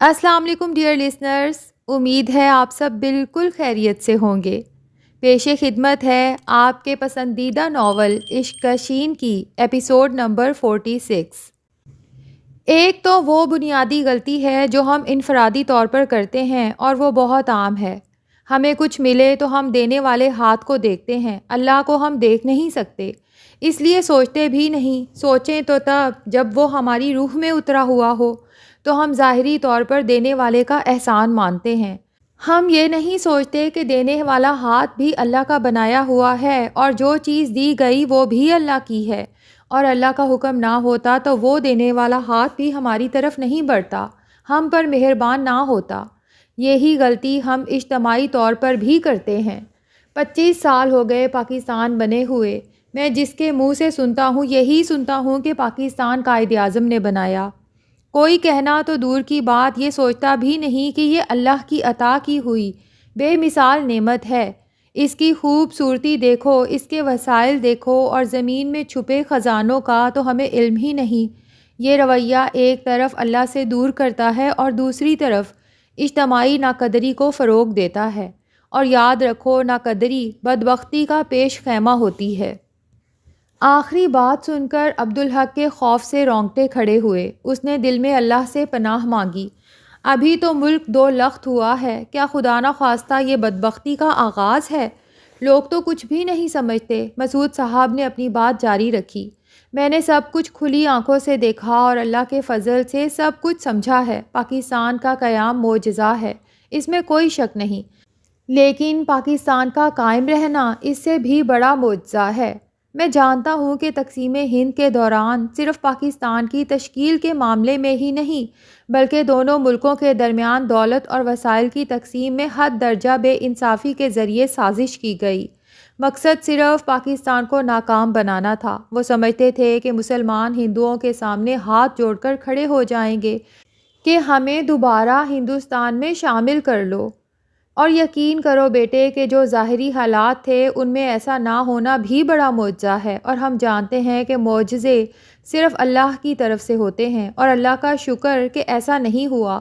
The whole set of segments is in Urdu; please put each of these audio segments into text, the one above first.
السلام علیکم ڈیئر لسنرز، امید ہے آپ سب بالکل خیریت سے ہوں گے۔ پیش خدمت ہے آپ کے پسندیدہ ناول عشق کا شین کی ایپیسوڈ نمبر 46۔ ایک تو وہ بنیادی غلطی ہے جو ہم انفرادی طور پر کرتے ہیں اور وہ بہت عام ہے۔ ہمیں کچھ ملے تو ہم دینے والے ہاتھ کو دیکھتے ہیں، اللہ کو ہم دیکھ نہیں سکتے، اس لیے سوچتے بھی نہیں، سوچیں تو تب جب وہ ہماری روح میں اترا ہوا ہو تو ہم ظاہری طور پر دینے والے کا احسان مانتے ہیں۔ ہم یہ نہیں سوچتے کہ دینے والا ہاتھ بھی اللہ کا بنایا ہوا ہے اور جو چیز دی گئی وہ بھی اللہ کی ہے، اور اللہ کا حکم نہ ہوتا تو وہ دینے والا ہاتھ بھی ہماری طرف نہیں بڑھتا، ہم پر مہربان نہ ہوتا۔ یہی غلطی ہم اجتماعی طور پر بھی کرتے ہیں۔ 25 سال ہو گئے پاکستان بنے ہوئے، میں جس کے منہ سے سنتا ہوں یہی سنتا ہوں کہ پاکستان قائد اعظم نے بنایا۔ کوئی کہنا تو دور کی بات، یہ سوچتا بھی نہیں کہ یہ اللہ کی عطا کی ہوئی بے مثال نعمت ہے۔ اس کی خوبصورتی دیکھو، اس کے وسائل دیکھو، اور زمین میں چھپے خزانوں کا تو ہمیں علم ہی نہیں۔ یہ رویہ ایک طرف اللہ سے دور کرتا ہے اور دوسری طرف اجتماعی ناقدری کو فروغ دیتا ہے، اور یاد رکھو ناقدری بدبختی کا پیش خیمہ ہوتی ہے۔ آخری بات سن کر عبدالحق کے خوف سے رونگٹے کھڑے ہوئے۔ اس نے دل میں اللہ سے پناہ مانگی۔ ابھی تو ملک 2 لخت ہوا ہے، کیا خدا نخواستہ یہ بدبختی کا آغاز ہے؟ لوگ تو کچھ بھی نہیں سمجھتے۔ مسعود صاحب نے اپنی بات جاری رکھی۔ میں نے سب کچھ کھلی آنکھوں سے دیکھا اور اللہ کے فضل سے سب کچھ سمجھا ہے۔ پاکستان کا قیام معجزہ ہے، اس میں کوئی شک نہیں، لیکن پاکستان کا قائم رہنا اس سے بھی بڑا معجزہ ہے۔ میں جانتا ہوں کہ تقسیم ہند کے دوران صرف پاکستان کی تشکیل کے معاملے میں ہی نہیں بلکہ دونوں ملکوں کے درمیان دولت اور وسائل کی تقسیم میں حد درجہ بے انصافی کے ذریعے سازش کی گئی۔ مقصد صرف پاکستان کو ناکام بنانا تھا۔ وہ سمجھتے تھے کہ مسلمان ہندوؤں کے سامنے ہاتھ جوڑ کر کھڑے ہو جائیں گے کہ ہمیں دوبارہ ہندوستان میں شامل کر لو، اور یقین کرو بیٹے کہ جو ظاہری حالات تھے ان میں ایسا نہ ہونا بھی بڑا معجزہ ہے، اور ہم جانتے ہیں کہ معجزے صرف اللہ کی طرف سے ہوتے ہیں، اور اللہ کا شکر کہ ایسا نہیں ہوا۔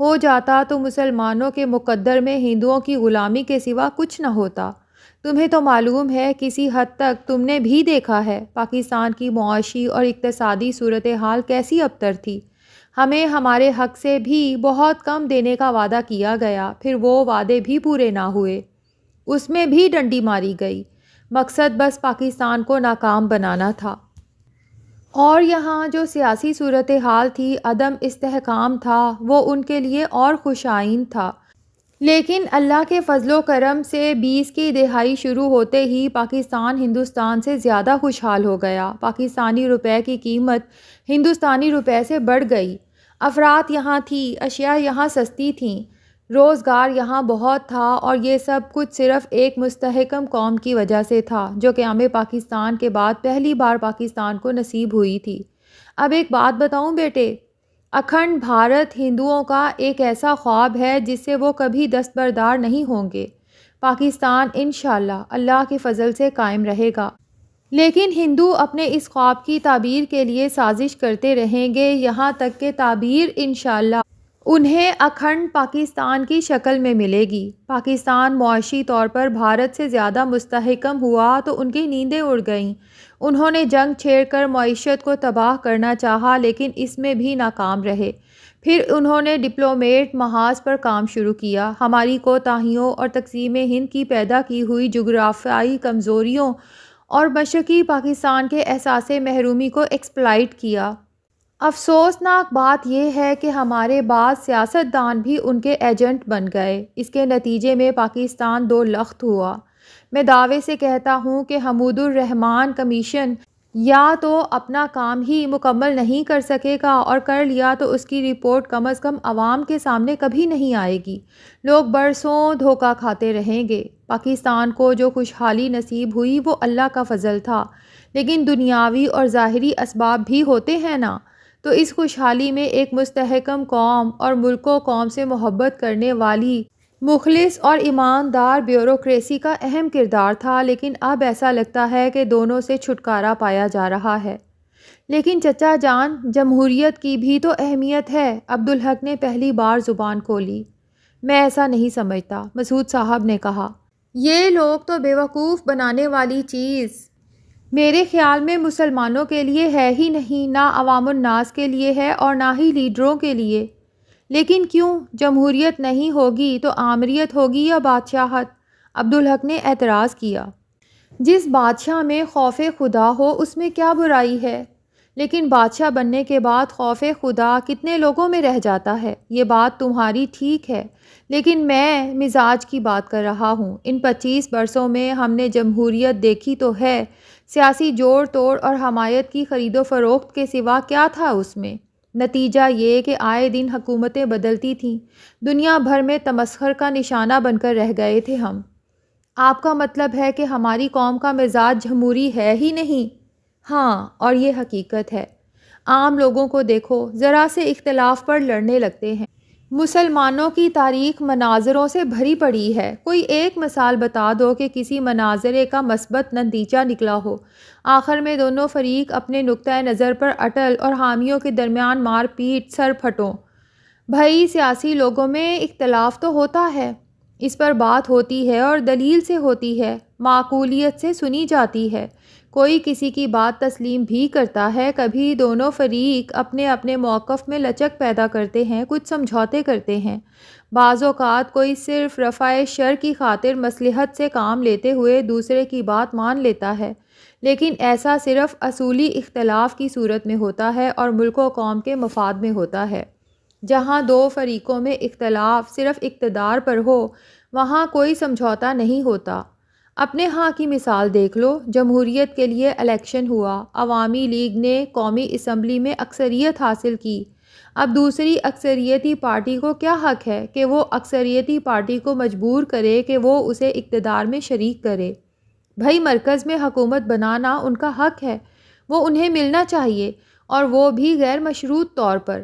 ہو جاتا تو مسلمانوں کے مقدر میں ہندوؤں کی غلامی کے سوا کچھ نہ ہوتا۔ تمہیں تو معلوم ہے، کسی حد تک تم نے بھی دیکھا ہے پاکستان کی معاشی اور اقتصادی صورتحال کیسی ابتر تھی۔ ہمیں ہمارے حق سے بھی بہت کم دینے کا وعدہ کیا گیا، پھر وہ وعدے بھی پورے نہ ہوئے، اس میں بھی ڈنڈی ماری گئی۔ مقصد بس پاکستان کو ناکام بنانا تھا، اور یہاں جو سیاسی صورتحال تھی، عدم استحکام تھا، وہ ان کے لیے اور خوشائن تھا۔ لیکن اللہ کے فضل و کرم سے 20 کی دہائی شروع ہوتے ہی پاکستان ہندوستان سے زیادہ خوشحال ہو گیا۔ پاکستانی روپے کی قیمت ہندوستانی روپے سے بڑھ گئی۔ افراط یہاں تھی، اشیاء یہاں سستی تھیں، روزگار یہاں بہت تھا، اور یہ سب کچھ صرف ایک مستحکم قوم کی وجہ سے تھا جو قیام پاکستان کے بعد پہلی بار پاکستان کو نصیب ہوئی تھی۔ اب ایک بات بتاؤں بیٹے، اکھنڈ بھارت ہندوؤں کا ایک ایسا خواب ہے جس سے وہ کبھی دستبردار نہیں ہوں گے۔ پاکستان انشاءاللہ اللہ کے فضل سے قائم رہے گا، لیکن ہندو اپنے اس خواب کی تعبیر کے لیے سازش کرتے رہیں گے، یہاں تک کہ تعبیر انشاءاللہ انہیں اکھنڈ پاکستان کی شکل میں ملے گی۔ پاکستان معاشی طور پر بھارت سے زیادہ مستحکم ہوا تو ان کی نیندیں اڑ گئیں۔ انہوں نے جنگ چھیڑ کر معیشت کو تباہ کرنا چاہا، لیکن اس میں بھی ناکام رہے۔ پھر انہوں نے ڈپلومیٹ محاذ پر کام شروع کیا، ہماری کوتاہیوں اور تقسیم ہند کی پیدا کی ہوئی جغرافیائی کمزوریوں اور مشرقی پاکستان کے احساس محرومی کو ایکسپلائٹ کیا۔ افسوسناک بات یہ ہے کہ ہمارے بعض سیاستدان بھی ان کے ایجنٹ بن گئے۔ اس کے نتیجے میں پاکستان 2 لخت ہوا۔ میں دعوے سے کہتا ہوں کہ حمود الرحمن کمیشن یا تو اپنا کام ہی مکمل نہیں کر سکے گا، اور کر لیا تو اس کی رپورٹ کم از کم عوام کے سامنے کبھی نہیں آئے گی۔ لوگ برسوں دھوکہ کھاتے رہیں گے۔ پاکستان کو جو خوشحالی نصیب ہوئی وہ اللہ کا فضل تھا، لیکن دنیاوی اور ظاہری اسباب بھی ہوتے ہیں نا، تو اس خوشحالی میں ایک مستحکم قوم اور ملک و قوم سے محبت کرنے والی مخلص اور ایماندار بیوروکریسی کا اہم کردار تھا، لیکن اب ایسا لگتا ہے کہ دونوں سے چھٹکارا پایا جا رہا ہے۔ لیکن چچا جان، جمہوریت کی بھی تو اہمیت ہے، عبدالحق نے پہلی بار زبان کھولی۔ میں ایسا نہیں سمجھتا، مسعود صاحب نے کہا۔ یہ لوگ تو بیوقوف بنانے والی چیز میرے خیال میں مسلمانوں کے لیے ہے ہی نہیں، نہ عوام الناس کے لیے ہے اور نہ ہی لیڈروں کے لیے۔ لیکن کیوں؟ جمہوریت نہیں ہوگی تو آمریت ہوگی یا بادشاہت؟ عبدالحق نے اعتراض کیا۔ جس بادشاہ میں خوف خدا ہو اس میں کیا برائی ہے؟ لیکن بادشاہ بننے کے بعد خوف خدا کتنے لوگوں میں رہ جاتا ہے؟ یہ بات تمہاری ٹھیک ہے، لیکن میں مزاج کی بات کر رہا ہوں۔ ان 25 برسوں میں ہم نے جمہوریت دیکھی تو ہے، سیاسی جوڑ توڑ اور حمایت کی خرید و فروخت کے سوا کیا تھا اس میں؟ نتیجہ یہ کہ آئے دن حکومتیں بدلتی تھیں، دنیا بھر میں تمسخر کا نشانہ بن کر رہ گئے تھے ہم۔ آپ کا مطلب ہے کہ ہماری قوم کا مزاج جمہوری ہے ہی نہیں؟ ہاں، اور یہ حقیقت ہے۔ عام لوگوں کو دیکھو، ذرا سے اختلاف پر لڑنے لگتے ہیں۔ مسلمانوں کی تاریخ مناظروں سے بھری پڑی ہے۔ کوئی ایک مثال بتا دو کہ کسی مناظرے کا مثبت نتیجہ نکلا ہو، آخر میں دونوں فریق اپنے نقطۂ نظر پر اٹل اور حامیوں کے درمیان مار پیٹ، سر پھٹوں۔ بھائی، سیاسی لوگوں میں اختلاف تو ہوتا ہے، اس پر بات ہوتی ہے اور دلیل سے ہوتی ہے، معقولیت سے سنی جاتی ہے، کوئی کسی کی بات تسلیم بھی کرتا ہے، کبھی دونوں فریق اپنے اپنے موقف میں لچک پیدا کرتے ہیں، کچھ سمجھوتے کرتے ہیں، بعض اوقات کوئی صرف رفع شر کی خاطر مصلحت سے کام لیتے ہوئے دوسرے کی بات مان لیتا ہے، لیکن ایسا صرف اصولی اختلاف کی صورت میں ہوتا ہے اور ملک و قوم کے مفاد میں ہوتا ہے۔ جہاں دو فریقوں میں اختلاف صرف اقتدار پر ہو، وہاں کوئی سمجھوتا نہیں ہوتا۔ اپنے ہاں کی مثال دیکھ لو، جمہوریت کے لیے الیکشن ہوا، عوامی لیگ نے قومی اسمبلی میں اکثریت حاصل کی، اب دوسری اکثریتی پارٹی کو کیا حق ہے کہ وہ اکثریتی پارٹی کو مجبور کرے کہ وہ اسے اقتدار میں شریک کرے؟ بھائی، مرکز میں حکومت بنانا ان کا حق ہے، وہ انہیں ملنا چاہیے، اور وہ بھی غیر مشروط طور پر۔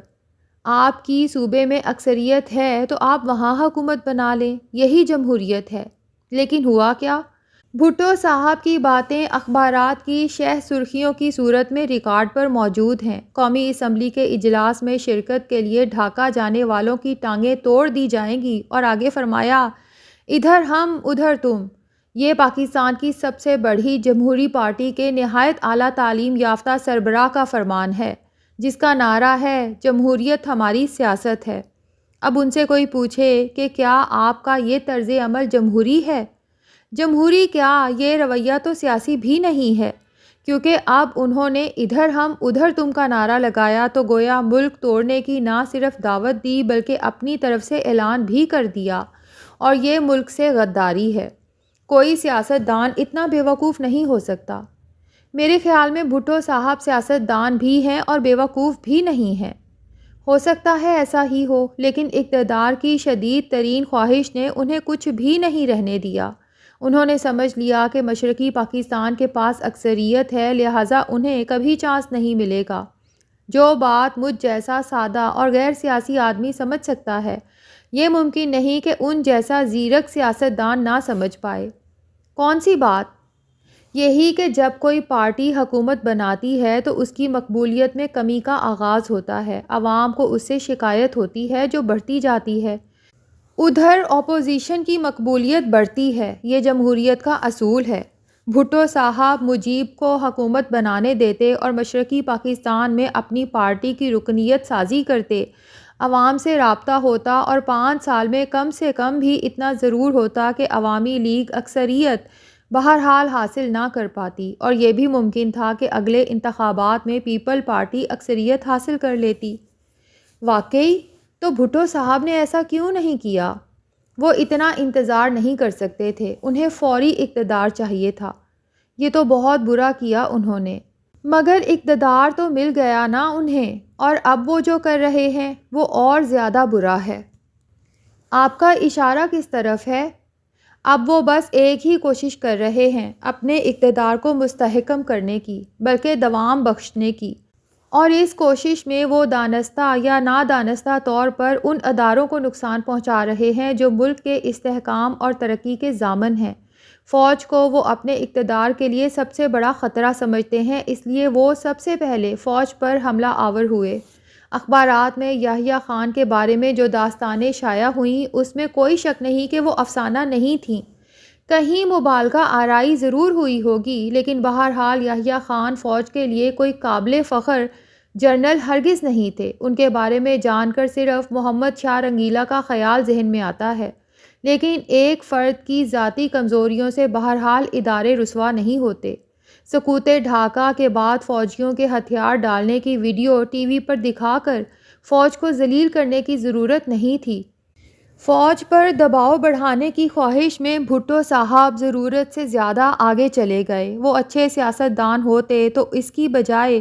آپ کی صوبے میں اکثریت ہے تو آپ وہاں حکومت بنا لیں، یہی جمہوریت ہے۔ لیکن ہوا کیا؟ بھٹو صاحب کی باتیں اخبارات کی شہ سرخیوں کی صورت میں ریکارڈ پر موجود ہیں۔ قومی اسمبلی کے اجلاس میں شرکت کے لیے ڈھاکہ جانے والوں کی ٹانگیں توڑ دی جائیں گی، اور آگے فرمایا، ادھر ہم ادھر تم۔ یہ پاکستان کی سب سے بڑی جمہوری پارٹی کے نہایت اعلیٰ تعلیم یافتہ سربراہ کا فرمان ہے، جس کا نعرہ ہے جمہوریت ہماری سیاست ہے۔ اب ان سے کوئی پوچھے کہ کیا آپ کا یہ طرز عمل جمہوری ہے؟ جمہوری کیا، یہ رویہ تو سیاسی بھی نہیں ہے، کیونکہ اب انہوں نے ادھر ہم ادھر تم کا نعرہ لگایا تو گویا ملک توڑنے کی نہ صرف دعوت دی بلکہ اپنی طرف سے اعلان بھی کر دیا، اور یہ ملک سے غداری ہے۔ کوئی سیاست دان اتنا بیوقوف نہیں ہو سکتا۔ میرے خیال میں بھٹو صاحب سیاست دان بھی ہیں اور بیوقوف بھی نہیں ہیں۔ ہو سکتا ہے ایسا ہی ہو، لیکن اقتدار کی شدید ترین خواہش نے انہیں کچھ بھی نہیں رہنے دیا۔ انہوں نے سمجھ لیا کہ مشرقی پاکستان کے پاس اکثریت ہے، لہٰذا انہیں کبھی چانس نہیں ملے گا۔ جو بات مجھ جیسا سادہ اور غیر سیاسی آدمی سمجھ سکتا ہے، یہ ممکن نہیں کہ ان جیسا زیرک سیاست دان نہ سمجھ پائے۔ کون سی بات؟ یہی کہ جب کوئی پارٹی حکومت بناتی ہے تو اس کی مقبولیت میں کمی کا آغاز ہوتا ہے، عوام کو اس سے شکایت ہوتی ہے جو بڑھتی جاتی ہے، ادھر اپوزیشن کی مقبولیت بڑھتی ہے۔ یہ جمہوریت کا اصول ہے۔ بھٹو صاحب مجیب کو حکومت بنانے دیتے اور مشرقی پاکستان میں اپنی پارٹی کی رکنیت سازی کرتے، عوام سے رابطہ ہوتا اور 5 سال میں کم سے کم بھی اتنا ضرور ہوتا کہ عوامی لیگ اکثریت بہرحال حاصل نہ کر پاتی، اور یہ بھی ممکن تھا کہ اگلے انتخابات میں پیپل پارٹی اکثریت حاصل کر لیتی۔ واقعی؟ تو بھٹو صاحب نے ایسا کیوں نہیں کیا؟ وہ اتنا انتظار نہیں کر سکتے تھے، انہیں فوری اقتدار چاہیے تھا۔ یہ تو بہت برا کیا انہوں نے، مگر اقتدار تو مل گیا نا انہیں، اور اب وہ جو کر رہے ہیں وہ اور زیادہ برا ہے۔ آپ کا اشارہ کس طرف ہے؟ اب وہ بس ایک ہی کوشش کر رہے ہیں، اپنے اقتدار کو مستحکم کرنے کی، بلکہ دوام بخشنے کی، اور اس کوشش میں وہ دانستہ یا نادانستہ طور پر ان اداروں کو نقصان پہنچا رہے ہیں جو ملک کے استحکام اور ترقی کے ضامن ہیں۔ فوج کو وہ اپنے اقتدار کے لیے سب سے بڑا خطرہ سمجھتے ہیں، اس لیے وہ سب سے پہلے فوج پر حملہ آور ہوئے۔ اخبارات میں یحییٰ خان کے بارے میں جو داستانیں شائع ہوئیں اس میں کوئی شک نہیں کہ وہ افسانہ نہیں تھیں، کہیں مبالغہ آرائی ضرور ہوئی ہوگی، لیکن بہرحال یحییٰ خان فوج کے لیے کوئی قابل فخر جنرل ہرگز نہیں تھے۔ ان کے بارے میں جان کر صرف محمد شاہ رنگیلا کا خیال ذہن میں آتا ہے، لیکن ایک فرد کی ذاتی کمزوریوں سے بہرحال ادارے رسوا نہیں ہوتے۔ سقوط ڈھاکہ کے بعد فوجیوں کے ہتھیار ڈالنے کی ویڈیو ٹی وی پر دکھا کر فوج کو ذلیل کرنے کی ضرورت نہیں تھی۔ فوج پر دباؤ بڑھانے کی خواہش میں بھٹو صاحب ضرورت سے زیادہ آگے چلے گئے۔ وہ اچھے سیاستدان ہوتے تو اس کی بجائے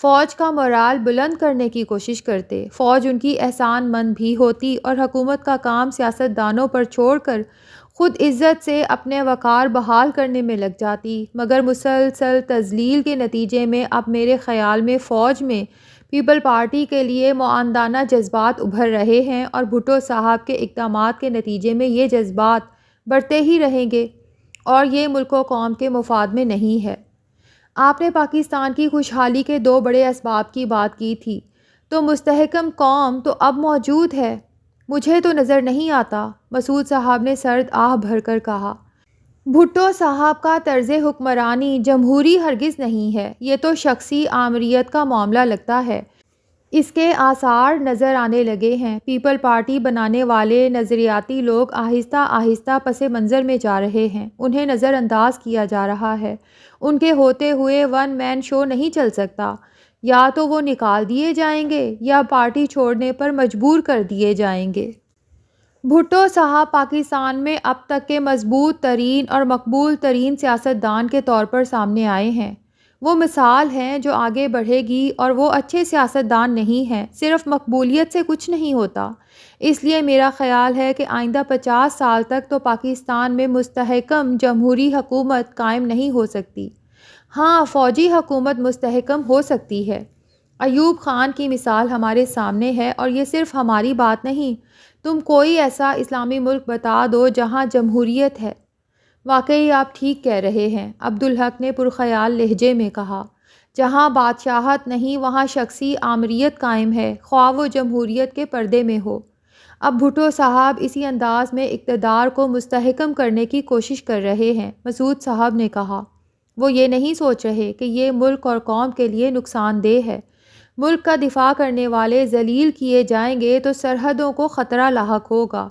فوج کا مورال بلند کرنے کی کوشش کرتے۔ فوج ان کی احسان مند بھی ہوتی اور حکومت کا کام سیاستدانوں پر چھوڑ کر خود عزت سے اپنے وقار بحال کرنے میں لگ جاتی، مگر مسلسل تذلیل کے نتیجے میں اب میرے خیال میں فوج میں پیپل پارٹی کے لیے معاندانہ جذبات ابھر رہے ہیں، اور بھٹو صاحب کے اقدامات کے نتیجے میں یہ جذبات بڑھتے ہی رہیں گے، اور یہ ملک و قوم کے مفاد میں نہیں ہے۔ آپ نے پاکستان کی خوشحالی کے دو بڑے اسباب کی بات کی تھی، تو مستحکم قوم تو اب موجود ہے؟ مجھے تو نظر نہیں آتا، مسعود صاحب نے سرد آہ بھر کر کہا۔ بھٹو صاحب کا طرز حکمرانی جمہوری ہرگز نہیں ہے، یہ تو شخصی آمریت کا معاملہ لگتا ہے۔ اس کے آثار نظر آنے لگے ہیں۔ پیپل پارٹی بنانے والے نظریاتی لوگ آہستہ آہستہ پس منظر میں جا رہے ہیں، انہیں نظر انداز کیا جا رہا ہے۔ ان کے ہوتے ہوئے ون مین شو نہیں چل سکتا، یا تو وہ نکال دیے جائیں گے یا پارٹی چھوڑنے پر مجبور کر دیے جائیں گے۔ بھٹو صاحب پاکستان میں اب تک کے مضبوط ترین اور مقبول ترین سیاستدان کے طور پر سامنے آئے ہیں۔ وہ مثال ہیں جو آگے بڑھے گی، اور وہ اچھے سیاستدان نہیں ہیں، صرف مقبولیت سے کچھ نہیں ہوتا۔ اس لیے میرا خیال ہے کہ آئندہ 50 سال تک تو پاکستان میں مستحکم جمہوری حکومت قائم نہیں ہو سکتی۔ ہاں، فوجی حکومت مستحکم ہو سکتی ہے۔ ایوب خان کی مثال ہمارے سامنے ہے، اور یہ صرف ہماری بات نہیں۔ تم کوئی ایسا اسلامی ملک بتا دو جہاں جمہوریت ہے۔ واقعی آپ ٹھیک کہہ رہے ہیں، عبدالحق نے پرخیال لہجے میں کہا۔ جہاں بادشاہت نہیں وہاں شخصی آمریت قائم ہے، خواہ وہ جمہوریت کے پردے میں ہو۔ اب بھٹو صاحب اسی انداز میں اقتدار کو مستحکم کرنے کی کوشش کر رہے ہیں، مسعود صاحب نے کہا۔ وہ یہ نہیں سوچ رہے کہ یہ ملک اور قوم کے لیے نقصان دہ ہے۔ ملک کا دفاع کرنے والے ذلیل کیے جائیں گے تو سرحدوں کو خطرہ لاحق ہوگا۔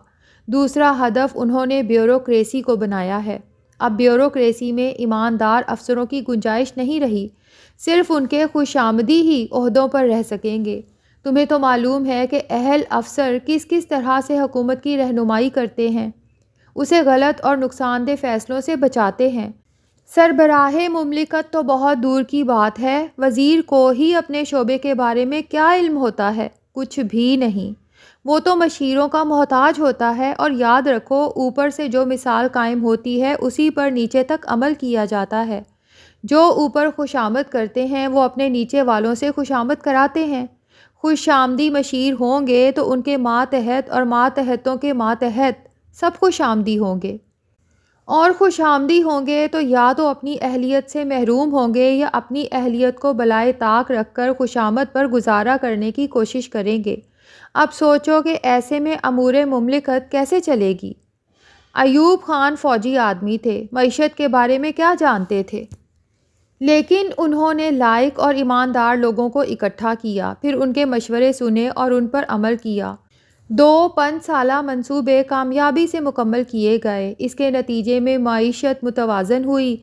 دوسرا ہدف انہوں نے بیوروکریسی کو بنایا ہے۔ اب بیوروکریسی میں ایماندار افسروں کی گنجائش نہیں رہی، صرف ان کے خوشامدی ہی عہدوں پر رہ سکیں گے۔ تمہیں تو معلوم ہے کہ اہل افسر کس کس طرح سے حکومت کی رہنمائی کرتے ہیں، اسے غلط اور نقصان دہ فیصلوں سے بچاتے ہیں۔ سربراہ مملکت تو بہت دور کی بات ہے، وزیر کو ہی اپنے شعبے کے بارے میں کیا علم ہوتا ہے؟ کچھ بھی نہیں۔ وہ تو مشیروں کا محتاج ہوتا ہے، اور یاد رکھو اوپر سے جو مثال قائم ہوتی ہے اسی پر نیچے تک عمل کیا جاتا ہے۔ جو اوپر خوشامد کرتے ہیں وہ اپنے نیچے والوں سے خوشامد کراتے ہیں۔ خوش آمدی مشیر ہوں گے تو ان کے ماتحت اور ماتحتوں کے ماتحت سب خوش آمدی ہوں گے، اور خوش آمدی ہوں گے تو یا تو اپنی اہلیت سے محروم ہوں گے یا اپنی اہلیت کو بالائے طاق رکھ کر خوشامد پر گزارا کرنے کی کوشش کریں گے۔ اب سوچو کہ ایسے میں امور مملکت کیسے چلے گی؟ ایوب خان فوجی آدمی تھے، معیشت کے بارے میں کیا جانتے تھے؟ لیکن انہوں نے لائق اور ایماندار لوگوں کو اکٹھا کیا، پھر ان کے مشورے سنے اور ان پر عمل کیا۔ 2 سالہ منصوبے کامیابی سے مکمل کیے گئے۔ اس کے نتیجے میں معیشت متوازن ہوئی،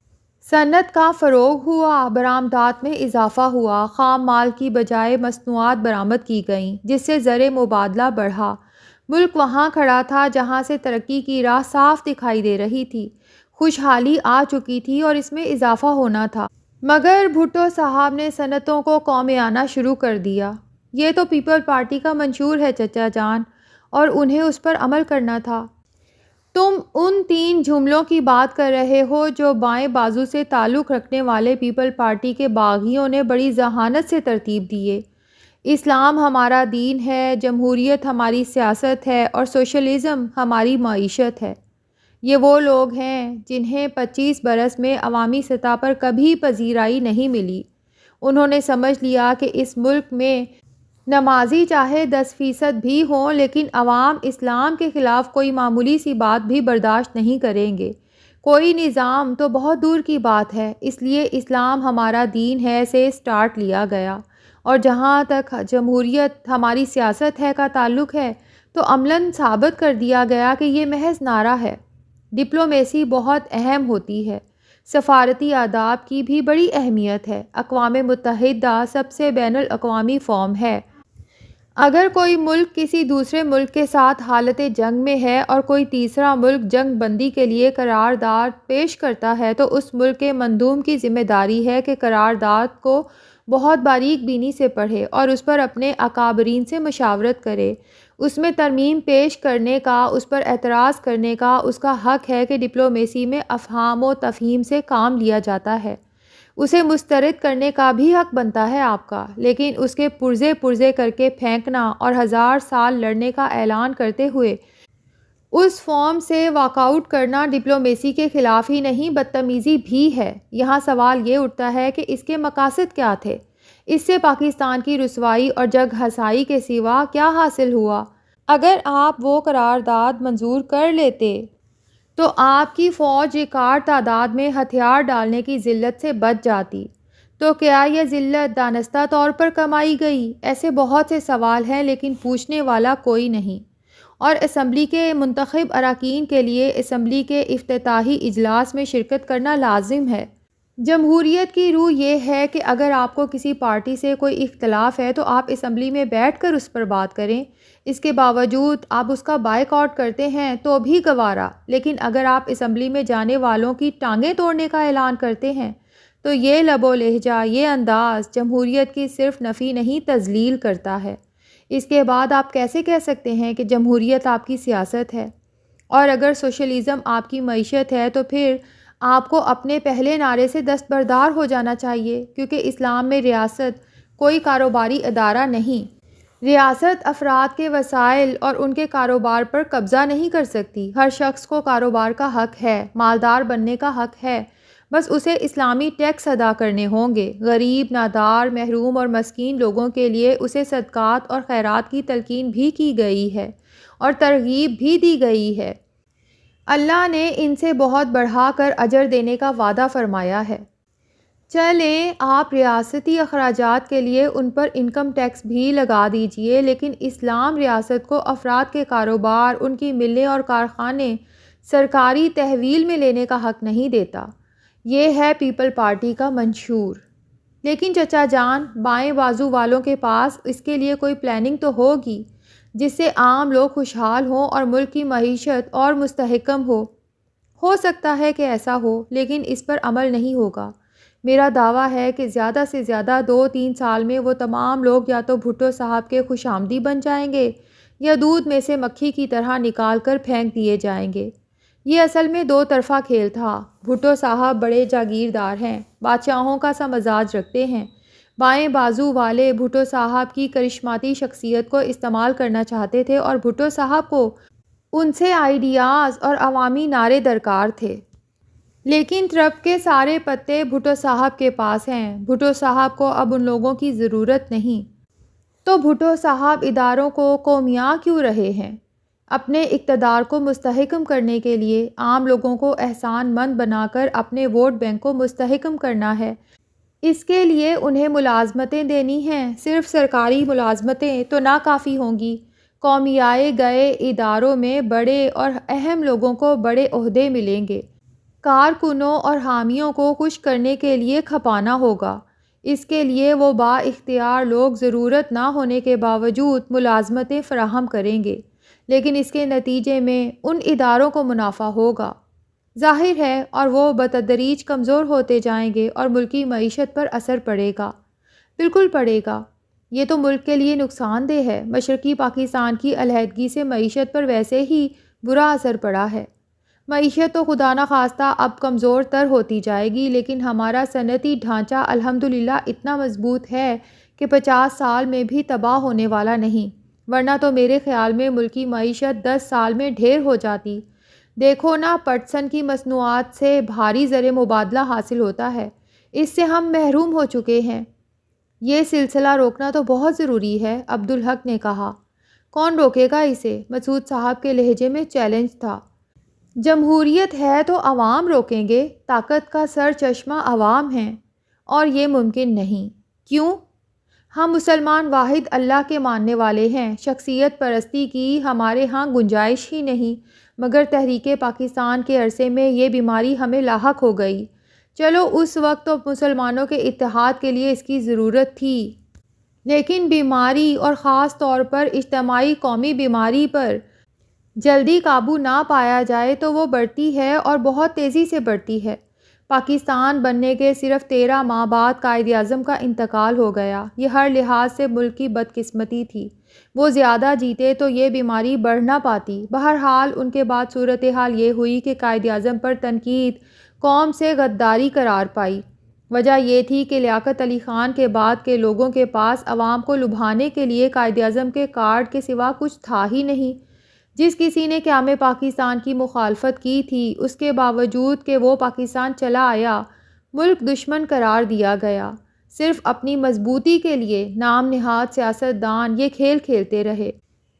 صنعت کا فروغ ہوا، برآمدات میں اضافہ ہوا، خام مال کی بجائے مصنوعات برآمد کی گئیں، جس سے زر مبادلہ بڑھا۔ ملک وہاں کھڑا تھا جہاں سے ترقی کی راہ صاف دکھائی دے رہی تھی، خوشحالی آ چکی تھی اور اس میں اضافہ ہونا تھا۔ مگر بھٹو صاحب نے صنعتوں کو قومے آنا شروع کر دیا۔ یہ تو پیپل پارٹی کا منشور ہے چچا جان، اور انہیں اس پر عمل کرنا تھا۔ تم ان 3 جملوں کی بات کر رہے ہو جو بائیں بازو سے تعلق رکھنے والے پیپل پارٹی کے باغیوں نے بڑی ذہانت سے ترتیب دیے۔ اسلام ہمارا دین ہے، جمہوریت ہماری سیاست ہے، اور سوشلزم ہماری معیشت ہے۔ یہ وہ لوگ ہیں جنہیں 25 برس میں عوامی سطح پر کبھی پذیرائی نہیں ملی۔ انہوں نے سمجھ لیا کہ اس ملک میں نمازی چاہے 10% بھی ہوں لیکن عوام اسلام کے خلاف کوئی معمولی سی بات بھی برداشت نہیں کریں گے۔ کوئی نظام تو بہت دور کی بات ہے، اس لیے اسلام ہمارا دین ہے سے سٹارٹ لیا گیا، اور جہاں تک جمہوریت ہماری سیاست ہے کا تعلق ہے تو عملاً ثابت کر دیا گیا کہ یہ محض نعرہ ہے۔ ڈپلومیسی بہت اہم ہوتی ہے، سفارتی آداب کی بھی بڑی اہمیت ہے۔ اقوام متحدہ سب سے بین الاقوامی فورم ہے۔ اگر کوئی ملک کسی دوسرے ملک کے ساتھ حالت جنگ میں ہے اور کوئی تیسرا ملک جنگ بندی کے لیے قرارداد پیش کرتا ہے تو اس ملک کے مندوب کی ذمہ داری ہے کہ قرارداد کو بہت باریک بینی سے پڑھے اور اس پر اپنے اکابرین سے مشاورت کرے۔ اس میں ترمیم پیش کرنے کا، اس پر اعتراض کرنے کا اس کا حق ہے کہ ڈپلومیسی میں افہام و تفہیم سے کام لیا جاتا ہے۔ اسے مسترد کرنے کا بھی حق بنتا ہے آپ کا، لیکن اس کے پرزے کر کے پھینکنا اور 1000 سال لڑنے کا اعلان کرتے ہوئے اس فارم سے واک آؤٹ کرنا ڈپلومیسی کے خلاف ہی نہیں بدتمیزی بھی ہے۔ یہاں سوال یہ اٹھتا ہے کہ اس کے مقاصد کیا تھے؟ اس سے پاکستان کی رسوائی اور جگ ہنسائی کے سوا کیا حاصل ہوا؟ اگر آپ وہ قرارداد منظور کر لیتے تو آپ کی فوج ریکارڈ تعداد میں ہتھیار ڈالنے کی ذلت سے بچ جاتی۔ تو کیا یہ ذلت دانستہ طور پر کمائی گئی؟ ایسے بہت سے سوال ہیں لیکن پوچھنے والا کوئی نہیں، اور اسمبلی کے منتخب اراکین کے لیے اسمبلی کے افتتاحی اجلاس میں شرکت کرنا لازم ہے۔ جمہوریت کی روح یہ ہے کہ اگر آپ کو کسی پارٹی سے کوئی اختلاف ہے تو آپ اسمبلی میں بیٹھ کر اس پر بات کریں۔ اس کے باوجود آپ اس کا بائیکاٹ کرتے ہیں تو بھی گوارا، لیکن اگر آپ اسمبلی میں جانے والوں کی ٹانگیں توڑنے کا اعلان کرتے ہیں تو یہ لب و لہجہ، یہ انداز جمہوریت کی صرف نفی نہیں تذلیل کرتا ہے۔ اس کے بعد آپ کیسے کہہ سکتے ہیں کہ جمہوریت آپ کی سیاست ہے؟ اور اگر سوشلزم آپ کی معیشت ہے تو پھر آپ کو اپنے پہلے نعرے سے دستبردار ہو جانا چاہیے، کیونکہ اسلام میں ریاست کوئی کاروباری ادارہ نہیں۔ ریاست افراد کے وسائل اور ان کے کاروبار پر قبضہ نہیں کر سکتی۔ ہر شخص کو کاروبار کا حق ہے، مالدار بننے کا حق ہے، بس اسے اسلامی ٹیکس ادا کرنے ہوں گے۔ غریب، نادار، محروم اور مسکین لوگوں کے لیے اسے صدقات اور خیرات کی تلقین بھی کی گئی ہے اور ترغیب بھی دی گئی ہے۔ اللہ نے ان سے بہت بڑھا کر اجر دینے کا وعدہ فرمایا ہے۔ چلیں آپ ریاستی اخراجات کے لیے ان پر انکم ٹیکس بھی لگا دیجئے، لیکن اسلام ریاست کو افراد کے کاروبار، ان کی ملیں اور کارخانے سرکاری تحویل میں لینے کا حق نہیں دیتا۔ یہ ہے پیپل پارٹی کا منشور۔ لیکن چچا جان، بائیں بازو والوں کے پاس اس کے لیے کوئی پلاننگ تو ہوگی جس سے عام لوگ خوشحال ہوں اور ملک کی معیشت اور مستحکم ہو سکتا ہے کہ ایسا ہو، لیکن اس پر عمل نہیں ہوگا۔ میرا دعویٰ ہے کہ زیادہ سے زیادہ 2-3 سال میں وہ تمام لوگ یا تو بھٹو صاحب کے خوش آمدی بن جائیں گے یا دودھ میں سے مکھی کی طرح نکال کر پھینک دیے جائیں گے۔ یہ اصل میں 2 طرفہ کھیل تھا۔ بھٹو صاحب بڑے جاگیردار ہیں، بادشاہوں کا سا مزاج رکھتے ہیں۔ بائیں بازو والے بھٹو صاحب کی کرشماتی شخصیت کو استعمال کرنا چاہتے تھے اور بھٹو صاحب کو ان سے آئیڈیاز اور عوامی نعرے درکار تھے۔ لیکن ٹرپ کے سارے پتے بھٹو صاحب کے پاس ہیں۔ بھٹو صاحب کو اب ان لوگوں کی ضرورت نہیں۔ تو بھٹو صاحب اداروں کو قومیاں کیوں رہے ہیں؟ اپنے اقتدار کو مستحکم کرنے کے لیے عام لوگوں کو احسان مند بنا کر اپنے ووٹ بینک کو مستحکم کرنا ہے۔ اس کے لیے انہیں ملازمتیں دینی ہیں۔ صرف سرکاری ملازمتیں تو ناکافی ہوں گی۔ قومیائے گئے اداروں میں بڑے اور اہم لوگوں کو بڑے عہدے ملیں گے۔ کارکنوں اور حامیوں کو خوش کرنے کے لیے کھپانا ہوگا۔ اس کے لیے وہ با اختیار لوگ ضرورت نہ ہونے کے باوجود ملازمتیں فراہم کریں گے، لیکن اس کے نتیجے میں ان اداروں کو منافع ہوگا، ظاہر ہے، اور وہ بتدریج کمزور ہوتے جائیں گے اور ملکی معیشت پر اثر پڑے گا۔ بالکل پڑے گا۔ یہ تو ملک کے لیے نقصان دہ ہے۔ مشرقی پاکستان کی علیحدگی سے معیشت پر ویسے ہی برا اثر پڑا ہے۔ معیشت تو خدا نخواستہ اب کمزور تر ہوتی جائے گی، لیکن ہمارا صنعتی ڈھانچہ الحمدللہ اتنا مضبوط ہے کہ 50 سال میں بھی تباہ ہونے والا نہیں، ورنہ تو میرے خیال میں ملکی معیشت 10 سال میں ڈھیر ہو جاتی۔ دیکھو نا، پٹسن کی مصنوعات سے بھاری زر مبادلہ حاصل ہوتا ہے، اس سے ہم محروم ہو چکے ہیں۔ یہ سلسلہ روکنا تو بہت ضروری ہے، عبدالحق نے کہا۔ کون روکے گا اسے؟ مسعود صاحب کے لہجے میں چیلنج تھا۔ جمہوریت ہے تو عوام روکیں گے، طاقت کا سر چشمہ عوام ہیں، اور یہ ممکن نہیں۔ کیوں؟ ہم مسلمان واحد اللہ کے ماننے والے ہیں، شخصیت پرستی کی ہمارے ہاں گنجائش ہی نہیں، مگر تحریک پاکستان کے عرصے میں یہ بیماری ہمیں لاحق ہو گئی۔ چلو اس وقت تو مسلمانوں کے اتحاد کے لیے اس کی ضرورت تھی، لیکن بیماری اور خاص طور پر اجتماعی قومی بیماری پر جلدی قابو نہ پایا جائے تو وہ بڑھتی ہے اور بہت تیزی سے بڑھتی ہے۔ پاکستان بننے کے صرف 13 ماہ بعد قائد اعظم کا انتقال ہو گیا۔ یہ ہر لحاظ سے ملک کی بدقسمتی تھی۔ وہ زیادہ جیتے تو یہ بیماری بڑھ نہ پاتی۔ بہرحال ان کے بعد صورتحال یہ ہوئی کہ قائد اعظم پر تنقید قوم سے غداری قرار پائی۔ وجہ یہ تھی کہ لیاقت علی خان کے بعد کے لوگوں کے پاس عوام کو لبھانے کے لیے قائد اعظم کے کارڈ کے سوا کچھ تھا ہی نہیں۔ جس کسی نے قیام پاکستان کی مخالفت کی تھی، اس کے باوجود کہ وہ پاکستان چلا آیا، ملک دشمن قرار دیا گیا۔ صرف اپنی مضبوطی کے لیے نام نہاد سیاستدان یہ کھیل کھیلتے رہے۔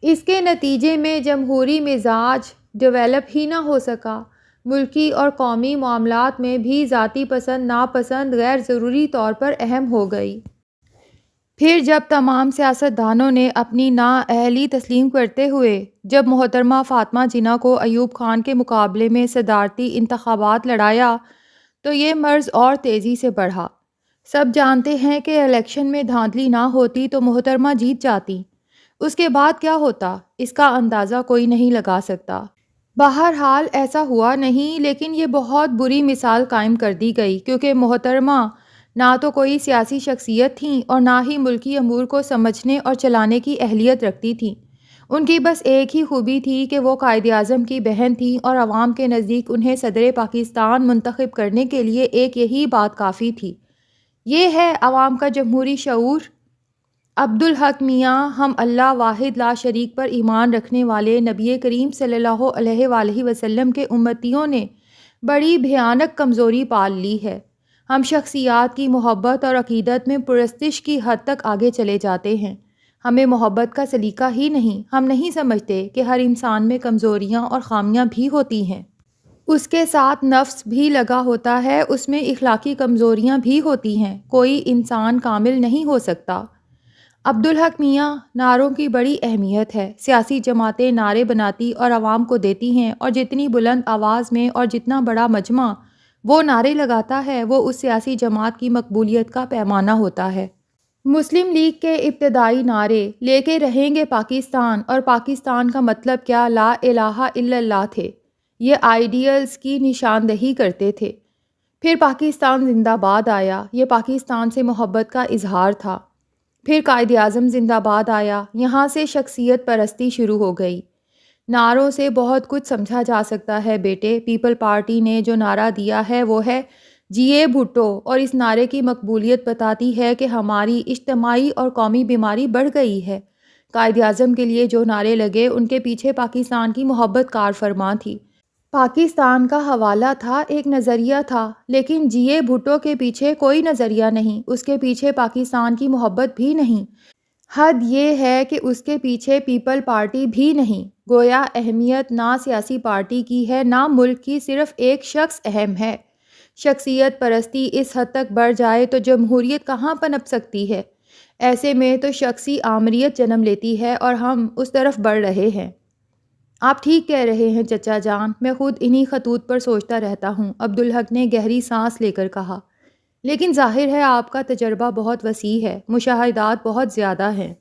اس کے نتیجے میں جمہوری مزاج ڈیولپ ہی نہ ہو سکا۔ ملکی اور قومی معاملات میں بھی ذاتی پسند ناپسند غیر ضروری طور پر اہم ہو گئی۔ پھر جب تمام سیاستدانوں نے اپنی نااہلی تسلیم کرتے ہوئے جب محترمہ فاطمہ جناح کو ایوب خان کے مقابلے میں صدارتی انتخابات لڑایا تو یہ مرض اور تیزی سے بڑھا۔ سب جانتے ہیں کہ الیکشن میں دھاندلی نہ ہوتی تو محترمہ جیت جاتی۔ اس کے بعد کیا ہوتا، اس کا اندازہ کوئی نہیں لگا سکتا۔ بہرحال ایسا ہوا نہیں، لیکن یہ بہت بری مثال قائم کر دی گئی، کیونکہ محترمہ نہ تو کوئی سیاسی شخصیت تھیں اور نہ ہی ملکی امور کو سمجھنے اور چلانے کی اہلیت رکھتی تھیں۔ ان کی بس ایک ہی خوبی تھی کہ وہ قائد اعظم کی بہن تھیں اور عوام کے نزدیک انہیں صدر پاکستان منتخب کرنے کے لیے ایک یہی بات کافی تھی۔ یہ ہے عوام کا جمہوری شعور۔ عبدالحق میاں، ہم اللہ واحد لا شریک پر ایمان رکھنے والے نبی کریم صلی اللہ علیہ وآلہ وسلم کے امتیوں نے بڑی بھیانک کمزوری پال لی ہے۔ ہم شخصیات کی محبت اور عقیدت میں پرستش کی حد تک آگے چلے جاتے ہیں۔ ہمیں محبت کا سلیقہ ہی نہیں۔ ہم نہیں سمجھتے کہ ہر انسان میں کمزوریاں اور خامیاں بھی ہوتی ہیں۔ اس کے ساتھ نفس بھی لگا ہوتا ہے، اس میں اخلاقی کمزوریاں بھی ہوتی ہیں۔ کوئی انسان کامل نہیں ہو سکتا۔ عبدالحق میاں، نعروں کی بڑی اہمیت ہے۔ سیاسی جماعتیں نعرے بناتی اور عوام کو دیتی ہیں، اور جتنی بلند آواز میں اور جتنا بڑا مجمع وہ نعرے لگاتا ہے، وہ اس سیاسی جماعت کی مقبولیت کا پیمانہ ہوتا ہے۔ مسلم لیگ کے ابتدائی نعرے لے کے رہیں گے پاکستان، اور پاکستان کا مطلب کیا، لا الہ الا اللہ تھے۔ یہ آئیڈیلز کی نشاندہی کرتے تھے۔ پھر پاکستان زندہ باد آیا، یہ پاکستان سے محبت کا اظہار تھا۔ پھر قائد اعظم زندہ باد آیا، یہاں سے شخصیت پرستی شروع ہو گئی۔ نعروں سے بہت کچھ سمجھا جا سکتا ہے بیٹے۔ پیپل پارٹی نے جو نعرہ دیا ہے وہ ہے جیے بھٹو، اور اس نعرے کی مقبولیت بتاتی ہے کہ ہماری اجتماعی اور قومی بیماری بڑھ گئی ہے۔ قائد اعظم کے لیے جو نعرے لگے، ان کے پیچھے پاکستان کی محبت کار فرما تھی۔ پاکستان کا حوالہ تھا، ایک نظریہ تھا، لیکن جیے بھٹو کے پیچھے کوئی نظریہ نہیں، اس کے پیچھے پاکستان کی محبت بھی نہیں۔ حد یہ ہے کہ اس کے پیچھے پیپل پارٹی بھی نہیں۔ گویا اہمیت نہ سیاسی پارٹی کی ہے نہ ملک کی، صرف ایک شخص اہم ہے۔ شخصیت پرستی اس حد تک بڑھ جائے تو جمہوریت کہاں پنپ سکتی ہے؟ ایسے میں تو شخصی آمریت جنم لیتی ہے، اور ہم اس طرف بڑھ رہے ہیں۔ آپ ٹھیک کہہ رہے ہیں چچا جان، میں خود انہی خطوط پر سوچتا رہتا ہوں، عبدالحق نے گہری سانس لے کر کہا۔ لیکن ظاہر ہے آپ کا تجربہ بہت وسیع ہے، مشاہدات بہت زیادہ ہیں۔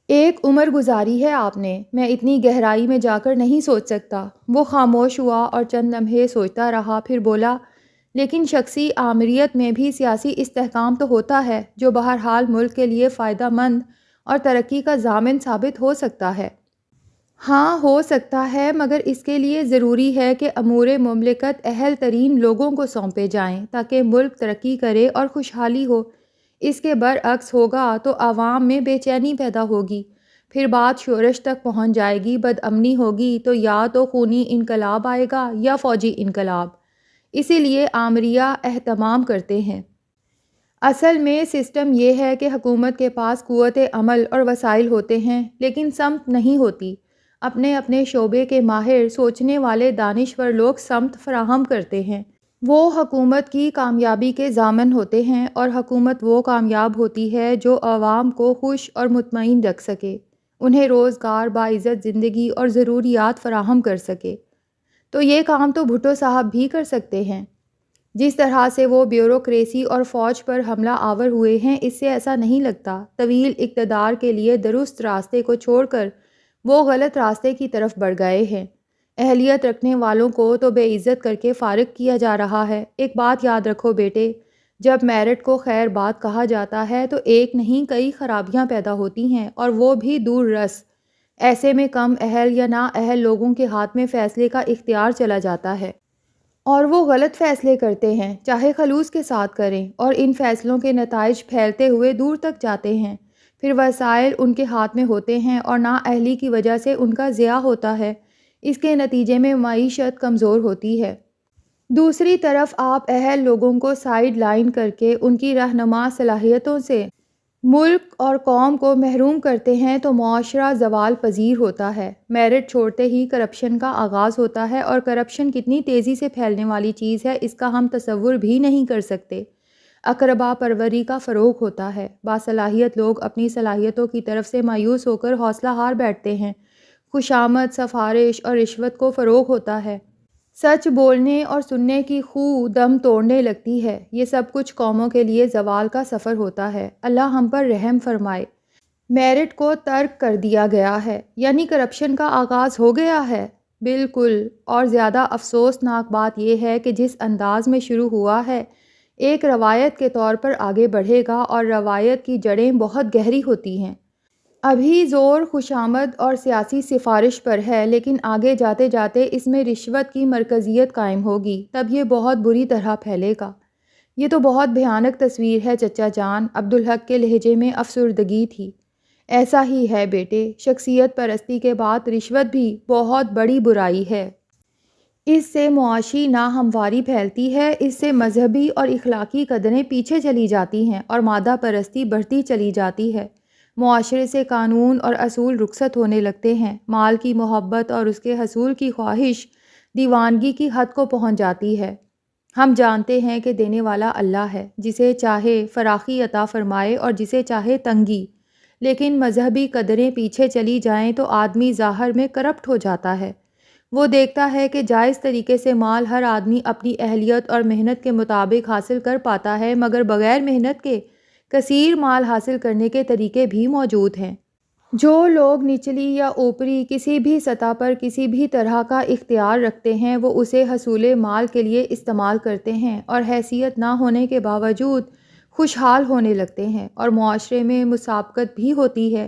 ایک عمر گزاری ہے آپ نے، میں اتنی گہرائی میں جا کر نہیں سوچ سکتا۔ وہ خاموش ہوا اور چند لمحے سوچتا رہا، پھر بولا، لیکن شخصی آمریت میں بھی سیاسی استحکام تو ہوتا ہے، جو بہرحال ملک کے لیے فائدہ مند اور ترقی کا ضامن ثابت ہو سکتا ہے۔ ہاں ہو سکتا ہے، مگر اس کے لیے ضروری ہے کہ امور مملکت اہل ترین لوگوں کو سونپے جائیں تاکہ ملک ترقی کرے اور خوشحالی ہو۔ اس کے برعکس ہوگا تو عوام میں بے چینی پیدا ہوگی، پھر بات شورش تک پہنچ جائے گی، بدامنی ہوگی تو یا تو خونی انقلاب آئے گا یا فوجی انقلاب۔ اسی لیے آمریہ اہتمام کرتے ہیں۔ اصل میں سسٹم یہ ہے کہ حکومت کے پاس قوت عمل اور وسائل ہوتے ہیں، لیکن سمت نہیں ہوتی۔ اپنے اپنے شعبے کے ماہر سوچنے والے دانشور لوگ سمت فراہم کرتے ہیں۔ وہ حکومت کی کامیابی کے ضامن ہوتے ہیں، اور حکومت وہ کامیاب ہوتی ہے جو عوام کو خوش اور مطمئن رکھ سکے، انہیں روزگار، باعزت زندگی اور ضروریات فراہم کر سکے۔ تو یہ کام تو بھٹو صاحب بھی کر سکتے ہیں۔ جس طرح سے وہ بیوروکریسی اور فوج پر حملہ آور ہوئے ہیں، اس سے ایسا نہیں لگتا طویل اقتدار کے لیے درست راستے کو چھوڑ کر وہ غلط راستے کی طرف بڑھ گئے ہیں۔ اہلیت رکھنے والوں کو تو بے عزت کر کے فارغ کیا جا رہا ہے۔ ایک بات یاد رکھو بیٹے، جب میرٹ کو خیر بات کہا جاتا ہے تو ایک نہیں کئی خرابیاں پیدا ہوتی ہیں، اور وہ بھی دور رس۔ ایسے میں کم اہل یا نا اہل لوگوں کے ہاتھ میں فیصلے کا اختیار چلا جاتا ہے، اور وہ غلط فیصلے کرتے ہیں، چاہے خلوص کے ساتھ کریں، اور ان فیصلوں کے نتائج پھیلتے ہوئے دور تک جاتے ہیں۔ پھر وسائل ان کے ہاتھ میں ہوتے ہیں اور نااہلی کی وجہ سے ان کا ضیاع ہوتا ہے۔ اس کے نتیجے میں معیشت کمزور ہوتی ہے۔ دوسری طرف آپ اہل لوگوں کو سائیڈ لائن کر کے ان کی رہنما صلاحیتوں سے ملک اور قوم کو محروم کرتے ہیں تو معاشرہ زوال پذیر ہوتا ہے۔ میرٹ چھوڑتے ہی کرپشن کا آغاز ہوتا ہے، اور کرپشن کتنی تیزی سے پھیلنے والی چیز ہے اس کا ہم تصور بھی نہیں کر سکتے۔ اقربا پروری کا فروغ ہوتا ہے۔ باصلاحیت لوگ اپنی صلاحیتوں کی طرف سے مایوس ہو کر حوصلہ ہار بیٹھتے ہیں۔ خوشامد، سفارش اور رشوت کو فروغ ہوتا ہے۔ سچ بولنے اور سننے کی خو دم توڑنے لگتی ہے۔ یہ سب کچھ قوموں کے لیے زوال کا سفر ہوتا ہے۔ اللہ ہم پر رحم فرمائے۔ میرٹ کو ترک کر دیا گیا ہے، یعنی کرپشن کا آغاز ہو گیا ہے۔ بالکل، اور زیادہ افسوسناک بات یہ ہے کہ جس انداز میں شروع ہوا ہے، ایک روایت کے طور پر آگے بڑھے گا، اور روایت کی جڑیں بہت گہری ہوتی ہیں۔ ابھی زور خوشامد اور سیاسی سفارش پر ہے، لیکن آگے جاتے جاتے اس میں رشوت کی مرکزیت قائم ہوگی، تب یہ بہت بری طرح پھیلے گا۔ یہ تو بہت بھیانک تصویر ہے چچا جان۔ عبدالحق کے لہجے میں افسردگی تھی۔ ایسا ہی ہے بیٹے، شخصیت پرستی کے بعد رشوت بھی بہت بڑی برائی ہے۔ اس سے معاشی ناہمواری پھیلتی ہے، اس سے مذہبی اور اخلاقی قدریں پیچھے چلی جاتی ہیں، اور مادہ پرستی بڑھتی چلی جاتی ہے۔ معاشرے سے قانون اور اصول رخصت ہونے لگتے ہیں۔ مال کی محبت اور اس کے حصول کی خواہش دیوانگی کی حد کو پہنچ جاتی ہے۔ ہم جانتے ہیں کہ دینے والا اللہ ہے، جسے چاہے فراخی عطا فرمائے اور جسے چاہے تنگی، لیکن مذہبی قدریں پیچھے چلی جائیں تو آدمی ظاہر میں کرپٹ ہو جاتا ہے۔ وہ دیکھتا ہے کہ جائز طریقے سے مال ہر آدمی اپنی اہلیت اور محنت کے مطابق حاصل کر پاتا ہے، مگر بغیر محنت کے کثیر مال حاصل کرنے کے طریقے بھی موجود ہیں۔ جو لوگ نچلی یا اوپری کسی بھی سطح پر کسی بھی طرح کا اختیار رکھتے ہیں، وہ اسے حصول مال کے لیے استعمال کرتے ہیں، اور حیثیت نہ ہونے کے باوجود خوشحال ہونے لگتے ہیں، اور معاشرے میں مسابقت بھی ہوتی ہے۔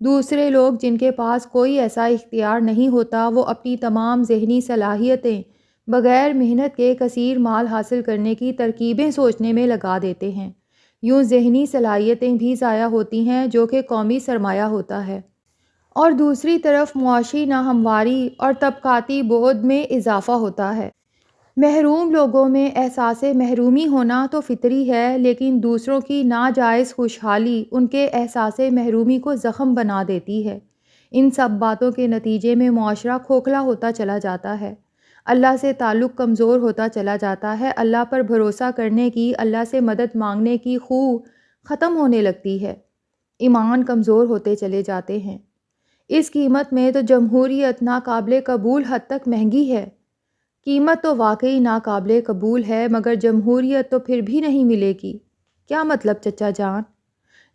دوسرے لوگ جن کے پاس کوئی ایسا اختیار نہیں ہوتا، وہ اپنی تمام ذہنی صلاحیتیں بغیر محنت کے کثیر مال حاصل کرنے کی ترکیبیں سوچنے میں لگا دیتے ہیں۔ یوں ذہنی صلاحیتیں بھی ضائع ہوتی ہیں، جو کہ قومی سرمایہ ہوتا ہے، اور دوسری طرف معاشی ناہمواری اور طبقاتی بعد میں اضافہ ہوتا ہے۔ محروم لوگوں میں احساس محرومی ہونا تو فطری ہے، لیکن دوسروں کی ناجائز خوشحالی ان کے احساس محرومی کو زخم بنا دیتی ہے۔ ان سب باتوں کے نتیجے میں معاشرہ کھوکھلا ہوتا چلا جاتا ہے، اللہ سے تعلق کمزور ہوتا چلا جاتا ہے، اللہ پر بھروسہ کرنے کی، اللہ سے مدد مانگنے کی خو ختم ہونے لگتی ہے، ایمان کمزور ہوتے چلے جاتے ہیں۔ اس قیمت میں تو جمہوریت ناقابل قبول حد تک مہنگی ہے۔ قیمت تو واقعی ناقابل قبول ہے، مگر جمہوریت تو پھر بھی نہیں ملے گی۔ کیا مطلب چچا جان؟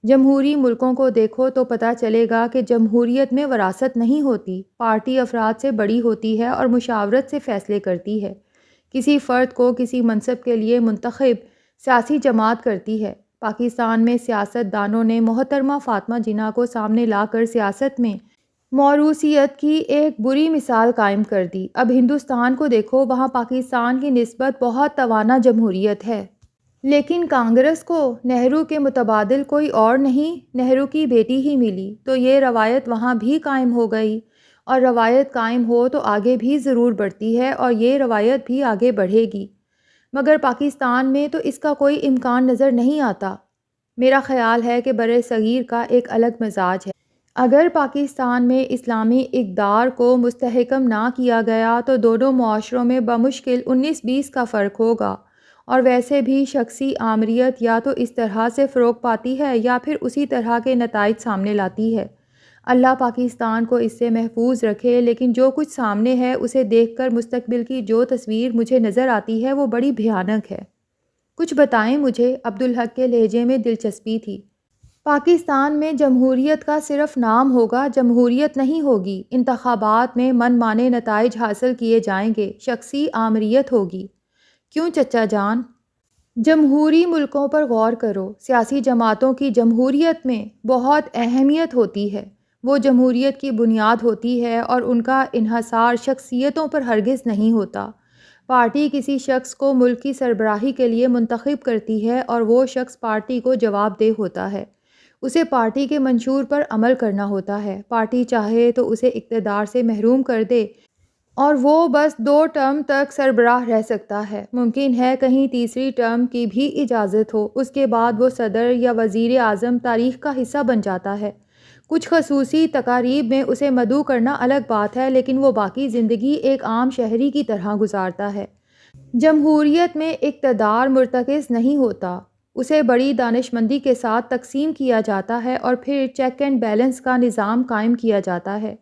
جمہوری ملکوں کو دیکھو تو پتہ چلے گا کہ جمہوریت میں وراثت نہیں ہوتی، پارٹی افراد سے بڑی ہوتی ہے اور مشاورت سے فیصلے کرتی ہے۔ کسی فرد کو کسی منصب کے لیے منتخب سیاسی جماعت کرتی ہے۔ پاکستان میں سیاست دانوں نے محترمہ فاطمہ جناح کو سامنے لا کر سیاست میں موروثیت کی ایک بری مثال قائم کر دی۔ اب ہندوستان کو دیکھو، وہاں پاکستان کی نسبت بہت توانا جمہوریت ہے، لیکن کانگریس کو نہرو کے متبادل کوئی اور نہیں، نہرو کی بیٹی ہی ملی، تو یہ روایت وہاں بھی قائم ہو گئی، اور روایت قائم ہو تو آگے بھی ضرور بڑھتی ہے، اور یہ روایت بھی آگے بڑھے گی۔ مگر پاکستان میں تو اس کا کوئی امکان نظر نہیں آتا۔ میرا خیال ہے کہ بر صغیر کا ایک الگ مزاج ہے۔ اگر پاکستان میں اسلامی اقدار کو مستحکم نہ کیا گیا تو دونوں معاشروں میں بمشکل 19-20 کا فرق ہوگا، اور ویسے بھی شخصی آمریت یا تو اس طرح سے فروغ پاتی ہے یا پھر اسی طرح کے نتائج سامنے لاتی ہے۔ اللہ پاکستان کو اس سے محفوظ رکھے، لیکن جو کچھ سامنے ہے اسے دیکھ کر مستقبل کی جو تصویر مجھے نظر آتی ہے وہ بڑی بھیانک ہے۔ کچھ بتائیں مجھے، عبدالحق کے لہجے میں دلچسپی تھی۔ پاکستان میں جمہوریت کا صرف نام ہوگا، جمہوریت نہیں ہوگی۔ انتخابات میں من مانے نتائج حاصل کیے جائیں گے، شخصی آمریت ہوگی۔ کیوں چچا جان؟ جمہوری ملکوں پر غور کرو، سیاسی جماعتوں کی جمہوریت میں بہت اہمیت ہوتی ہے، وہ جمہوریت کی بنیاد ہوتی ہے، اور ان کا انحصار شخصیتوں پر ہرگز نہیں ہوتا۔ پارٹی کسی شخص کو ملک کی سربراہی کے لیے منتخب کرتی ہے، اور وہ شخص پارٹی کو جواب دہ ہوتا ہے، اسے پارٹی کے منشور پر عمل کرنا ہوتا ہے۔ پارٹی چاہے تو اسے اقتدار سے محروم کر دے، اور وہ بس 2 ٹرم تک سربراہ رہ سکتا ہے، ممکن ہے کہیں تیسری ٹرم کی بھی اجازت ہو، اس کے بعد وہ صدر یا وزیر اعظم تاریخ کا حصہ بن جاتا ہے۔ کچھ خصوصی تقاریب میں اسے مدعو کرنا الگ بات ہے، لیکن وہ باقی زندگی ایک عام شہری کی طرح گزارتا ہے۔ جمہوریت میں اقتدار مرتکز نہیں ہوتا، اسے بڑی دانشمندی کے ساتھ تقسیم کیا جاتا ہے، اور پھر چیک اینڈ بیلنس کا نظام قائم کیا جاتا ہے۔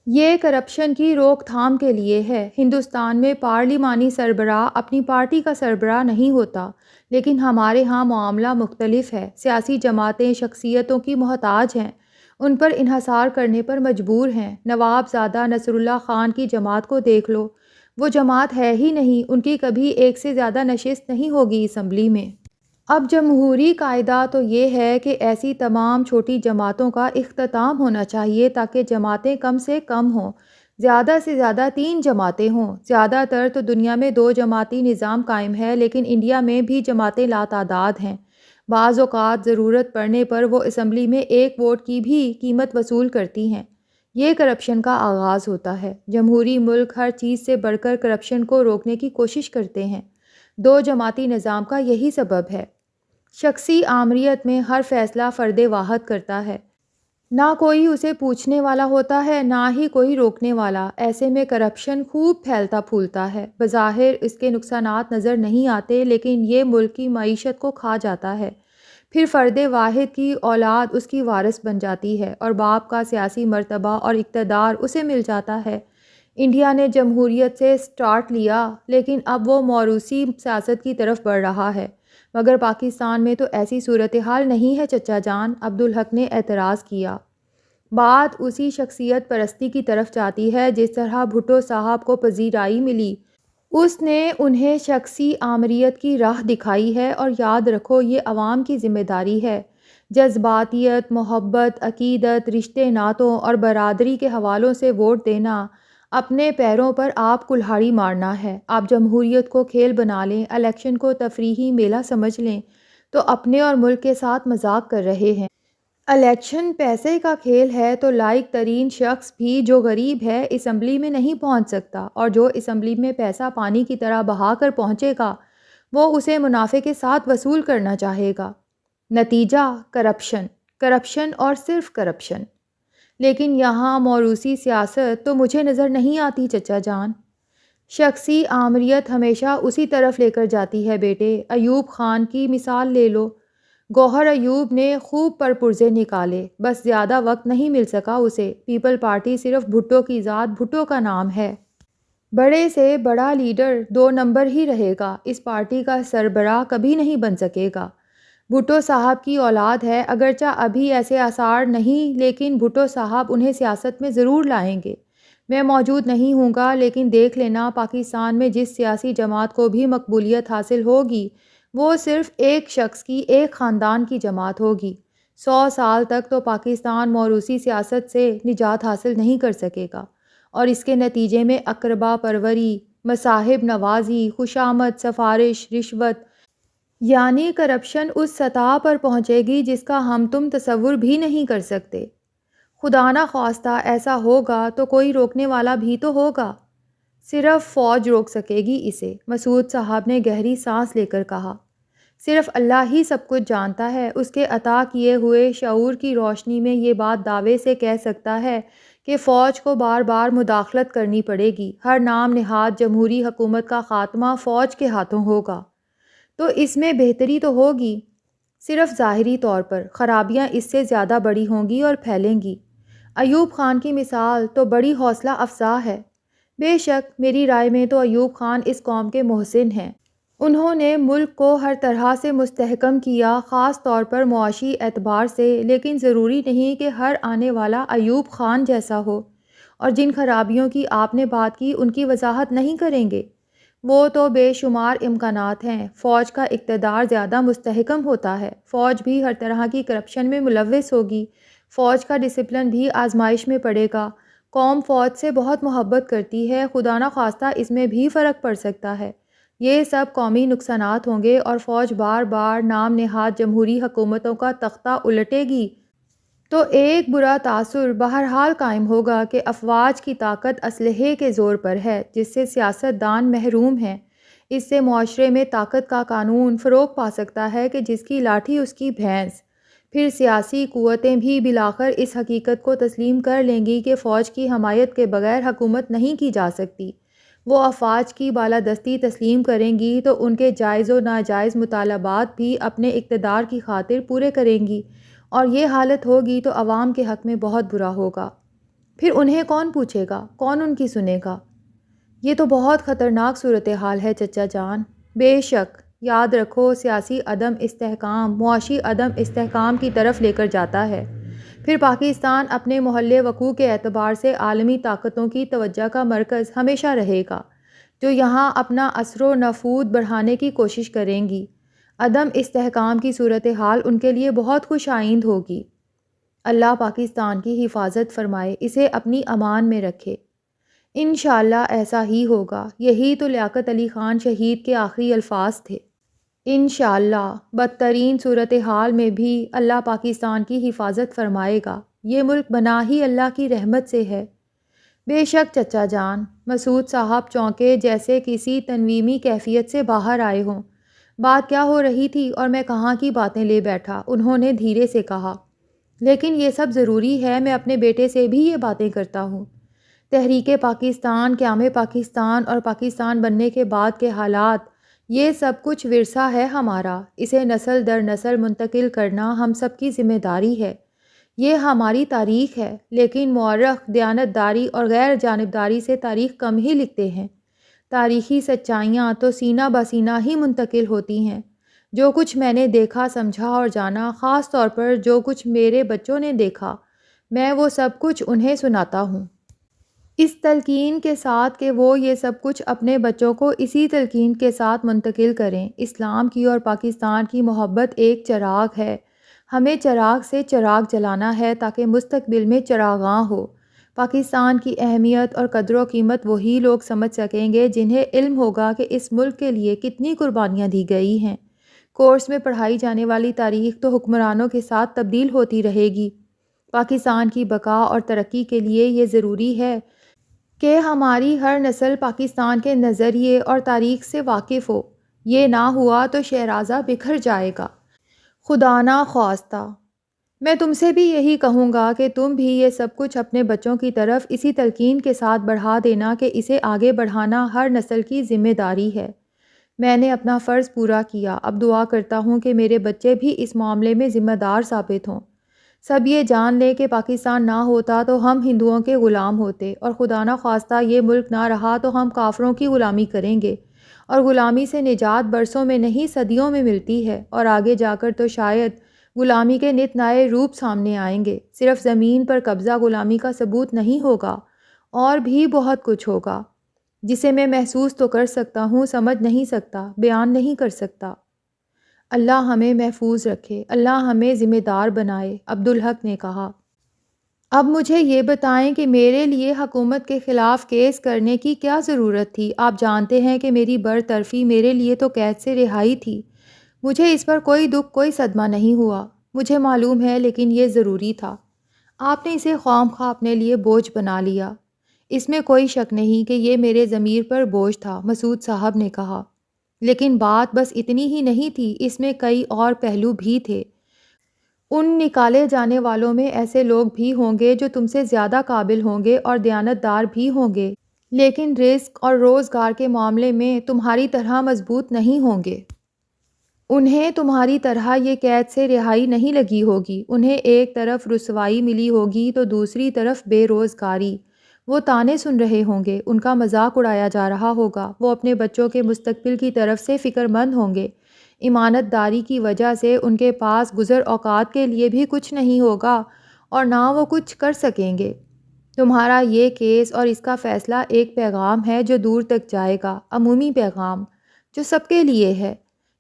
یہ کرپشن کی روک تھام کے لیے ہے۔ ہندوستان میں پارلیمانی سربراہ اپنی پارٹی کا سربراہ نہیں ہوتا، لیکن ہمارے ہاں معاملہ مختلف ہے۔ سیاسی جماعتیں شخصیتوں کی محتاج ہیں، ان پر انحصار کرنے پر مجبور ہیں۔ نواب زادہ نصر اللہ خان کی جماعت کو دیکھ لو، وہ جماعت ہے ہی نہیں، ان کی کبھی ایک سے زیادہ نشست نہیں ہوگی اسمبلی میں۔ اب جمہوری قاعدہ تو یہ ہے کہ ایسی تمام چھوٹی جماعتوں کا اختتام ہونا چاہیے تاکہ جماعتیں کم سے کم ہوں، زیادہ سے زیادہ 3 جماعتیں ہوں۔ زیادہ تر تو دنیا میں 2 جماعتی نظام قائم ہے، لیکن انڈیا میں بھی جماعتیں لاتعداد ہیں۔ بعض اوقات ضرورت پڑنے پر وہ اسمبلی میں 1 ووٹ کی بھی قیمت وصول کرتی ہیں۔ یہ کرپشن کا آغاز ہوتا ہے۔ جمہوری ملک ہر چیز سے بڑھ کر کرپشن کو روکنے کی کوشش کرتے ہیں۔ 2 جماعتی نظام کا یہی سبب ہے۔ شخصی آمریت میں ہر فیصلہ فرد واحد کرتا ہے، نہ کوئی اسے پوچھنے والا ہوتا ہے، نہ ہی کوئی روکنے والا۔ ایسے میں کرپشن خوب پھیلتا پھولتا ہے۔ بظاہر اس کے نقصانات نظر نہیں آتے، لیکن یہ ملک کی معیشت کو کھا جاتا ہے۔ پھر فرد واحد کی اولاد اس کی وارث بن جاتی ہے، اور باپ کا سیاسی مرتبہ اور اقتدار اسے مل جاتا ہے۔ انڈیا نے جمہوریت سے سٹارٹ لیا، لیکن اب وہ موروثی سیاست کی طرف بڑھ رہا ہے۔ مگر پاکستان میں تو ایسی صورتحال نہیں ہے چچا جان، عبدالحق نے اعتراض کیا۔ بات اسی شخصیت پرستی کی طرف جاتی ہے جس طرح بھٹو صاحب کو پذیرائی ملی، اس نے انہیں شخصی آمریت کی راہ دکھائی ہے، اور یاد رکھو یہ عوام کی ذمہ داری ہے۔ جذباتیت، محبت، عقیدت، رشتے ناتوں اور برادری کے حوالوں سے ووٹ دینا، اپنے پیروں پر آپ کلہاڑی مارنا ہے۔ آپ جمہوریت کو کھیل بنا لیں، الیکشن کو تفریحی میلہ سمجھ لیں تو اپنے اور ملک کے ساتھ مذاق کر رہے ہیں۔ الیکشن پیسے کا کھیل ہے تو لائق ترین شخص بھی جو غریب ہے اسمبلی میں نہیں پہنچ سکتا، اور جو اسمبلی میں پیسہ پانی کی طرح بہا کر پہنچے گا وہ اسے منافع کے ساتھ وصول کرنا چاہے گا۔ نتیجہ کرپشن، کرپشن اور صرف کرپشن۔ لیکن یہاں موروثی سیاست تو مجھے نظر نہیں آتی چچا جان۔ شخصی آمریت ہمیشہ اسی طرف لے کر جاتی ہے بیٹے۔ ایوب خان کی مثال لے لو، گوہر ایوب نے خوب پرپرزے نکالے، بس زیادہ وقت نہیں مل سکا اسے۔ پیپل پارٹی صرف بھٹو کی ذات، بھٹو کا نام ہے۔ بڑے سے بڑا لیڈر 2 نمبر ہی رہے گا، اس پارٹی کا سربراہ کبھی نہیں بن سکے گا۔ بھٹو صاحب کی اولاد ہے، اگرچہ ابھی ایسے آثار نہیں، لیکن بھٹو صاحب انہیں سیاست میں ضرور لائیں گے۔ میں موجود نہیں ہوں گا، لیکن دیکھ لینا پاکستان میں جس سیاسی جماعت کو بھی مقبولیت حاصل ہوگی وہ صرف ایک شخص کی، ایک خاندان کی جماعت ہوگی۔ 100 سال تک تو پاکستان موروثی سیاست سے نجات حاصل نہیں کر سکے گا، اور اس کے نتیجے میں اقربا پروری، مصاحب نوازی، خوشامد، سفارش، رشوت، یعنی کرپشن اس سطح پر پہنچے گی جس کا ہم تم تصور بھی نہیں کر سکتے۔ خدا نہ خواستہ ایسا ہوگا تو کوئی روکنے والا بھی تو ہوگا۔ صرف فوج روک سکے گی اسے، مسعود صاحب نے گہری سانس لے کر کہا۔ صرف اللہ ہی سب کچھ جانتا ہے، اس کے عطا کیے ہوئے شعور کی روشنی میں یہ بات دعوے سے کہہ سکتا ہے کہ فوج کو بار بار مداخلت کرنی پڑے گی۔ ہر نام نہاد جمہوری حکومت کا خاتمہ فوج کے ہاتھوں ہوگا۔ تو اس میں بہتری تو ہوگی، صرف ظاہری طور پر۔ خرابیاں اس سے زیادہ بڑی ہوں گی اور پھیلیں گی۔ ایوب خان کی مثال تو بڑی حوصلہ افزا ہے۔ بے شک میری رائے میں تو ایوب خان اس قوم کے محسن ہیں۔ انہوں نے ملک کو ہر طرح سے مستحکم کیا، خاص طور پر معاشی اعتبار سے، لیکن ضروری نہیں کہ ہر آنے والا ایوب خان جیسا ہو، اور جن خرابیوں کی آپ نے بات کی ان کی وضاحت نہیں کریں گے۔ وہ تو بے شمار امکانات ہیں۔ فوج کا اقتدار زیادہ مستحکم ہوتا ہے، فوج بھی ہر طرح کی کرپشن میں ملوث ہوگی، فوج کا ڈسپلن بھی آزمائش میں پڑے گا۔ قوم فوج سے بہت محبت کرتی ہے، خدا نہ خواستہ اس میں بھی فرق پڑ سکتا ہے۔ یہ سب قومی نقصانات ہوں گے اور فوج بار بار نام نہاد جمہوری حکومتوں کا تختہ الٹے گی، تو ایک برا تاثر بہرحال قائم ہوگا کہ افواج کی طاقت اسلحے کے زور پر ہے، جس سے سیاست دان محروم ہیں۔ اس سے معاشرے میں طاقت کا قانون فروغ پا سکتا ہے کہ جس کی لاٹھی اس کی بھینس۔ پھر سیاسی قوتیں بھی بالآخر اس حقیقت کو تسلیم کر لیں گی کہ فوج کی حمایت کے بغیر حکومت نہیں کی جا سکتی۔ وہ افواج کی بالادستی تسلیم کریں گی تو ان کے جائز و ناجائز مطالبات بھی اپنے اقتدار کی خاطر پورے کریں گی، اور یہ حالت ہوگی تو عوام کے حق میں بہت برا ہوگا۔ پھر انہیں کون پوچھے گا، کون ان کی سنے گا؟ یہ تو بہت خطرناک صورتحال ہے چچا جان۔ بے شک، یاد رکھو سیاسی عدم استحکام معاشی عدم استحکام کی طرف لے کر جاتا ہے۔ پھر پاکستان اپنے محل وقوع کے اعتبار سے عالمی طاقتوں کی توجہ کا مرکز ہمیشہ رہے گا، جو یہاں اپنا اثر و نفوذ بڑھانے کی کوشش کریں گی۔ عدم استحکام کی صورتحال ان کے لیے بہت خوش آئند ہوگی۔ اللہ پاکستان کی حفاظت فرمائے، اسے اپنی امان میں رکھے۔ انشاءاللہ ایسا ہی ہوگا۔ یہی تو لیاقت علی خان شہید کے آخری الفاظ تھے۔ انشاءاللہ بدترین صورتحال میں بھی اللہ پاکستان کی حفاظت فرمائے گا۔ یہ ملک بنا ہی اللہ کی رحمت سے ہے۔ بے شک چچا جان۔ مسعود صاحب چونکے جیسے کسی تنویمی کیفیت سے باہر آئے ہوں۔ بات کیا ہو رہی تھی اور میں کہاں کی باتیں لے بیٹھا، انہوں نے دھیرے سے کہا۔ لیکن یہ سب ضروری ہے، میں اپنے بیٹے سے بھی یہ باتیں کرتا ہوں۔ تحریک پاکستان، قیام پاکستان اور پاکستان بننے کے بعد کے حالات، یہ سب کچھ ورثہ ہے ہمارا۔ اسے نسل در نسل منتقل کرنا ہم سب کی ذمہ داری ہے۔ یہ ہماری تاریخ ہے، لیکن مورخ دیانت داری اور غیر جانبداری سے تاریخ کم ہی لکھتے ہیں۔ تاریخی سچائیاں تو سینہ بہ سینہ ہی منتقل ہوتی ہیں۔ جو کچھ میں نے دیکھا، سمجھا اور جانا، خاص طور پر جو کچھ میرے بچوں نے دیکھا، میں وہ سب کچھ انہیں سناتا ہوں، اس تلقین کے ساتھ کہ وہ یہ سب کچھ اپنے بچوں کو اسی تلقین کے ساتھ منتقل کریں۔ اسلام کی اور پاکستان کی محبت ایک چراغ ہے۔ ہمیں چراغ سے چراغ جلانا ہے تاکہ مستقبل میں چراغاں ہو۔ پاکستان کی اہمیت اور قدر و قیمت وہی لوگ سمجھ سکیں گے جنہیں علم ہوگا کہ اس ملک کے لیے کتنی قربانیاں دی گئی ہیں۔ کورس میں پڑھائی جانے والی تاریخ تو حکمرانوں کے ساتھ تبدیل ہوتی رہے گی۔ پاکستان کی بقا اور ترقی کے لیے یہ ضروری ہے کہ ہماری ہر نسل پاکستان کے نظریے اور تاریخ سے واقف ہو۔ یہ نہ ہوا تو شہرازہ بکھر جائے گا۔ خدا نہ خواستہ۔ میں تم سے بھی یہی کہوں گا کہ تم بھی یہ سب کچھ اپنے بچوں کی طرف اسی تلقین کے ساتھ بڑھا دینا کہ اسے آگے بڑھانا ہر نسل کی ذمہ داری ہے۔ میں نے اپنا فرض پورا کیا، اب دعا کرتا ہوں کہ میرے بچے بھی اس معاملے میں ذمہ دار ثابت ہوں۔ سب یہ جان لیں کہ پاکستان نہ ہوتا تو ہم ہندوؤں کے غلام ہوتے، اور خدا نہ خواستہ یہ ملک نہ رہا تو ہم کافروں کی غلامی کریں گے، اور غلامی سے نجات برسوں میں نہیں صدیوں میں ملتی ہے، اور آگے جا کر تو شاید غلامی کے نت نئے روپ سامنے آئیں گے۔ صرف زمین پر قبضہ غلامی کا ثبوت نہیں ہوگا، اور بھی بہت کچھ ہوگا جسے میں محسوس تو کر سکتا ہوں، سمجھ نہیں سکتا، بیان نہیں کر سکتا۔ اللہ ہمیں محفوظ رکھے، اللہ ہمیں ذمہ دار بنائے، عبدالحق نے کہا۔ اب مجھے یہ بتائیں کہ میرے لیے حکومت کے خلاف کیس کرنے کی کیا ضرورت تھی؟ آپ جانتے ہیں کہ میری برطرفی میرے لیے تو قید سے رہائی تھی۔ مجھے اس پر کوئی دکھ کوئی صدمہ نہیں ہوا، مجھے معلوم ہے لیکن یہ ضروری تھا۔ آپ نے اسے خواہ مخواہ اپنے لیے بوجھ بنا لیا۔ اس میں کوئی شک نہیں کہ یہ میرے ضمیر پر بوجھ تھا، مسعود صاحب نے کہا۔ لیکن بات بس اتنی ہی نہیں تھی، اس میں کئی اور پہلو بھی تھے۔ ان نکالے جانے والوں میں ایسے لوگ بھی ہوں گے جو تم سے زیادہ قابل ہوں گے اور دیانت دار بھی ہوں گے، لیکن رزق اور روزگار کے معاملے میں تمہاری طرح مضبوط نہیں ہوں گے۔ انہیں تمہاری طرح یہ قید سے رہائی نہیں لگی ہوگی، انہیں ایک طرف رسوائی ملی ہوگی تو دوسری طرف بے روزگاری۔ وہ طعنے سن رہے ہوں گے، ان کا مذاق اڑایا جا رہا ہوگا، وہ اپنے بچوں کے مستقبل کی طرف سے فکر مند ہوں گے۔ امانت داری کی وجہ سے ان کے پاس گزر اوقات کے لیے بھی کچھ نہیں ہوگا اور نہ وہ کچھ کر سکیں گے۔ تمہارا یہ کیس اور اس کا فیصلہ ایک پیغام ہے جو دور تک جائے گا، عمومی پیغام جو سب کے لیے ہے۔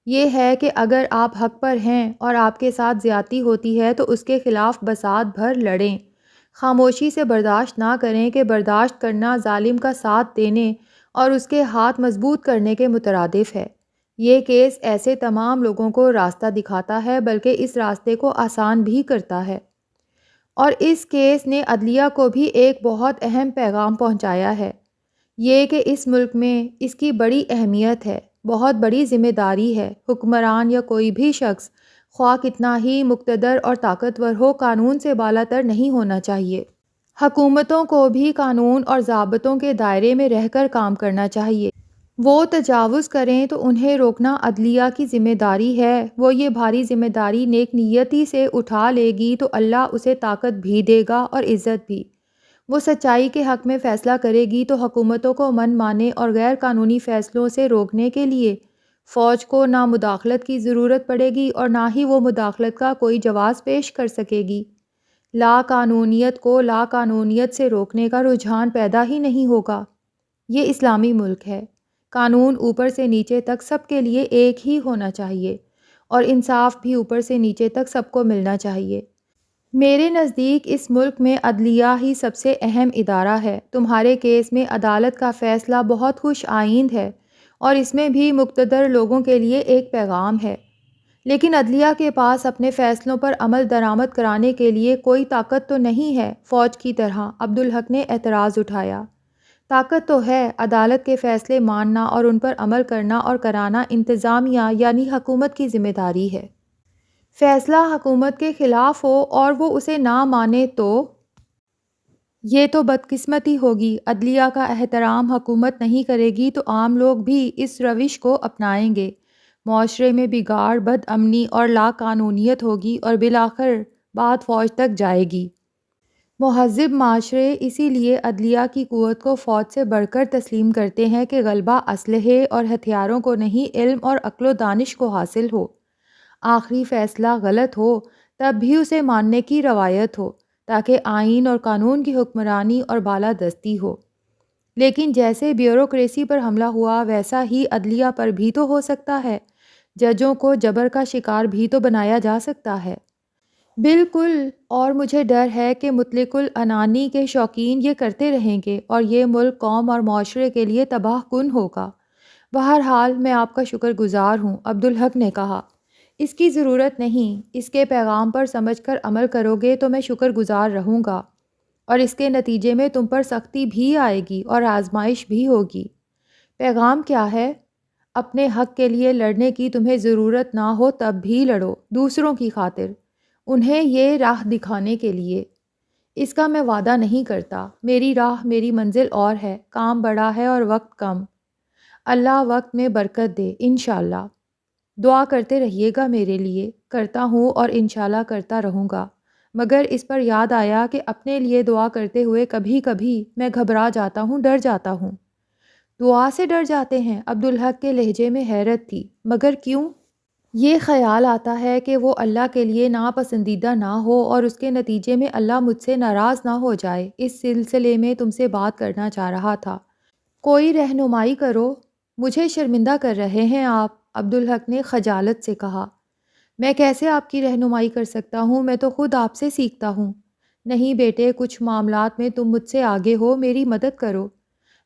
یہ ہے کہ اگر آپ حق پر ہیں اور آپ کے ساتھ زیادتی ہوتی ہے تو اس کے خلاف بساط بھر لڑیں۔ خاموشی سے برداشت نہ کریں کہ برداشت کرنا ظالم کا ساتھ دینے اور اس کے ہاتھ مضبوط کرنے کے مترادف ہے۔ یہ کیس ایسے تمام لوگوں کو راستہ دکھاتا ہے بلکہ اس راستے کو آسان بھی کرتا ہے۔ اور اس کیس نے عدلیہ کو بھی ایک بہت اہم پیغام پہنچایا ہے، یہ کہ اس ملک میں اس کی بڑی اہمیت ہے، بہت بڑی ذمہ داری ہے۔ حکمران یا کوئی بھی شخص خواہ کتنا ہی مقتدر اور طاقتور ہو، قانون سے بالا تر نہیں ہونا چاہیے۔ حکومتوں کو بھی قانون اور ضابطوں کے دائرے میں رہ کر کام کرنا چاہیے۔ وہ تجاوز کریں تو انہیں روکنا عدلیہ کی ذمہ داری ہے۔ وہ یہ بھاری ذمہ داری نیک نیتی سے اٹھا لے گی تو اللہ اسے طاقت بھی دے گا اور عزت بھی۔ وہ سچائی کے حق میں فیصلہ کرے گی تو حکومتوں کو من مانے اور غیر قانونی فیصلوں سے روکنے کے لیے فوج کو نہ مداخلت کی ضرورت پڑے گی اور نہ ہی وہ مداخلت کا کوئی جواز پیش کر سکے گی۔ لا قانونیت کو لا قانونیت سے روکنے کا رجحان پیدا ہی نہیں ہوگا۔ یہ اسلامی ملک ہے، قانون اوپر سے نیچے تک سب کے لیے ایک ہی ہونا چاہیے اور انصاف بھی اوپر سے نیچے تک سب کو ملنا چاہیے۔ میرے نزدیک اس ملک میں عدلیہ ہی سب سے اہم ادارہ ہے۔ تمہارے کیس میں عدالت کا فیصلہ بہت خوش آئند ہے اور اس میں بھی مقتدر لوگوں کے لیے ایک پیغام ہے، لیکن عدلیہ کے پاس اپنے فیصلوں پر عمل درآمد کرانے کے لیے کوئی طاقت تو نہیں ہے فوج کی طرح۔ عبدالحق نے اعتراض اٹھایا۔ طاقت تو ہے، عدالت کے فیصلے ماننا اور ان پر عمل کرنا اور کرانا انتظامیہ یعنی حکومت کی ذمہ داری ہے۔ فیصلہ حکومت کے خلاف ہو اور وہ اسے نہ مانے تو یہ تو بدقسمتی ہوگی۔ عدلیہ کا احترام حکومت نہیں کرے گی تو عام لوگ بھی اس روش کو اپنائیں گے، معاشرے میں بگاڑ، بد امنی اور لا قانونیت ہوگی اور بالآخر بات فوج تک جائے گی۔ مہذب معاشرے اسی لیے عدلیہ کی قوت کو فوج سے بڑھ کر تسلیم کرتے ہیں کہ غلبہ اسلحے اور ہتھیاروں کو نہیں، علم اور عقل و دانش کو حاصل ہو۔ آخری فیصلہ غلط ہو تب بھی اسے ماننے کی روایت ہو تاکہ آئین اور قانون کی حکمرانی اور بالادستی ہو۔ لیکن جیسے بیوروکریسی پر حملہ ہوا ویسا ہی عدلیہ پر بھی تو ہو سکتا ہے، ججوں کو جبر کا شکار بھی تو بنایا جا سکتا ہے۔ بالکل، اور مجھے ڈر ہے کہ مطلق العنانی کے شوقین یہ کرتے رہیں گے اور یہ ملک، قوم اور معاشرے کے لیے تباہ کن ہوگا۔ بہرحال میں آپ کا شکر گزار ہوں، عبدالحق نے کہا۔ اس کی ضرورت نہیں، اس کے پیغام پر سمجھ کر عمل کرو گے تو میں شکر گزار رہوں گا، اور اس کے نتیجے میں تم پر سختی بھی آئے گی اور آزمائش بھی ہوگی۔ پیغام کیا ہے؟ اپنے حق کے لیے لڑنے کی تمہیں ضرورت نہ ہو تب بھی لڑو، دوسروں کی خاطر، انہیں یہ راہ دکھانے کے لیے۔ اس کا میں وعدہ نہیں کرتا، میری راہ، میری منزل اور ہے، کام بڑا ہے اور وقت کم۔ اللہ وقت میں برکت دے، انشاءاللہ۔ دعا کرتے رہیے گا میرے لیے۔ کرتا ہوں اور انشاءاللہ کرتا رہوں گا، مگر اس پر یاد آیا کہ اپنے لیے دعا کرتے ہوئے کبھی کبھی میں گھبرا جاتا ہوں، ڈر جاتا ہوں۔ دعا سے ڈر جاتے ہیں؟ عبدالحق کے لہجے میں حیرت تھی۔ مگر کیوں؟ یہ خیال آتا ہے کہ وہ اللہ کے لیے ناپسندیدہ نہ ہو اور اس کے نتیجے میں اللہ مجھ سے ناراض نہ ہو جائے۔ اس سلسلے میں تم سے بات کرنا چاہ رہا تھا، کوئی رہنمائی کرو۔ مجھے شرمندہ کر رہے ہیں آپ، عبدالحق نے خجالت سے کہا۔ میں کیسے آپ کی رہنمائی کر سکتا ہوں؟ میں تو خود آپ سے سیکھتا ہوں۔ نہیں بیٹے، کچھ معاملات میں تم مجھ سے آگے ہو، میری مدد کرو۔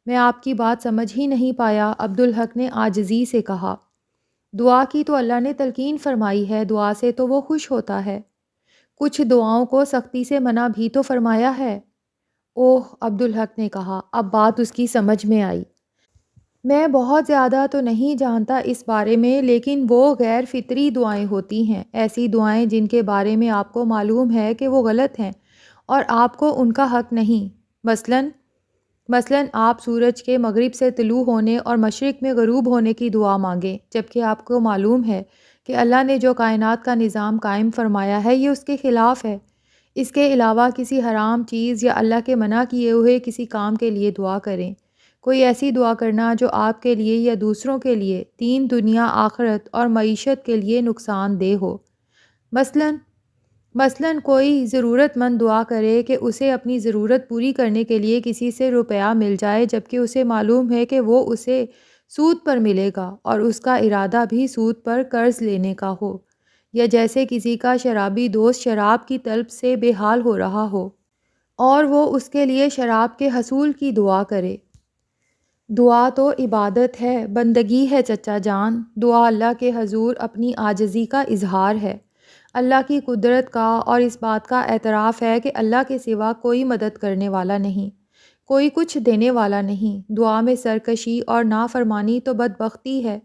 میں آپ کی بات سمجھ ہی نہیں پایا، عبدالحق نے عاجزی سے کہا۔ دعا کی تو اللہ نے تلقین فرمائی ہے، دعا سے تو وہ خوش ہوتا ہے۔ کچھ دعاؤں کو سختی سے منع بھی تو فرمایا ہے۔ اوہ، عبدالحق نے کہا، اب بات اس کی سمجھ میں آئی۔ میں بہت زیادہ تو نہیں جانتا اس بارے میں، لیکن وہ غیر فطری دعائیں ہوتی ہیں، ایسی دعائیں جن کے بارے میں آپ کو معلوم ہے کہ وہ غلط ہیں اور آپ کو ان کا حق نہیں۔ مثلاً آپ سورج کے مغرب سے طلوع ہونے اور مشرق میں غروب ہونے کی دعا مانگیں، جبکہ آپ کو معلوم ہے کہ اللہ نے جو کائنات کا نظام قائم فرمایا ہے یہ اس کے خلاف ہے۔ اس کے علاوہ کسی حرام چیز یا اللہ کے منع کیے ہوئے کسی کام کے لیے دعا کریں۔ کوئی ایسی دعا کرنا جو آپ کے لیے یا دوسروں کے لیے دین، دنیا، آخرت اور معیشت کے لیے نقصان دہ ہو۔ مثلاً کوئی ضرورت مند دعا کرے کہ اسے اپنی ضرورت پوری کرنے کے لیے کسی سے روپیہ مل جائے، جبکہ اسے معلوم ہے کہ وہ اسے سود پر ملے گا اور اس کا ارادہ بھی سود پر قرض لینے کا ہو، یا جیسے کسی کا شرابی دوست شراب کی طلب سے بے حال ہو رہا ہو اور وہ اس کے لیے شراب کے حصول کی دعا کرے۔ دعا تو عبادت ہے، بندگی ہے چچا جان۔ دعا اللہ کے حضور اپنی عاجزی کا اظہار ہے، اللہ کی قدرت کا، اور اس بات کا اعتراف ہے کہ اللہ کے سوا کوئی مدد کرنے والا نہیں، کوئی کچھ دینے والا نہیں۔ دعا میں سرکشی اور نافرمانی تو بدبختی ہے۔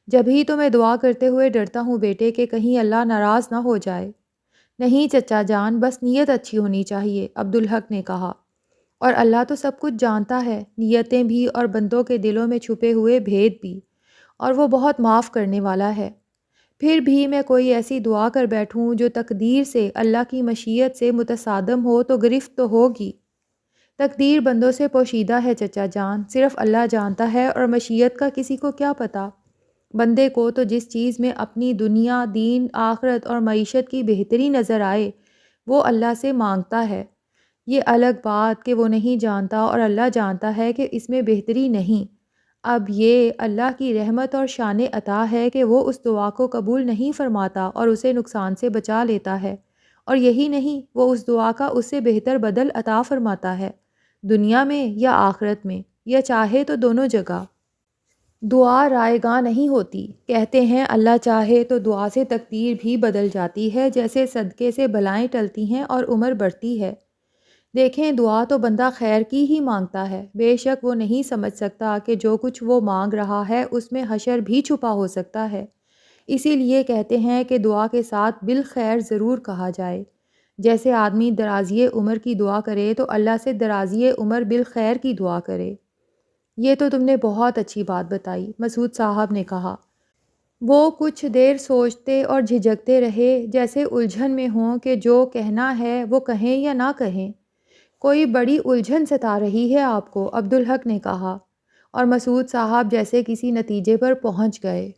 جبھی تو میں دعا کرتے ہوئے ڈرتا ہوں بیٹے کہ کہیں اللہ ناراض نہ ہو جائے۔ نہیں چچا جان، بس نیت اچھی ہونی چاہیے، عبدالحق نے کہا، اور اللہ تو سب کچھ جانتا ہے، نیتیں بھی اور بندوں کے دلوں میں چھپے ہوئے بھید بھی، اور وہ بہت معاف کرنے والا ہے۔ پھر بھی میں کوئی ایسی دعا کر بیٹھوں جو تقدیر سے، اللہ کی مشیت سے متصادم ہو تو گرفت تو ہوگی۔ تقدیر بندوں سے پوشیدہ ہے چچا جان، صرف اللہ جانتا ہے، اور مشیت کا کسی کو کیا پتہ۔ بندے کو تو جس چیز میں اپنی دنیا، دین، آخرت اور معیشت کی بہتری نظر آئے وہ اللہ سے مانگتا ہے۔ یہ الگ بات کہ وہ نہیں جانتا اور اللہ جانتا ہے کہ اس میں بہتری نہیں، اب یہ اللہ کی رحمت اور شان عطا ہے کہ وہ اس دعا کو قبول نہیں فرماتا اور اسے نقصان سے بچا لیتا ہے، اور یہی نہیں، وہ اس دعا کا اس سے بہتر بدل عطا فرماتا ہے، دنیا میں یا آخرت میں، یا چاہے تو دونوں جگہ۔ دعا رائے گاں نہیں ہوتی، کہتے ہیں اللہ چاہے تو دعا سے تقدیر بھی بدل جاتی ہے، جیسے صدقے سے بلائیں ٹلتی ہیں اور عمر بڑھتی ہے۔ دیکھیں، دعا تو بندہ خیر کی ہی مانگتا ہے، بے شک وہ نہیں سمجھ سکتا کہ جو کچھ وہ مانگ رہا ہے اس میں حشر بھی چھپا ہو سکتا ہے، اسی لیے کہتے ہیں کہ دعا کے ساتھ بالخیر ضرور کہا جائے۔ جیسے آدمی درازی عمر کی دعا کرے تو اللہ سے درازی عمر بالخیر کی دعا کرے۔ یہ تو تم نے بہت اچھی بات بتائی، مسعود صاحب نے کہا۔ وہ کچھ دیر سوچتے اور جھجکتے رہے، جیسے الجھن میں ہوں کہ جو کہنا ہے وہ کہیں یا نہ کہیں۔ کوئی بڑی الجھن ستا رہی ہے آپ کو، عبدالحق نے کہا، اور مسعود صاحب جیسے کسی نتیجے پر پہنچ گئے۔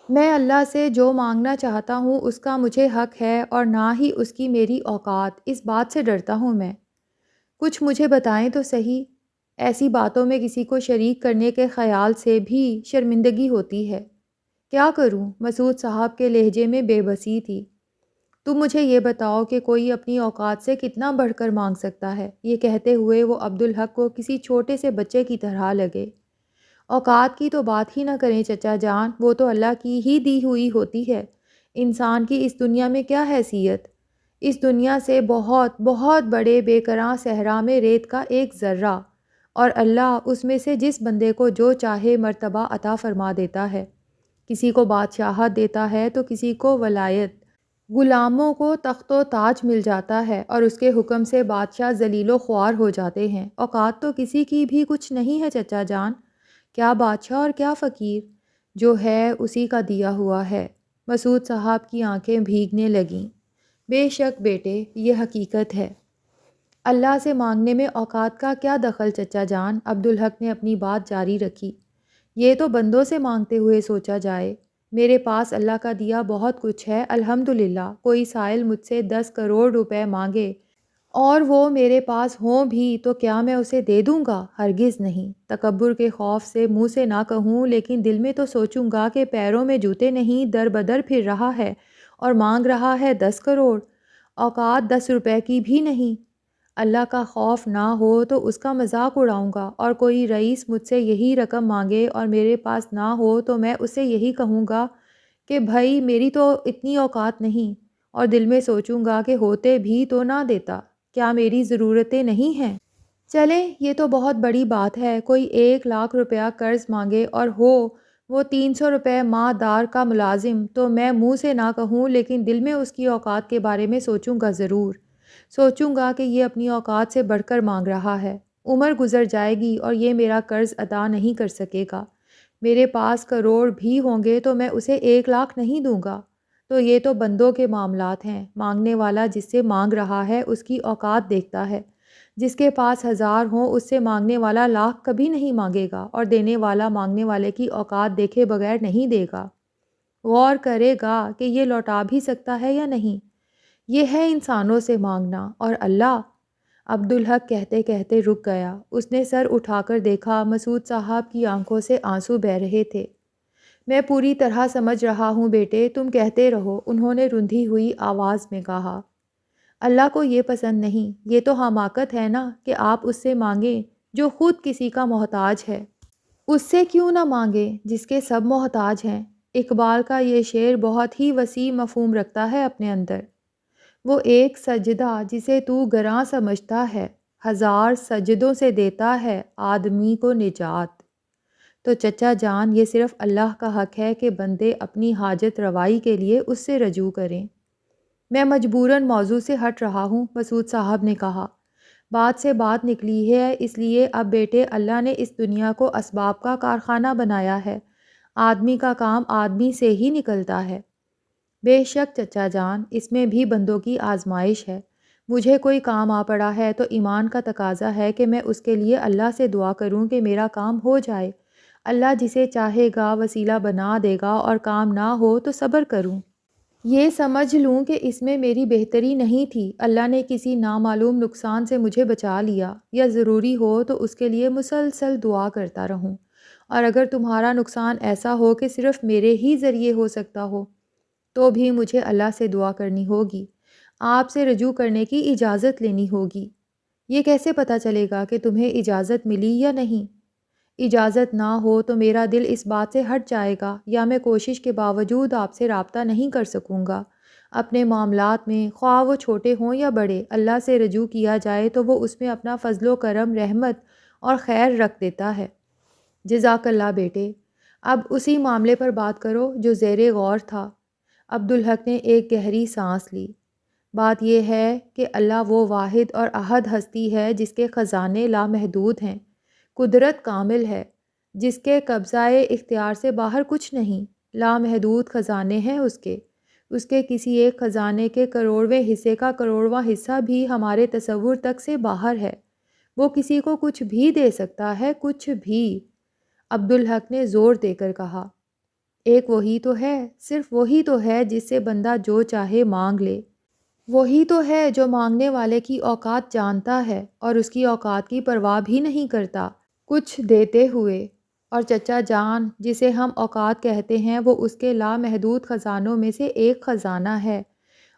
میں اللہ سے جو مانگنا چاہتا ہوں اس کا مجھے حق ہے، اور نہ ہی اس کی میری اوقات، اس بات سے ڈرتا ہوں میں۔ کچھ مجھے بتائیں تو صحیح، ایسی باتوں میں کسی کو شریک کرنے کے خیال سے بھی شرمندگی ہوتی ہے۔ کیا کروں؟ مسعود صاحب کے لہجے میں بے بسی تھی۔ تم مجھے یہ بتاؤ کہ کوئی اپنی اوقات سے کتنا بڑھ کر مانگ سکتا ہے؟ یہ کہتے ہوئے وہ عبدالحق کو کسی چھوٹے سے بچے کی طرح لگے۔ اوقات کی تو بات ہی نہ کریں چچا جان، وہ تو اللہ کی ہی دی ہوئی ہوتی ہے۔ انسان کی اس دنیا میں کیا حیثیت؟ اس دنیا سے بہت بہت بڑے بے کراں صحرا میں ریت کا ایک ذرہ، اور اللہ اس میں سے جس بندے کو جو چاہے مرتبہ عطا فرما دیتا ہے۔ کسی کو بادشاہت دیتا ہے تو کسی کو ولایت، غلاموں کو تخت و تاج مل جاتا ہے، اور اس کے حکم سے بادشاہ ذلیل و خوار ہو جاتے ہیں۔ اوقات تو کسی کی بھی کچھ نہیں ہے چچا جان، کیا بادشاہ اور کیا فقیر، جو ہے اسی کا دیا ہوا ہے۔ مسعود صاحب کی آنکھیں بھیگنے لگیں۔ بے شک بیٹے، یہ حقیقت ہے۔ اللہ سے مانگنے میں اوقات کا کیا دخل چچا جان؟ عبدالحق نے اپنی بات جاری رکھی۔ یہ تو بندوں سے مانگتے ہوئے سوچا جائے۔ میرے پاس اللہ کا دیا بہت کچھ ہے، الحمدللہ۔ کوئی سائل مجھ سے 10 کروڑ روپے مانگے اور وہ میرے پاس ہوں بھی تو کیا میں اسے دے دوں گا؟ ہرگز نہیں۔ تکبر کے خوف سے منہ سے نہ کہوں، لیکن دل میں تو سوچوں گا کہ پیروں میں جوتے نہیں، در بدر پھر رہا ہے اور مانگ رہا ہے 10 کروڑ۔ اوقات 10 روپے کی بھی نہیں۔ اللہ کا خوف نہ ہو تو اس کا مذاق اڑاؤں گا، اور کوئی رئیس مجھ سے یہی رقم مانگے اور میرے پاس نہ ہو تو میں اسے یہی کہوں گا کہ بھائی میری تو اتنی اوقات نہیں، اور دل میں سوچوں گا کہ ہوتے بھی تو نہ دیتا، کیا میری ضرورتیں نہیں ہیں؟ چلیں یہ تو بہت بڑی بات ہے، کوئی 1 لاکھ روپیہ قرض مانگے اور ہو وہ 300 روپے ماہ دار کا ملازم، تو میں منہ سے نہ کہوں لیکن دل میں اس کی اوقات کے بارے میں سوچوں گا ضرور، سوچوں گا کہ یہ اپنی اوقات سے بڑھ کر مانگ رہا ہے، عمر گزر جائے گی اور یہ میرا قرض ادا نہیں کر سکے گا، میرے پاس کروڑ بھی ہوں گے تو میں اسے 1 لاکھ نہیں دوں گا۔ تو یہ تو بندوں کے معاملات ہیں، مانگنے والا جس سے مانگ رہا ہے اس کی اوقات دیکھتا ہے، جس کے پاس 1000 ہوں اس سے مانگنے والا لاکھ کبھی نہیں مانگے گا، اور دینے والا مانگنے والے کی اوقات دیکھے بغیر نہیں دے گا، غور کرے گا کہ یہ لوٹا بھی سکتا ہے یا نہیں۔ یہ ہے انسانوں سے مانگنا، اور اللہ۔ عبدالحق کہتے کہتے رک گیا، اس نے سر اٹھا کر دیکھا، مسعود صاحب کی آنکھوں سے آنسو بہہ رہے تھے۔ میں پوری طرح سمجھ رہا ہوں بیٹے، تم کہتے رہو، انہوں نے رندھی ہوئی آواز میں کہا۔ اللہ کو یہ پسند نہیں، یہ تو حماقت ہے نا کہ آپ اس سے مانگیں جو خود کسی کا محتاج ہے۔ اس سے کیوں نہ مانگیں جس کے سب محتاج ہیں؟ اقبال کا یہ شعر بہت ہی وسیع مفہوم رکھتا ہے اپنے اندر۔ وہ ایک سجدہ جسے تو گراں سمجھتا ہے، 1000 سجدوں سے دیتا ہے آدمی کو نجات۔ تو چچا جان، یہ صرف اللہ کا حق ہے کہ بندے اپنی حاجت روائی کے لیے اس سے رجوع کریں۔ میں مجبوراً موضوع سے ہٹ رہا ہوں، مسعود صاحب نے کہا۔ بات سے بات نکلی ہے، اس لیے اب بیٹے اللہ نے اس دنیا کو اسباب کا کارخانہ بنایا ہے، آدمی کا کام آدمی سے ہی نکلتا ہے۔ بے شک چچا جان، اس میں بھی بندوں کی آزمائش ہے۔ مجھے کوئی کام آ پڑا ہے تو ایمان کا تقاضا ہے کہ میں اس کے لیے اللہ سے دعا کروں کہ میرا کام ہو جائے۔ اللہ جسے چاہے گا وسیلہ بنا دے گا، اور کام نہ ہو تو صبر کروں، یہ سمجھ لوں کہ اس میں میری بہتری نہیں تھی، اللہ نے کسی نامعلوم نقصان سے مجھے بچا لیا، یا ضروری ہو تو اس کے لیے مسلسل دعا کرتا رہوں، اور اگر تمہارا نقصان ایسا ہو کہ صرف میرے ہی ذریعے ہو سکتا ہو تو بھی مجھے اللہ سے دعا کرنی ہوگی، آپ سے رجوع کرنے کی اجازت لینی ہوگی۔ یہ کیسے پتہ چلے گا کہ تمہیں اجازت ملی یا نہیں؟ اجازت نہ ہو تو میرا دل اس بات سے ہٹ جائے گا، یا میں کوشش کے باوجود آپ سے رابطہ نہیں کر سکوں گا۔ اپنے معاملات میں، خواہ وہ چھوٹے ہوں یا بڑے، اللہ سے رجوع کیا جائے تو وہ اس میں اپنا فضل و کرم، رحمت اور خیر رکھ دیتا ہے۔ جزاک اللہ بیٹے، اب اسی معاملے پر بات کرو جو زیر غور تھا۔ عبدالحق نے ایک گہری سانس لی۔ بات یہ ہے کہ اللہ وہ واحد اور احد ہستی ہے جس کے خزانے لامحدود ہیں، قدرت کامل ہے، جس کے قبضہ اختیار سے باہر کچھ نہیں، لامحدود خزانے ہیں اس کے کسی ایک خزانے کے کروڑویں حصے کا کروڑواں حصہ بھی ہمارے تصور تک سے باہر ہے، وہ کسی کو کچھ بھی دے سکتا ہے، کچھ بھی۔ عبدالحق نے زور دے کر کہا، ایک وہی تو ہے، صرف وہی تو ہے جس سے بندہ جو چاہے مانگ لے، وہی تو ہے جو مانگنے والے کی اوقات جانتا ہے اور اس کی اوقات کی پرواہ بھی نہیں کرتا کچھ دیتے ہوئے، اور چچا جان جسے ہم اوقات کہتے ہیں وہ اس کے لامحدود خزانوں میں سے ایک خزانہ ہے،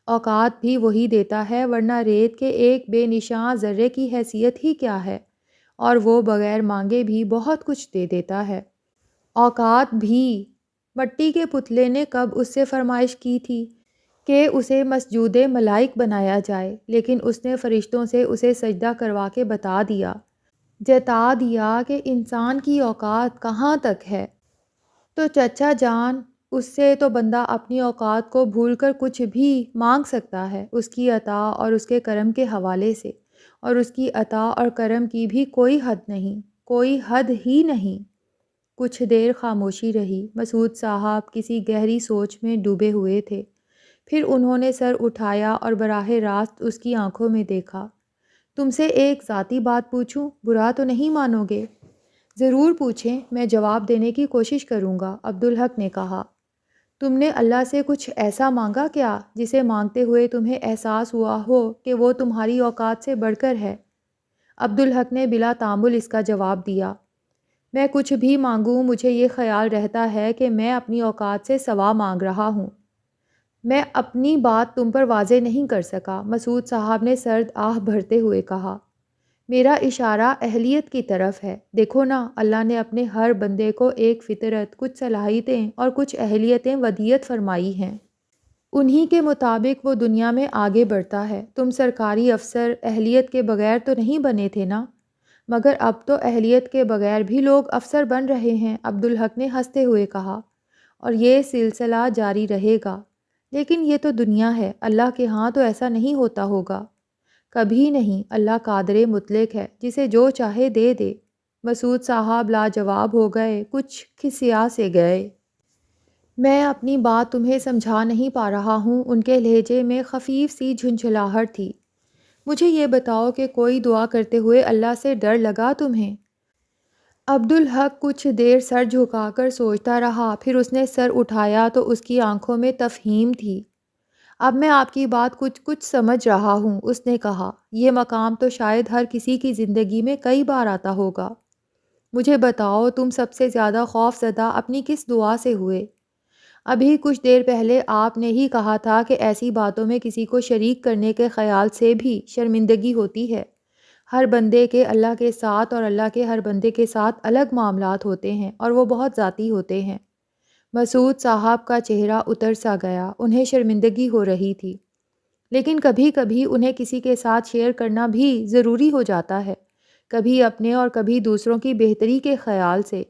اوقات بھی وہی دیتا ہے، ورنہ ریت کے ایک بے نشاں ذرے کی حیثیت ہی کیا ہے، اور وہ بغیر مانگے بھی بہت کچھ دے دیتا ہے۔ اوقات بھی، مٹی کے پتلے نے کب اس سے فرمائش کی تھی کہ اسے مسجود ملائک بنایا جائے، لیکن اس نے فرشتوں سے اسے سجدہ کروا کے جتا دیا کہ انسان کی اوقات کہاں تک ہے۔ تو چچا جان، اس سے تو بندہ اپنی اوقات کو بھول کر کچھ بھی مانگ سکتا ہے، اس کی عطا اور اس کے کرم کے حوالے سے، اور اس کی عطا اور کرم کی بھی کوئی حد نہیں، کوئی حد ہی نہیں۔ کچھ دیر خاموشی رہی، مسعود صاحب کسی گہری سوچ میں ڈوبے ہوئے تھے، پھر انہوں نے سر اٹھایا اور براہ راست اس کی آنکھوں میں دیکھا۔ تم سے ایک ذاتی بات پوچھوں؟ برا تو نہیں مانو گے؟ ضرور پوچھیں، میں جواب دینے کی کوشش کروں گا، عبدالحق نے کہا۔ تم نے اللہ سے کچھ ایسا مانگا کیا جسے مانگتے ہوئے تمہیں احساس ہوا ہو کہ وہ تمہاری اوقات سے بڑھ کر ہے؟ عبدالحق نے بلا تامل اس کا جواب دیا۔ میں کچھ بھی مانگوں مجھے یہ خیال رہتا ہے کہ میں اپنی اوقات سے سوا مانگ رہا ہوں۔ میں اپنی بات تم پر واضح نہیں کر سکا، مسعود صاحب نے سرد آہ بھرتے ہوئے کہا۔ میرا اشارہ اہلیت کی طرف ہے۔ دیکھو نا، اللہ نے اپنے ہر بندے کو ایک فطرت، کچھ صلاحیتیں اور کچھ اہلیتیں ودیت فرمائی ہیں۔ انہی کے مطابق وہ دنیا میں آگے بڑھتا ہے۔ تم سرکاری افسر اہلیت کے بغیر تو نہیں بنے تھے نا؟ مگر اب تو اہلیت کے بغیر بھی لوگ افسر بن رہے ہیں، عبدالحق نے ہنستے ہوئے کہا، اور یہ سلسلہ جاری رہے گا۔ لیکن یہ تو دنیا ہے، اللہ کے ہاں تو ایسا نہیں ہوتا ہوگا۔ کبھی نہیں، اللہ قادر مطلق ہے، جسے جو چاہے دے دے۔ مسعود صاحب لاجواب ہو گئے، کچھ کھسیا سے گئے۔ میں اپنی بات تمہیں سمجھا نہیں پا رہا ہوں، ان کے لہجے میں خفیف سی جھنجھلاہٹ تھی۔ مجھے یہ بتاؤ کہ کوئی دعا کرتے ہوئے اللہ سے ڈر لگا تمہیں؟ عبدالحق کچھ دیر سر جھکا کر سوچتا رہا، پھر اس نے سر اٹھایا تو اس کی آنکھوں میں تفہیم تھی۔ اب میں آپ کی بات کچھ سمجھ رہا ہوں، اس نے کہا۔ یہ مقام تو شاید ہر کسی کی زندگی میں کئی بار آتا ہوگا۔ مجھے بتاؤ، تم سب سے زیادہ خوف زدہ اپنی کس دعا سے ہوئے؟ ابھی کچھ دیر پہلے آپ نے ہی کہا تھا کہ ایسی باتوں میں کسی کو شریک کرنے کے خیال سے بھی شرمندگی ہوتی ہے۔ ہر بندے کے اللہ کے ساتھ اور اللہ کے ہر بندے کے ساتھ الگ معاملات ہوتے ہیں، اور وہ بہت ذاتی ہوتے ہیں۔ مسعود صاحب کا چہرہ اتر سا گیا، انہیں شرمندگی ہو رہی تھی، لیکن کبھی کبھی انہیں کسی کے ساتھ شیئر کرنا بھی ضروری ہو جاتا ہے، کبھی اپنے اور کبھی دوسروں کی بہتری کے خیال سے،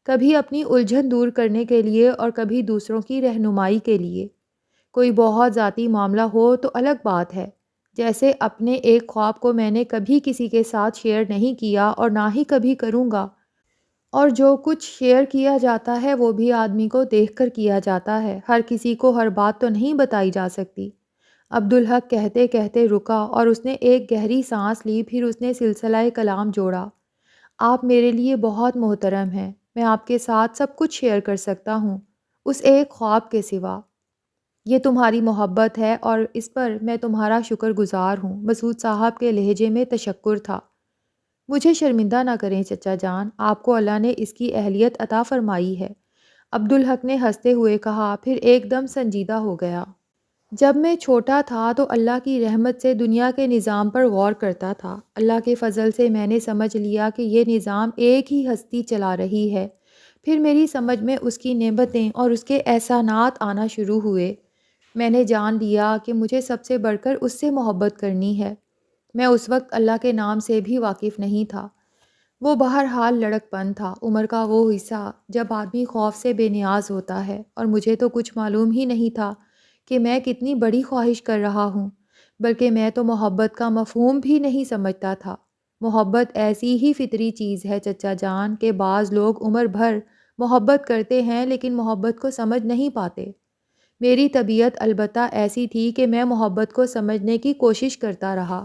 کبھی اپنی الجھن دور کرنے کے لیے اور کبھی دوسروں کی رہنمائی کے لیے۔ کوئی بہت ذاتی معاملہ ہو تو الگ بات ہے، جیسے اپنے ایک خواب کو میں نے کبھی کسی کے ساتھ شیئر نہیں کیا اور نہ ہی کبھی کروں گا، اور جو کچھ شیئر کیا جاتا ہے وہ بھی آدمی کو دیکھ کر کیا جاتا ہے، ہر کسی کو ہر بات تو نہیں بتائی جا سکتی۔ عبدالحق کہتے کہتے رکا اور اس نے ایک گہری سانس لی، پھر اس نے سلسلہ کلام جوڑا۔ آپ میرے لیے بہت محترم ہیں، میں آپ کے ساتھ سب کچھ شیئر کر سکتا ہوں، اس ایک خواب کے سوا۔ یہ تمہاری محبت ہے اور اس پر میں تمہارا شکر گزار ہوں۔ مسعود صاحب کے لہجے میں تشکر تھا۔ مجھے شرمندہ نہ کریں چچا جان، آپ کو اللہ نے اس کی اہلیت عطا فرمائی ہے، عبدالحق نے ہنستے ہوئے کہا، پھر ایک دم سنجیدہ ہو گیا۔ جب میں چھوٹا تھا تو اللہ کی رحمت سے دنیا کے نظام پر غور کرتا تھا۔ اللہ کے فضل سے میں نے سمجھ لیا کہ یہ نظام ایک ہی ہستی چلا رہی ہے۔ پھر میری سمجھ میں اس کی نعمتیں اور اس کے احسانات آنا شروع ہوئے۔ میں نے جان لیا کہ مجھے سب سے بڑھ کر اس سے محبت کرنی ہے۔ میں اس وقت اللہ کے نام سے بھی واقف نہیں تھا۔ وہ بہرحال لڑک پن تھا، عمر کا وہ حصہ جب آدمی خوف سے بے نیاز ہوتا ہے، اور مجھے تو کچھ معلوم ہی نہیں تھا کہ میں کتنی بڑی خواہش کر رہا ہوں، بلکہ میں تو محبت کا مفہوم بھی نہیں سمجھتا تھا۔ محبت ایسی ہی فطری چیز ہے چچا جان کہ بعض لوگ عمر بھر محبت کرتے ہیں لیکن محبت کو سمجھ نہیں پاتے۔ میری طبیعت البتہ ایسی تھی کہ میں محبت کو سمجھنے کی کوشش کرتا رہا۔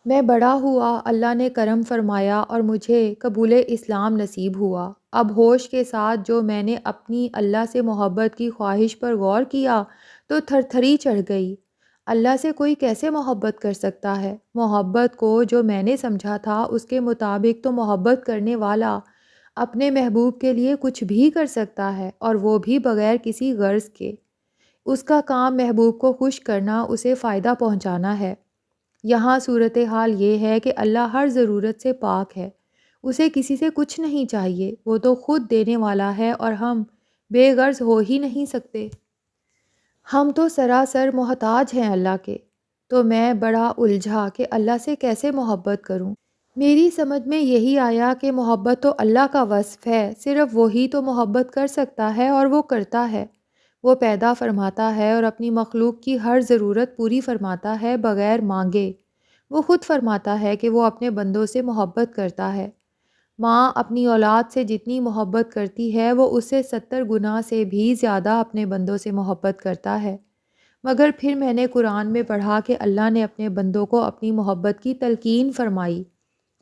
میں بڑا ہوا، اللہ نے کرم فرمایا اور مجھے قبول اسلام نصیب ہوا۔ اب ہوش کے ساتھ جو میں نے اپنی اللہ سے محبت کی خواہش پر غور کیا تو تھر تھری چڑھ گئی۔ اللہ سے کوئی کیسے محبت کر سکتا ہے؟ محبت کو جو میں نے سمجھا تھا اس کے مطابق تو محبت کرنے والا اپنے محبوب کے لیے کچھ بھی کر سکتا ہے، اور وہ بھی بغیر کسی غرض کے۔ اس کا کام محبوب کو خوش کرنا، اسے فائدہ پہنچانا ہے۔ یہاں صورتحال یہ ہے کہ اللہ ہر ضرورت سے پاک ہے، اسے کسی سے کچھ نہیں چاہیے، وہ تو خود دینے والا ہے، اور ہم بے غرض ہو ہی نہیں سکتے۔ ہم تو سراسر محتاج ہیں اللہ کے۔ تو میں بڑا الجھا کہ اللہ سے کیسے محبت کروں۔ میری سمجھ میں یہی آیا کہ محبت تو اللہ کا وصف ہے، صرف وہی تو محبت کر سکتا ہے، اور وہ کرتا ہے۔ وہ پیدا فرماتا ہے اور اپنی مخلوق کی ہر ضرورت پوری فرماتا ہے بغیر مانگے۔ وہ خود فرماتا ہے کہ وہ اپنے بندوں سے محبت کرتا ہے۔ ماں اپنی اولاد سے جتنی محبت کرتی ہے وہ اس سے 70 گنا سے بھی زیادہ اپنے بندوں سے محبت کرتا ہے۔ مگر پھر میں نے قرآن میں پڑھا کہ اللہ نے اپنے بندوں کو اپنی محبت کی تلقین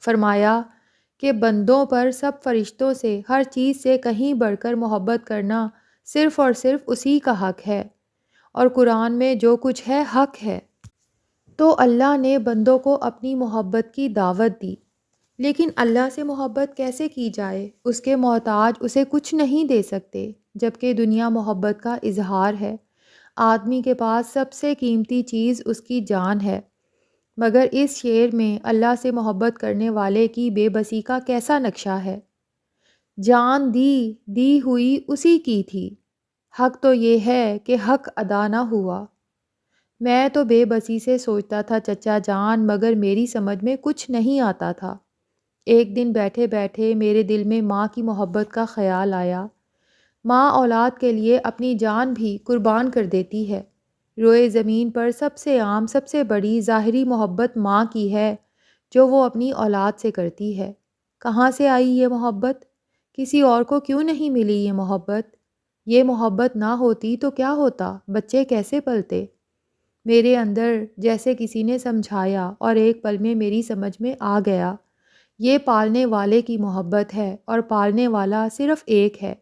فرمایا کہ بندوں پر سب فرشتوں سے، ہر چیز سے کہیں بڑھ کر محبت کرنا صرف اور صرف اسی کا حق ہے، اور قرآن میں جو کچھ ہے حق ہے۔ تو اللہ نے بندوں کو اپنی محبت کی دعوت دی، لیکن اللہ سے محبت کیسے کی جائے؟ اس کے محتاج اسے کچھ نہیں دے سکتے، جبکہ دنیا محبت کا اظہار ہے۔ آدمی کے پاس سب سے قیمتی چیز اس کی جان ہے، مگر اس شعر میں اللہ سے محبت کرنے والے کی بے بسی کا کیسا نقشہ ہے۔ جان دی ہوئی اسی کی تھی، حق تو یہ ہے کہ حق ادا نہ ہوا۔ میں تو بے بسی سے سوچتا تھا چچا جان، مگر میری سمجھ میں کچھ نہیں آتا تھا۔ ایک دن بیٹھے بیٹھے میرے دل میں ماں کی محبت کا خیال آیا۔ ماں اولاد کے لیے اپنی جان بھی قربان کر دیتی ہے۔ روئے زمین پر سب سے عام، سب سے بڑی ظاہری محبت ماں کی ہے، جو وہ اپنی اولاد سے کرتی ہے۔ کہاں سے آئی یہ محبت؟ کسی اور کو کیوں نہیں ملی یہ محبت؟ یہ محبت نہ ہوتی تو کیا ہوتا؟ بچے کیسے پلتے؟ میرے اندر جیسے کسی نے سمجھایا اور ایک پل میں میری سمجھ میں آ گیا، یہ پالنے والے کی محبت ہے، اور پالنے والا صرف ایک ہے،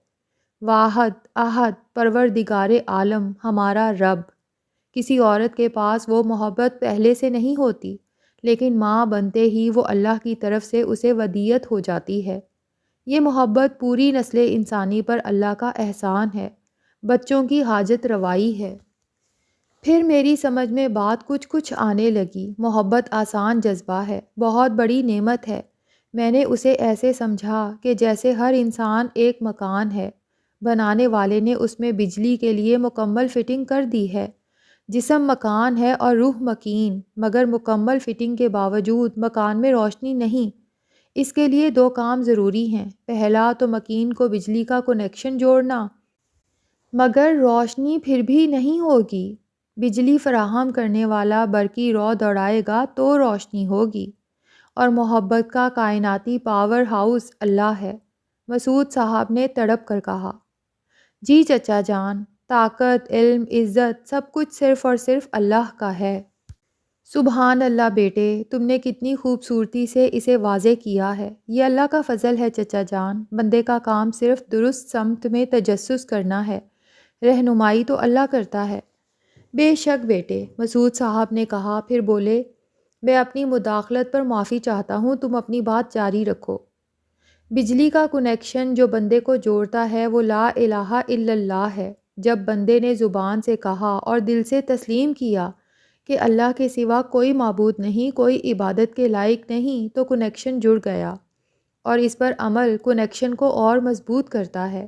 واحد احد پروردگار عالم، ہمارا رب۔ کسی عورت کے پاس وہ محبت پہلے سے نہیں ہوتی، لیکن ماں بنتے ہی وہ اللہ کی طرف سے اسے ودیت ہو جاتی ہے۔ یہ محبت پوری نسل انسانی پر اللہ کا احسان ہے، بچوں کی حاجت روائی ہے۔ پھر میری سمجھ میں بات کچھ آنے لگی۔ محبت آسان جذبہ ہے، بہت بڑی نعمت ہے۔ میں نے اسے ایسے سمجھا کہ جیسے ہر انسان ایک مکان ہے، بنانے والے نے اس میں بجلی کے لیے مکمل فٹنگ کر دی ہے۔ جسم مکان ہے اور روح مکین، مگر مکمل فٹنگ کے باوجود مکان میں روشنی نہیں۔ اس کے لیے دو کام ضروری ہیں۔ پہلا تو مکین کو بجلی کا کنیکشن جوڑنا، مگر روشنی پھر بھی نہیں ہوگی۔ بجلی فراہم کرنے والا برقی رو دوڑائے گا تو روشنی ہوگی، اور محبت کا کائناتی پاور ہاؤس اللہ ہے۔ مسعود صاحب نے تڑپ کر کہا، جی چچا جان، طاقت، علم، عزت، سب کچھ صرف اور صرف اللہ کا ہے۔ سبحان اللہ بیٹے، تم نے کتنی خوبصورتی سے اسے واضح کیا ہے۔ یہ اللہ کا فضل ہے چچا جان، بندے کا کام صرف درست سمت میں تجسس کرنا ہے، رہنمائی تو اللہ کرتا ہے۔ بے شک بیٹے، مسعود صاحب نے کہا، پھر بولے، میں اپنی مداخلت پر معافی چاہتا ہوں، تم اپنی بات جاری رکھو۔ بجلی کا کنیکشن جو بندے کو جوڑتا ہے وہ لا الہ الا اللہ ہے۔ جب بندے نے زبان سے کہا اور دل سے تسلیم کیا کہ اللہ کے سوا کوئی معبود نہیں، کوئی عبادت کے لائق نہیں، تو کنیکشن جڑ گیا، اور اس پر عمل کنیکشن کو اور مضبوط کرتا ہے۔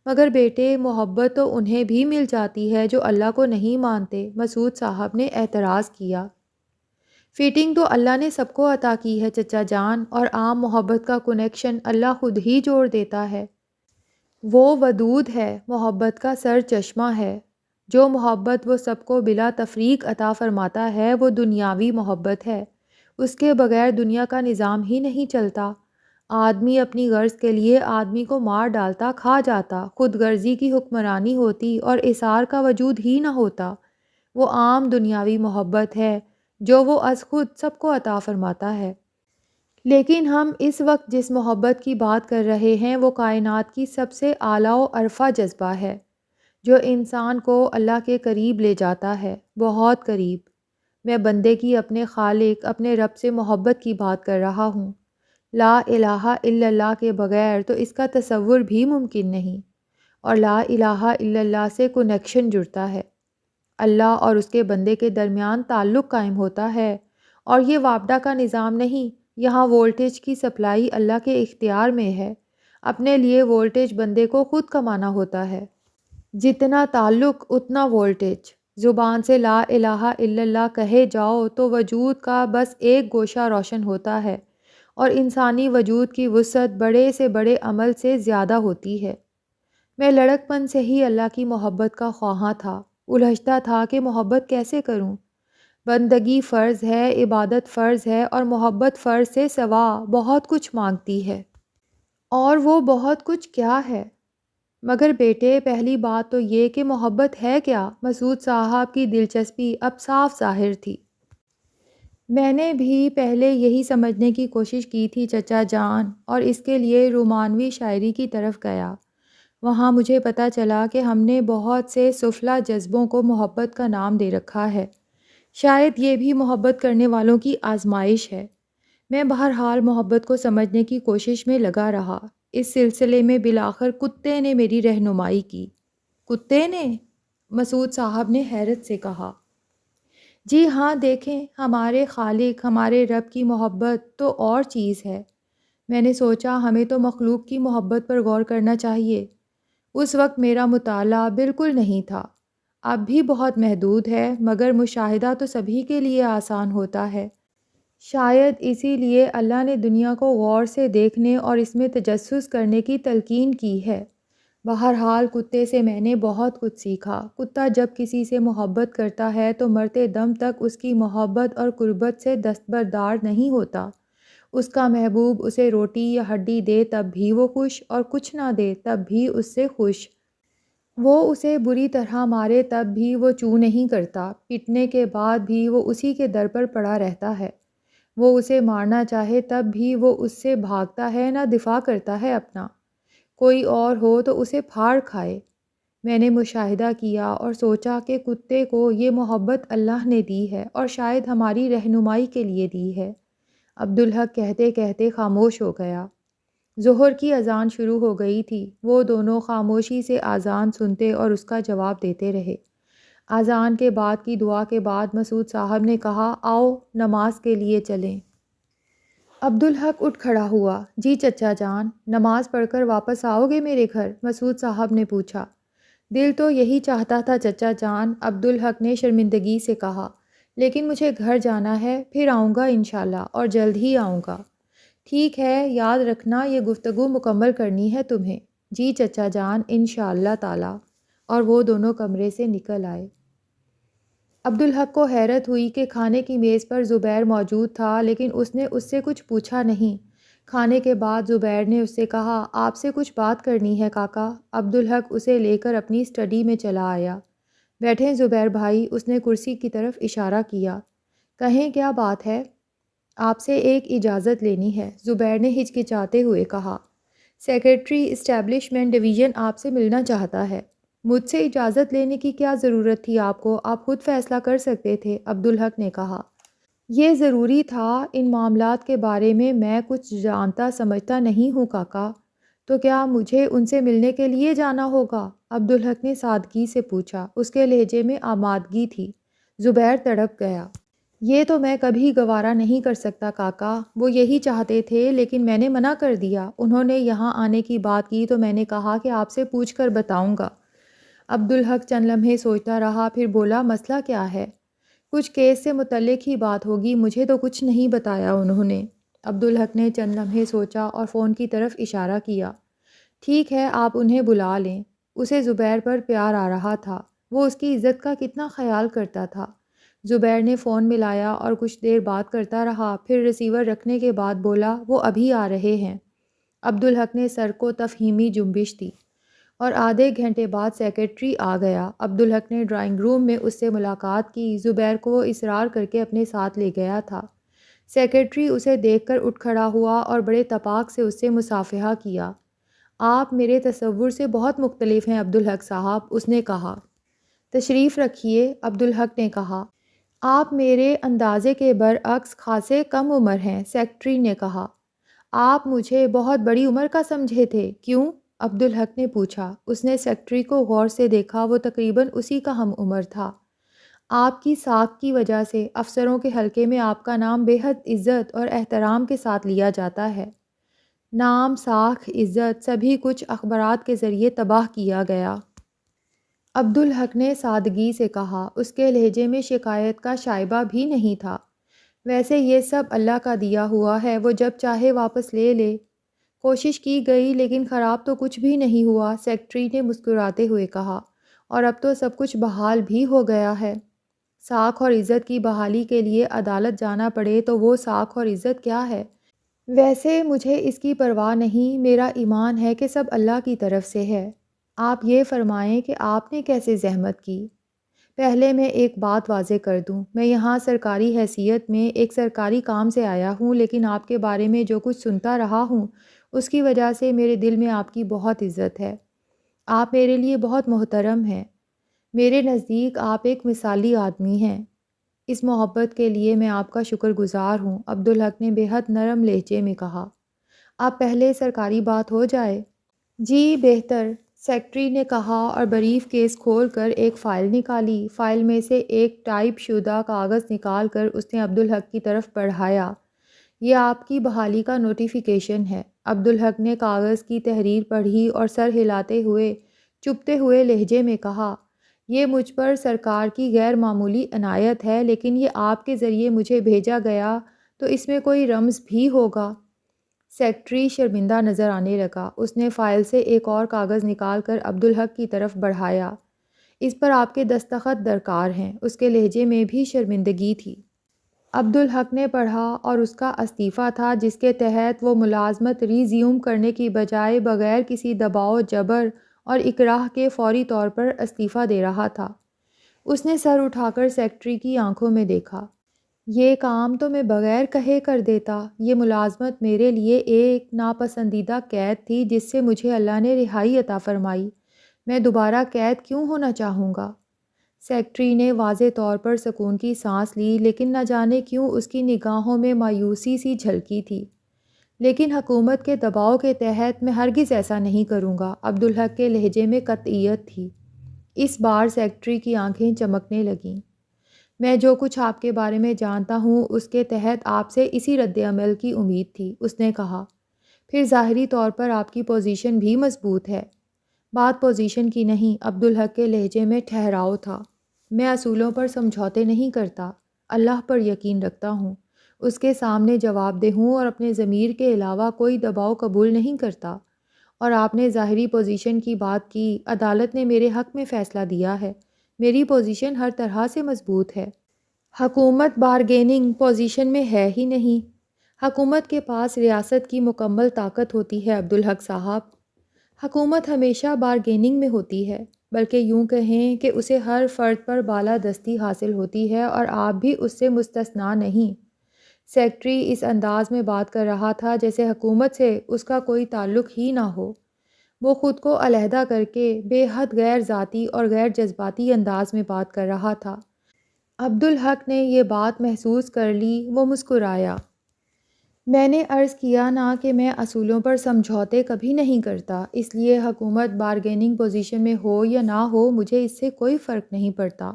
مگر بیٹے، محبت تو انہیں بھی مل جاتی ہے جو اللہ کو نہیں مانتے، مسعود صاحب نے اعتراض کیا۔ فٹنگ تو اللہ نے سب کو عطا کی ہے چچا جان، اور عام محبت کا کنیکشن اللہ خود ہی جوڑ دیتا ہے۔ وہ ودود ہے، محبت کا سر چشمہ ہے۔ جو محبت وہ سب کو بلا تفریق عطا فرماتا ہے وہ دنیاوی محبت ہے۔ اس کے بغیر دنیا کا نظام ہی نہیں چلتا۔ آدمی اپنی غرض کے لیے آدمی کو مار ڈالتا، کھا جاتا، خود غرضی کی حکمرانی ہوتی اور اثار کا وجود ہی نہ ہوتا۔ وہ عام دنیاوی محبت ہے جو وہ از خود سب کو عطا فرماتا ہے۔ لیکن ہم اس وقت جس محبت کی بات کر رہے ہیں وہ کائنات کی سب سے اعلیٰ و ارفع جذبہ ہے، جو انسان کو اللہ کے قریب لے جاتا ہے، بہت قریب۔ میں بندے کی اپنے خالق، اپنے رب سے محبت کی بات کر رہا ہوں۔ لا الہ الا اللہ کے بغیر تو اس کا تصور بھی ممکن نہیں، اور لا الہ الا اللہ سے کنیکشن جڑتا ہے، اللہ اور اس کے بندے کے درمیان تعلق قائم ہوتا ہے، اور یہ وابڈا کا نظام نہیں، یہاں وولٹیج کی سپلائی اللہ کے اختیار میں ہے۔ اپنے لیے وولٹیج بندے کو خود کمانا ہوتا ہے، جتنا تعلق اتنا وولٹیج۔ زبان سے لا الہ الا اللہ کہے جاؤ تو وجود کا بس ایک گوشہ روشن ہوتا ہے، اور انسانی وجود کی وسعت بڑے سے بڑے عمل سے زیادہ ہوتی ہے۔ میں لڑک پن سے ہی اللہ کی محبت کا خواہاں تھا، الجھتا تھا کہ محبت کیسے کروں۔ بندگی فرض ہے، عبادت فرض ہے، اور محبت فرض سے سوا بہت کچھ مانگتی ہے۔ اور وہ بہت کچھ کیا ہے؟ مگر بیٹے، پہلی بات تو یہ کہ محبت ہے کیا؟ مسعود صاحب کی دلچسپی اب صاف ظاہر تھی۔ میں نے بھی پہلے یہی سمجھنے کی کوشش کی تھی چچا جان، اور اس کے لیے رومانوی شاعری کی طرف گیا۔ وہاں مجھے پتہ چلا کہ ہم نے بہت سے سفلا جذبوں کو محبت کا نام دے رکھا ہے۔ شاید یہ بھی محبت کرنے والوں کی آزمائش ہے۔ میں بہرحال محبت کو سمجھنے کی کوشش میں لگا رہا۔ اس سلسلے میں بالآخر کتے نے میری رہنمائی کی۔ کتے نے؟ مسعود صاحب نے حیرت سے کہا۔ جی ہاں، دیکھیں، ہمارے خالق، ہمارے رب کی محبت تو اور چیز ہے۔ میں نے سوچا ہمیں تو مخلوق کی محبت پر غور کرنا چاہیے۔ اس وقت میرا مطالعہ بالکل نہیں تھا، اب بھی بہت محدود ہے، مگر مشاہدہ تو سبھی کے لیے آسان ہوتا ہے۔ شاید اسی لیے اللہ نے دنیا کو غور سے دیکھنے اور اس میں تجسس کرنے کی تلقین کی ہے۔ بہرحال کتے سے میں نے بہت کچھ سیکھا۔ کتا جب کسی سے محبت کرتا ہے تو مرتے دم تک اس کی محبت اور قربت سے دستبردار نہیں ہوتا۔ اس کا محبوب اسے روٹی یا ہڈی دے تب بھی وہ خوش، اور کچھ نہ دے تب بھی اس سے خوش۔ وہ اسے بری طرح مارے تب بھی وہ چوں نہیں کرتا، پٹنے کے بعد بھی وہ اسی کے در پر پڑا رہتا ہے۔ وہ اسے مارنا چاہے تب بھی وہ اس سے بھاگتا ہے، نہ دفاع کرتا ہے اپنا۔ کوئی اور ہو تو اسے پھاڑ کھائے۔ میں نے مشاہدہ کیا اور سوچا کہ کتے کو یہ محبت اللہ نے دی ہے اور شاید ہماری رہنمائی کے لیے دی ہے۔ عبدالحق کہتے کہتے خاموش ہو گیا۔ ظہر کی اذان شروع ہو گئی تھی۔ وہ دونوں خاموشی سے اذان سنتے اور اس کا جواب دیتے رہے۔ اذان کے بعد کی دعا کے بعد مسعود صاحب نے کہا، آؤ نماز کے لیے چلیں۔ عبدالحق اٹھ کھڑا ہوا۔ جی چچا جان، نماز پڑھ کر واپس آؤ گے میرے گھر؟ مسعود صاحب نے پوچھا۔ دل تو یہی چاہتا تھا چچا جان، عبدالحق نے شرمندگی سے کہا، لیکن مجھے گھر جانا ہے، پھر آؤں گا انشاءاللہ، اور جلد ہی آؤں گا۔ ٹھیک ہے، یاد رکھنا یہ گفتگو مکمل کرنی ہے تمہیں۔ جی چچا جان، انشاءاللہ تعالی۔ اور وہ دونوں کمرے سے نکل آئے۔ عبدالحق کو حیرت ہوئی کہ کھانے کی میز پر زبیر موجود تھا، لیکن اس نے اس سے کچھ پوچھا نہیں۔ کھانے کے بعد زبیر نے اس سے کہا، آپ سے کچھ بات کرنی ہے کاکا۔ عبدالحق اسے لے کر اپنی اسٹڈی میں چلا آیا۔ بیٹھیں زبیر بھائی، اس نے کرسی کی طرف اشارہ کیا۔ کہیں کیا بات ہے؟ آپ سے ایک اجازت لینی ہے، زبیر نے ہچکچاتے ہوئے کہا۔ سیکرٹری اسٹیبلشمنٹ ڈویژن آپ سے ملنا چاہتا ہے۔ مجھ سے اجازت لینے کی کیا ضرورت تھی آپ کو؟ آپ خود فیصلہ کر سکتے تھے، عبدالحق نے کہا۔ یہ ضروری تھا، ان معاملات کے بارے میں کچھ جانتا سمجھتا نہیں ہوں کاکا۔ تو کیا مجھے ان سے ملنے کے لیے جانا ہوگا؟ عبدالحق نے سادگی سے پوچھا۔ اس کے لہجے میں آمادگی تھی۔ زبیر تڑپ گیا۔ یہ تو میں کبھی گوارا نہیں کر سکتا کاکا، وہ یہی چاہتے تھے لیکن میں نے منع کر دیا۔ انہوں نے یہاں آنے کی بات کی تو میں نے کہا کہ آپ سے پوچھ کر بتاؤں گا۔ عبدالحق چند لمحے سوچتا رہا، پھر بولا، مسئلہ کیا ہے؟ کچھ کیس سے متعلق ہی بات ہوگی، مجھے تو کچھ نہیں بتایا انہوں نے۔ عبدالحق نے چند لمحے سوچا اور فون کی طرف اشارہ کیا۔ ٹھیک ہے، آپ انہیں بلا لیں۔ اسے زبیر پر پیار آ رہا تھا۔ وہ اس کی عزت کا کتنا خیال کرتا تھا۔ زبیر نے فون ملایا اور کچھ دیر بات کرتا رہا، پھر ریسیور رکھنے کے بعد بولا، وہ ابھی آ رہے ہیں۔ عبدالحق نے سر کو تفہیمی جنبش دی اور آدھے گھنٹے بعد سیکرٹری آ گیا۔ عبدالحق نے ڈرائنگ روم میں اس سے ملاقات کی۔ زبیر کو وہ اصرار کر کے اپنے ساتھ لے گیا تھا۔ سیکرٹری اسے دیکھ کر اٹھ کھڑا ہوا اور بڑے تپاک سے اس سے مصافحہ کیا۔ آپ میرے تصور سے بہت مختلف ہیں عبدالحق صاحب، اس نے کہا۔ تشریف رکھیے، عبدالحق نے کہا۔ آپ میرے اندازے کے برعکس خاصے کم عمر ہیں، سیکرٹری نے کہا۔ آپ مجھے بہت بڑی عمر کا سمجھے تھے، کیوں؟ عبدالحق نے پوچھا۔ اس نے سیکرٹری کو غور سے دیکھا، وہ تقریباً اسی کا ہم عمر تھا۔ آپ کی ساکھ کی وجہ سے افسروں کے حلقے میں آپ کا نام بے حد عزت اور احترام کے ساتھ لیا جاتا ہے۔ نام، ساکھ، عزت، سبھی کچھ اخبارات کے ذریعے تباہ کیا گیا۔ عبدالحق نے سادگی سے کہا۔ اس کے لہجے میں شکایت کا شائبہ بھی نہیں تھا۔ ویسے یہ سب اللہ کا دیا ہوا ہے، وہ جب چاہے واپس لے لے۔ کوشش کی گئی لیکن خراب تو کچھ بھی نہیں ہوا، سیکرٹری نے مسکراتے ہوئے کہا، اور اب تو سب کچھ بحال بھی ہو گیا ہے۔ ساکھ اور عزت کی بحالی کے لیے عدالت جانا پڑے تو وہ ساکھ اور عزت کیا ہے؟ ویسے مجھے اس کی پرواہ نہیں، میرا ایمان ہے کہ سب اللہ کی طرف سے ہے۔ آپ یہ فرمائیں کہ آپ نے کیسے زحمت کی؟ پہلے میں ایک بات واضح کر دوں، میں یہاں سرکاری حیثیت میں ایک سرکاری کام سے آیا ہوں، لیکن آپ کے بارے میں جو کچھ سنتا رہا ہوں اس کی وجہ سے میرے دل میں آپ کی بہت عزت ہے۔ آپ میرے لیے بہت محترم ہیں۔ میرے نزدیک آپ ایک مثالی آدمی ہیں۔ اس محبت کے لیے میں آپ کا شکر گزار ہوں، عبدالحق نے بے حد نرم لہجے میں کہا۔ آپ پہلے سرکاری بات ہو جائے۔ جی بہتر، سیکٹری نے کہا اور بریف کیس کھول کر ایک فائل نکالی۔ فائل میں سے ایک ٹائپ شدہ کاغذ نکال کر اس نے عبدالحق کی طرف بڑھایا۔ یہ آپ کی بحالی کا نوٹیفیکیشن ہے۔ عبدالحق نے کاغذ کی تحریر پڑھی اور سر ہلاتے ہوئے چبھتے ہوئے لہجے میں کہا، یہ مجھ پر سرکار کی غیر معمولی عنایت ہے، لیکن یہ آپ کے ذریعے مجھے بھیجا گیا تو اس میں کوئی رمز بھی ہوگا۔ سیکٹری شرمندہ نظر آنے لگا۔ اس نے فائل سے ایک اور کاغذ نکال کر عبدالحق کی طرف بڑھایا۔ اس پر آپ کے دستخط درکار ہیں۔ اس کے لہجے میں بھی شرمندگی تھی۔ عبدالحق نے پڑھا اور اس کا استعفیٰ تھا، جس کے تحت وہ ملازمت ریزیوم کرنے کی بجائے بغیر کسی دباؤ، جبر اور اکراہ کے فوری طور پر استعفیٰ دے رہا تھا۔ اس نے سر اٹھا کر سیکٹری کی آنکھوں میں دیکھا۔ یہ کام تو میں بغیر کہے کر دیتا۔ یہ ملازمت میرے لیے ایک ناپسندیدہ قید تھی جس سے مجھے اللہ نے رہائی عطا فرمائی۔ میں دوبارہ قید کیوں ہونا چاہوں گا؟ سیکٹری نے واضح طور پر سکون کی سانس لی، لیکن نہ جانے کیوں اس کی نگاہوں میں مایوسی سی جھلکی تھی۔ لیکن حکومت کے دباؤ کے تحت میں ہرگز ایسا نہیں کروں گا۔ عبدالحق کے لہجے میں قطعیت تھی۔ اس بار سیکٹری کی آنکھیں چمکنے لگیں۔ میں جو کچھ آپ کے بارے میں جانتا ہوں اس کے تحت آپ سے اسی رد عمل کی امید تھی، اس نے کہا۔ پھر ظاہری طور پر آپ کی پوزیشن بھی مضبوط ہے۔ بات پوزیشن کی نہیں، عبدالحق کے لہجے میں ٹھہراؤ تھا۔ میں اصولوں پر سمجھوتے نہیں کرتا، اللہ پر یقین رکھتا ہوں، اس کے سامنے جواب دہ ہوں اور اپنے ضمیر کے علاوہ کوئی دباؤ قبول نہیں کرتا۔ اور آپ نے ظاہری پوزیشن کی بات کی، عدالت نے میرے حق میں فیصلہ دیا ہے۔ میری پوزیشن ہر طرح سے مضبوط ہے۔ حکومت بارگیننگ پوزیشن میں ہے ہی نہیں۔ حکومت کے پاس ریاست کی مکمل طاقت ہوتی ہے عبدالحق صاحب۔ حکومت ہمیشہ بارگیننگ میں ہوتی ہے، بلکہ یوں کہیں کہ اسے ہر فرد پر بالادستی حاصل ہوتی ہے اور آپ بھی اس سے مستثنیٰ نہیں۔ سیکٹری اس انداز میں بات کر رہا تھا جیسے حکومت سے اس کا کوئی تعلق ہی نہ ہو۔ وہ خود کو علیحدہ کر کے بے حد غیر ذاتی اور غیر جذباتی انداز میں بات کر رہا تھا۔ عبدالحق نے یہ بات محسوس کر لی۔ وہ مسکرایا۔ میں نے عرض کیا نا کہ میں اصولوں پر سمجھوتے کبھی نہیں کرتا، اس لیے حکومت بارگیننگ پوزیشن میں ہو یا نہ ہو مجھے اس سے کوئی فرق نہیں پڑتا۔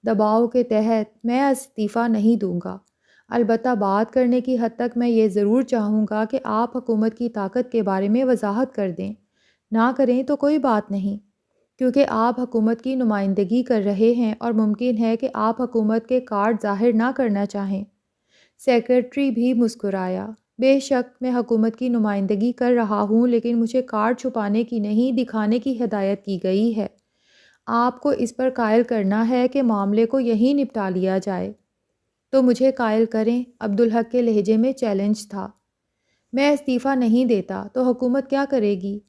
دباؤ کے تحت میں استعفیٰ نہیں دوں گا۔ البتہ بات کرنے کی حد تک میں یہ ضرور چاہوں گا کہ آپ حکومت کی طاقت کے بارے میں وضاحت کر دیں۔ نہ کریں تو کوئی بات نہیں، کیونکہ آپ حکومت کی نمائندگی کر رہے ہیں اور ممکن ہے کہ آپ حکومت کے کارڈ ظاہر نہ کرنا چاہیں۔ سیکرٹری بھی مسکرایا۔ بے شک میں حکومت کی نمائندگی کر رہا ہوں، لیکن مجھے کارڈ چھپانے کی نہیں دکھانے کی ہدایت کی گئی ہے۔ آپ کو اس پر قائل کرنا ہے کہ معاملے کو یہیں نپٹا لیا جائے۔ تو مجھے قائل کریں، عبدالحق کے لہجے میں چیلنج تھا۔ میں استعفیٰ نہیں دیتا تو حکومت کیا کرے گی؟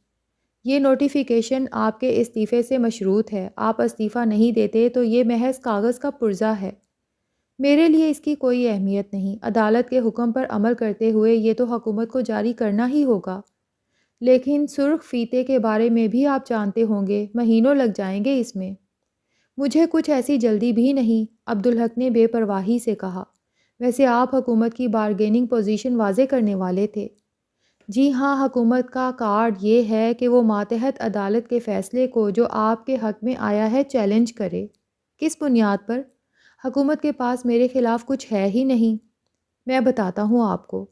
یہ نوٹیفیکیشن آپ کے استعفے سے مشروط ہے۔ آپ استعفیٰ نہیں دیتے تو یہ محض کاغذ کا پرزہ ہے۔ میرے لیے اس کی کوئی اہمیت نہیں۔ عدالت کے حکم پر عمل کرتے ہوئے یہ تو حکومت کو جاری کرنا ہی ہوگا۔ لیکن سرخ فیتے کے بارے میں بھی آپ جانتے ہوں گے، مہینوں لگ جائیں گے اس میں۔ مجھے کچھ ایسی جلدی بھی نہیں، عبدالحق نے بے پرواہی سے کہا۔ ویسے آپ حکومت کی بارگیننگ پوزیشن واضح کرنے والے تھے۔ جی ہاں، حکومت کا کارڈ یہ ہے کہ وہ ماتحت عدالت کے فیصلے کو جو آپ کے حق میں آیا ہے چیلنج کرے۔ کس بنیاد پر؟ حکومت کے پاس میرے خلاف کچھ ہے ہی نہیں۔ میں بتاتا ہوں آپ کو۔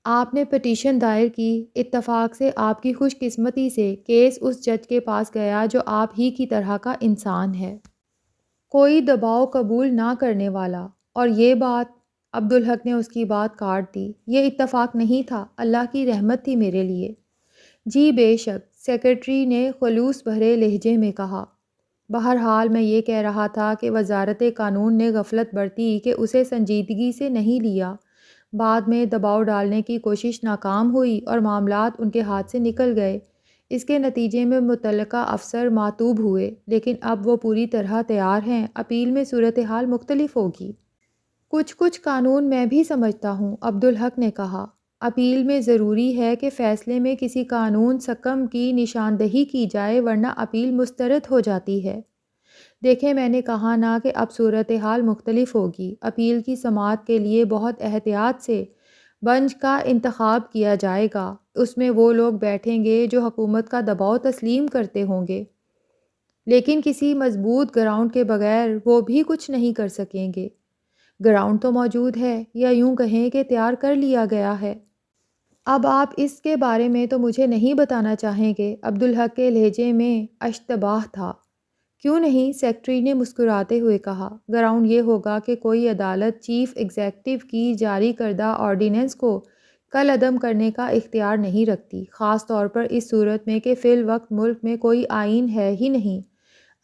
آپ نے پٹیشن دائر کی، اتفاق سے آپ کی خوش قسمتی سے کیس اس جج کے پاس گیا جو آپ ہی کی طرح کا انسان ہے، کوئی دباؤ قبول نہ کرنے والا۔ اور یہ بات، عبدالحق نے اس کی بات کاٹ دی، یہ اتفاق نہیں تھا، اللہ کی رحمت تھی میرے لیے۔ جی بے شک، سیکرٹری نے خلوص بھرے لہجے میں کہا۔ بہرحال میں یہ کہہ رہا تھا کہ وزارت قانون نے غفلت برتی کہ اسے سنجیدگی سے نہیں لیا۔ بعد میں دباؤ ڈالنے کی کوشش ناکام ہوئی اور معاملات ان کے ہاتھ سے نکل گئے۔ اس کے نتیجے میں متعلقہ افسر معطوب ہوئے، لیکن اب وہ پوری طرح تیار ہیں۔ اپیل میں صورتحال مختلف ہوگی۔ کچھ قانون میں بھی سمجھتا ہوں، عبدالحق نے کہا۔ اپیل میں ضروری ہے کہ فیصلے میں کسی قانون حکم کی نشاندہی کی جائے، ورنہ اپیل مسترد ہو جاتی ہے۔ دیکھیں میں نے کہا نا کہ اب صورتحال مختلف ہوگی۔ اپیل کی سماعت کے لیے بہت احتیاط سے بنچ کا انتخاب کیا جائے گا۔ اس میں وہ لوگ بیٹھیں گے جو حکومت کا دباؤ تسلیم کرتے ہوں گے، لیکن کسی مضبوط گراؤنڈ کے بغیر وہ بھی کچھ نہیں کر سکیں گے۔ گراؤنڈ تو موجود ہے، یا یوں کہیں کہ تیار کر لیا گیا ہے۔ اب آپ اس کے بارے میں تو مجھے نہیں بتانا چاہیں گے؟ عبدالحق کے لہجے میں اشتباہ تھا۔ کیوں نہیں؟ سیکرٹری نے مسکراتے ہوئے کہا۔ گراؤنڈ یہ ہوگا کہ کوئی عدالت چیف ایگزیکٹو کی جاری کردہ آرڈیننس کو کل عدم کرنے کا اختیار نہیں رکھتی، خاص طور پر اس صورت میں کہ فی الوقت ملک میں کوئی آئین ہے ہی نہیں۔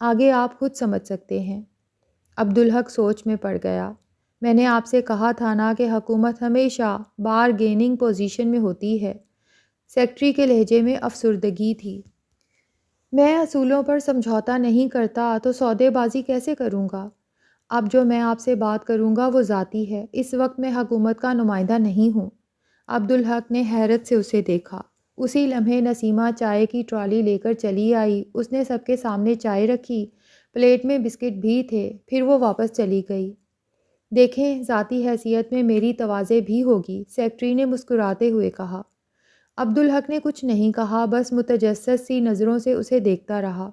آگے آپ خود سمجھ سکتے ہیں۔ عبدالحق سوچ میں پڑ گیا۔ میں نے آپ سے کہا تھا نا کہ حکومت ہمیشہ بارگیننگ پوزیشن میں ہوتی ہے۔ سیکرٹری کے لہجے میں افسردگی تھی۔ میں اصولوں پر سمجھوتا نہیں کرتا تو سودے بازی کیسے کروں گا؟ اب جو میں آپ سے بات کروں گا وہ ذاتی ہے۔ اس وقت میں حکومت کا نمائندہ نہیں ہوں۔ عبدالحق نے حیرت سے اسے دیکھا۔ اسی لمحے نسیمہ چائے کی ٹرالی لے کر چلی آئی۔ اس نے سب کے سامنے چائے رکھی، پلیٹ میں بسکٹ بھی تھے، پھر وہ واپس چلی گئی۔ دیکھیں، ذاتی حیثیت میں میری تواضع بھی ہوگی، سیکرٹری نے مسکراتے ہوئے کہا۔ عبدالحق نے کچھ نہیں کہا، بس متجسس سی نظروں سے اسے دیکھتا رہا۔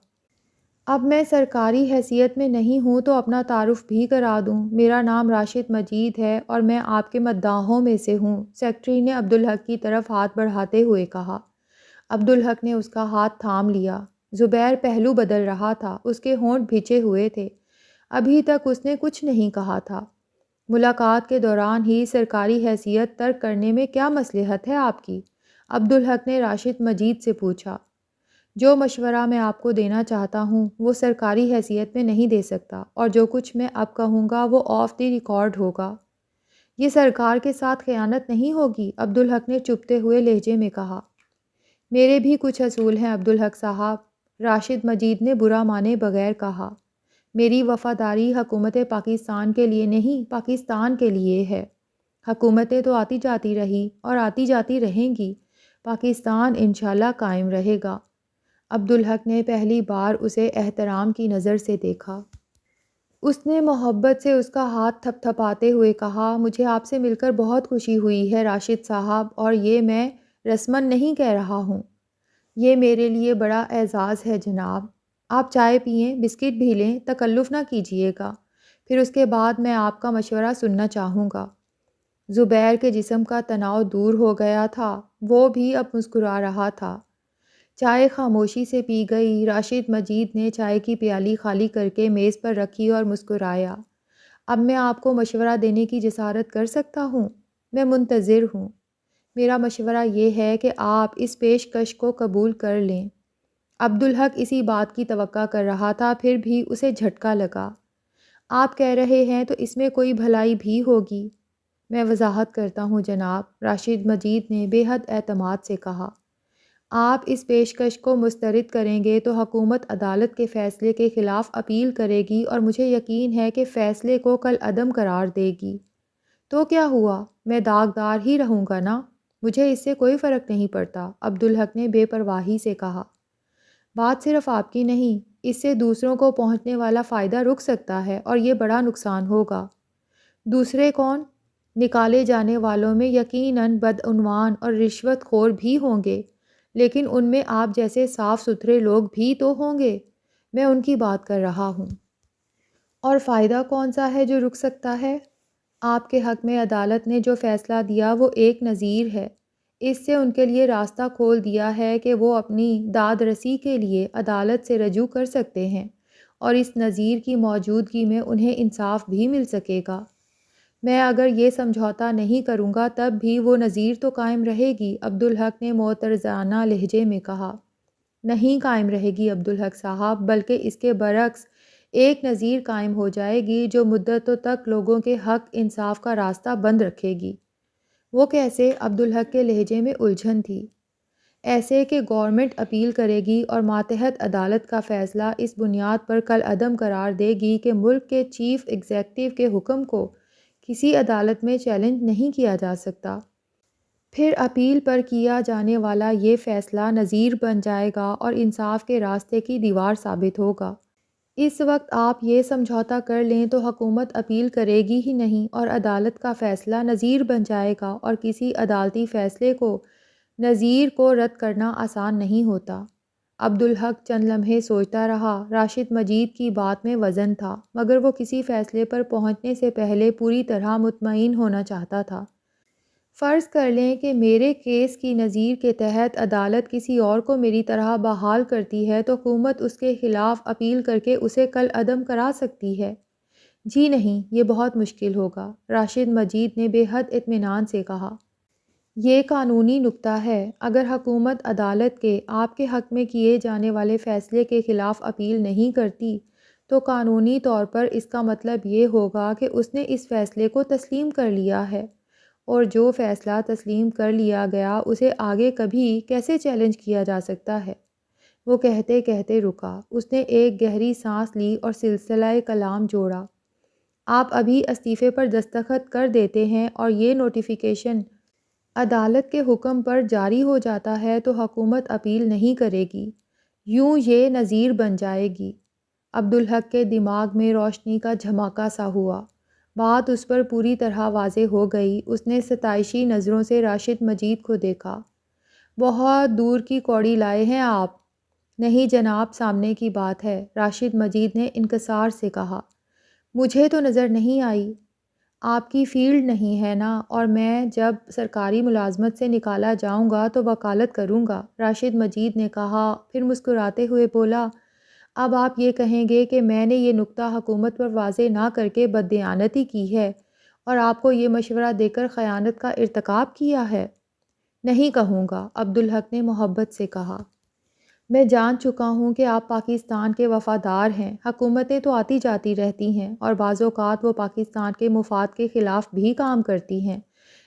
اب میں سرکاری حیثیت میں نہیں ہوں تو اپنا تعارف بھی کرا دوں۔ میرا نام راشد مجید ہے اور میں آپ کے مداحوں میں سے ہوں، سیکرٹری نے عبدالحق کی طرف ہاتھ بڑھاتے ہوئے کہا۔ عبدالحق نے اس کا ہاتھ تھام لیا۔ زبیر پہلو بدل رہا تھا، اس کے ہونٹ بھنچے ہوئے تھے۔ ابھی تک اس نے کچھ نہیں کہا تھا۔ ملاقات کے دوران ہی سرکاری حیثیت ترک کرنے میں کیا مصلحت ہے آپ کی؟ عبدالحق نے راشد مجید سے پوچھا۔ جو مشورہ میں آپ کو دینا چاہتا ہوں وہ سرکاری حیثیت میں نہیں دے سکتا، اور جو کچھ میں اب کہوں گا وہ آف دی ریکارڈ ہوگا۔ یہ سرکار کے ساتھ خیانت نہیں ہوگی؟ عبدالحق نے چپتے ہوئے لہجے میں کہا۔ میرے بھی کچھ اصول ہیں عبدالحق صاحب، راشد مجید نے برا مانے بغیر کہا۔ میری وفاداری حکومت پاکستان کے لیے نہیں، پاکستان کے لیے ہے۔ حکومتیں تو آتی جاتی رہی اور آتی جاتی رہیں گی، پاکستان انشاءاللہ قائم رہے گا۔ عبدالحق نے پہلی بار اسے احترام کی نظر سے دیکھا۔ اس نے محبت سے اس کا ہاتھ تھپ تھپاتے ہوئے کہا، مجھے آپ سے مل کر بہت خوشی ہوئی ہے راشد صاحب، اور یہ میں رسماً نہیں کہہ رہا ہوں، یہ میرے لیے بڑا اعزاز ہے جناب۔ آپ چائے پئیں، بسکٹ بھی لیں، تکلف نہ کیجیے گا، پھر اس کے بعد میں آپ کا مشورہ سننا چاہوں گا۔ زبیر کے جسم کا تناؤ دور ہو گیا تھا، وہ بھی اب مسکرا رہا تھا۔ چائے خاموشی سے پی گئی۔ راشد مجید نے چائے کی پیالی خالی کر کے میز پر رکھی اور مسکرایا۔ اب میں آپ کو مشورہ دینے کی جسارت کر سکتا ہوں؟ میں منتظر ہوں۔ میرا مشورہ یہ ہے کہ آپ اس پیشکش کو قبول کر لیں۔ عبدالحق اسی بات کی توقع کر رہا تھا، پھر بھی اسے جھٹکا لگا۔ آپ کہہ رہے ہیں تو اس میں کوئی بھلائی بھی ہوگی؟ میں وضاحت کرتا ہوں جناب، راشد مجید نے بے حد اعتماد سے کہا۔ آپ اس پیشکش کو مسترد کریں گے تو حکومت عدالت کے فیصلے کے خلاف اپیل کرے گی اور مجھے یقین ہے کہ فیصلے کو کل عدم قرار دے گی۔ تو کیا ہوا؟ میں داغدار ہی رہوں گا نا، مجھے اس سے کوئی فرق نہیں پڑتا، عبدالحق نے بے پرواہی سے کہا۔ بات صرف آپ کی نہیں، اس سے دوسروں کو پہنچنے والا فائدہ رک سکتا ہے اور یہ بڑا نقصان ہوگا۔ دوسرے کون؟ نکالے جانے والوں میں یقیناً بدعنوان اور رشوت خور بھی ہوں گے، لیکن ان میں آپ جیسے صاف ستھرے لوگ بھی تو ہوں گے، میں ان کی بات کر رہا ہوں۔ اور فائدہ کون سا ہے جو رک سکتا ہے؟ آپ کے حق میں عدالت نے جو فیصلہ دیا وہ ایک نظیر ہے، اس سے ان کے لیے راستہ کھول دیا ہے کہ وہ اپنی داد رسی کے لیے عدالت سے رجوع کر سکتے ہیں، اور اس نظیر کی موجودگی میں انہیں انصاف بھی مل سکے گا۔ میں اگر یہ سمجھوتا نہیں کروں گا تب بھی وہ نظیر تو قائم رہے گی، عبدالحق نے معترضانہ لہجے میں کہا۔ نہیں قائم رہے گی عبدالحق صاحب، بلکہ اس کے برعکس ایک نظیر قائم ہو جائے گی جو مدتوں تک لوگوں کے حق انصاف کا راستہ بند رکھے گی۔ وہ کیسے؟ عبدالحق کے لہجے میں الجھن تھی۔ ایسے کہ گورنمنٹ اپیل کرے گی اور ماتحت عدالت کا فیصلہ اس بنیاد پر کل عدم قرار دے گی کہ ملک کے چیف ایگزیکٹو کے حکم کو کسی عدالت میں چیلنج نہیں کیا جا سکتا۔ پھر اپیل پر کیا جانے والا یہ فیصلہ نظیر بن جائے گا اور انصاف کے راستے کی دیوار ثابت ہوگا۔ اس وقت آپ یہ سمجھوتا کر لیں تو حکومت اپیل کرے گی ہی نہیں اور عدالت کا فیصلہ نظیر بن جائے گا اور کسی عدالتی فیصلے کو نظیر کو رد کرنا آسان نہیں ہوتا۔ عبدالحق چند لمحے سوچتا رہا۔ راشد مجید کی بات میں وزن تھا، مگر وہ کسی فیصلے پر پہنچنے سے پہلے پوری طرح مطمئن ہونا چاہتا تھا۔ فرض کر لیں کہ میرے کیس کی نظیر کے تحت عدالت کسی اور کو میری طرح بحال کرتی ہے تو حکومت اس کے خلاف اپیل کر کے اسے کل عدم کرا سکتی ہے۔ جی نہیں، یہ بہت مشکل ہوگا، راشد مجید نے بے حد اطمینان سے کہا۔ یہ قانونی نکتہ ہے، اگر حکومت عدالت کے آپ کے حق میں کیے جانے والے فیصلے کے خلاف اپیل نہیں کرتی تو قانونی طور پر اس کا مطلب یہ ہوگا کہ اس نے اس فیصلے کو تسلیم کر لیا ہے، اور جو فیصلہ تسلیم کر لیا گیا اسے آگے کبھی کیسے چیلنج کیا جا سکتا ہے؟ وہ کہتے کہتے رکا۔ اس نے ایک گہری سانس لی اور سلسلہ کلام جوڑا۔ آپ ابھی استعفے پر دستخط کر دیتے ہیں اور یہ نوٹیفیکیشن عدالت کے حکم پر جاری ہو جاتا ہے تو حکومت اپیل نہیں کرے گی، یوں یہ نظیر بن جائے گی۔ عبدالحق کے دماغ میں روشنی کا جھماکا سا ہوا۔ بات اس پر پوری طرح واضح ہو گئی۔ اس نے ستائشی نظروں سے راشد مجید کو دیکھا۔ بہت دور کی کوڑی لائے ہیں آپ؟ نہیں جناب، سامنے کی بات ہے، راشد مجید نے انکسار سے کہا۔ مجھے تو نظر نہیں آئی۔ آپ کی فیلڈ نہیں ہے نا، اور میں جب سرکاری ملازمت سے نکالا جاؤں گا تو وکالت کروں گا، راشد مجید نے کہا، پھر مسکراتے ہوئے بولا، اب آپ یہ کہیں گے کہ میں نے یہ نکتہ حکومت پر واضح نہ کر کے بددیانتی کی ہے اور آپ کو یہ مشورہ دے کر خیانت کا ارتکاب کیا ہے؟ نہیں کہوں گا، عبدالحق نے محبت سے کہا۔ میں جان چکا ہوں کہ آپ پاکستان کے وفادار ہیں۔ حکومتیں تو آتی جاتی رہتی ہیں اور بعض اوقات وہ پاکستان کے مفاد کے خلاف بھی کام کرتی ہیں،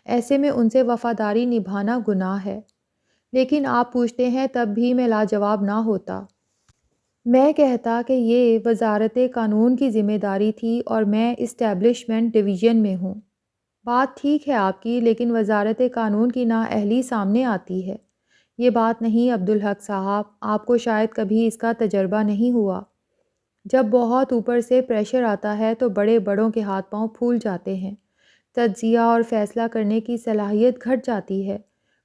ایسے میں ان سے وفاداری نبھانا گناہ ہے۔ لیکن آپ پوچھتے ہیں تب بھی میں لاجواب نہ ہوتا۔ میں کہتا کہ یہ وزارت قانون کی ذمہ داری تھی اور میں اسٹیبلشمنٹ ڈویژن میں ہوں۔ بات ٹھیک ہے آپ کی، لیکن وزارت قانون کی نااہلی سامنے آتی ہے۔ یہ بات نہیں عبدالحق صاحب، آپ کو شاید کبھی اس کا تجربہ نہیں ہوا۔ جب بہت اوپر سے پریشر آتا ہے تو بڑے بڑوں کے ہاتھ پاؤں پھول جاتے ہیں، تجزیہ اور فیصلہ کرنے کی صلاحیت گھٹ جاتی ہے۔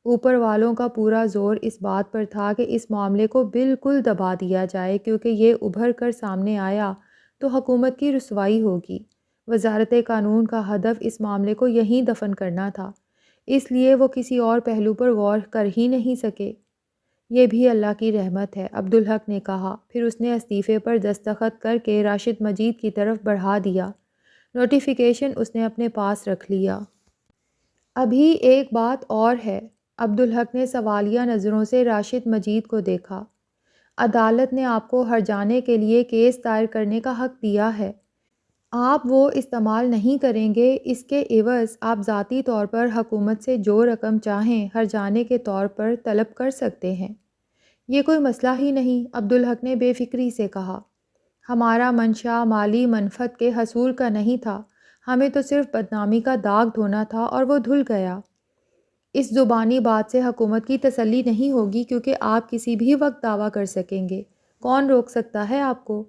اوپر والوں کا پورا زور اس بات پر تھا کہ اس معاملے کو بالکل دبا دیا جائے، کیونکہ یہ ابھر کر سامنے آیا تو حکومت کی رسوائی ہوگی۔ وزارت قانون کا ہدف اس معاملے کو یہیں دفن کرنا تھا، اس لیے وہ کسی اور پہلو پر غور کر ہی نہیں سکے۔ یہ بھی اللہ کی رحمت ہے، عبدالحق نے کہا۔ پھر اس نے استعفے پر دستخط کر کے راشد مجید کی طرف بڑھا دیا۔ نوٹیفیکیشن اس نے اپنے پاس رکھ لیا۔ ابھی ایک بات اور ہے، عبدالحق نے سوالیہ نظروں سے راشد مجید کو دیکھا۔ عدالت نے آپ کو ہرجانے کے لیے کیس دائر کرنے کا حق دیا ہے۔ آپ وہ استعمال نہیں کریں گے، اس کے عوض آپ ذاتی طور پر حکومت سے جو رقم چاہیں ہرجانے کے طور پر طلب کر سکتے ہیں۔ یہ کوئی مسئلہ ہی نہیں، عبدالحق نے بے فکری سے کہا۔ ہمارا منشا مالی منفعت کے حصول کا نہیں تھا، ہمیں تو صرف بدنامی کا داغ دھونا تھا اور وہ دھل گیا۔ اس زبانی بات سے حکومت کی تسلی نہیں ہوگی، کیونکہ آپ کسی بھی وقت دعویٰ کر سکیں گے۔ کون روک سکتا ہے آپ کو؟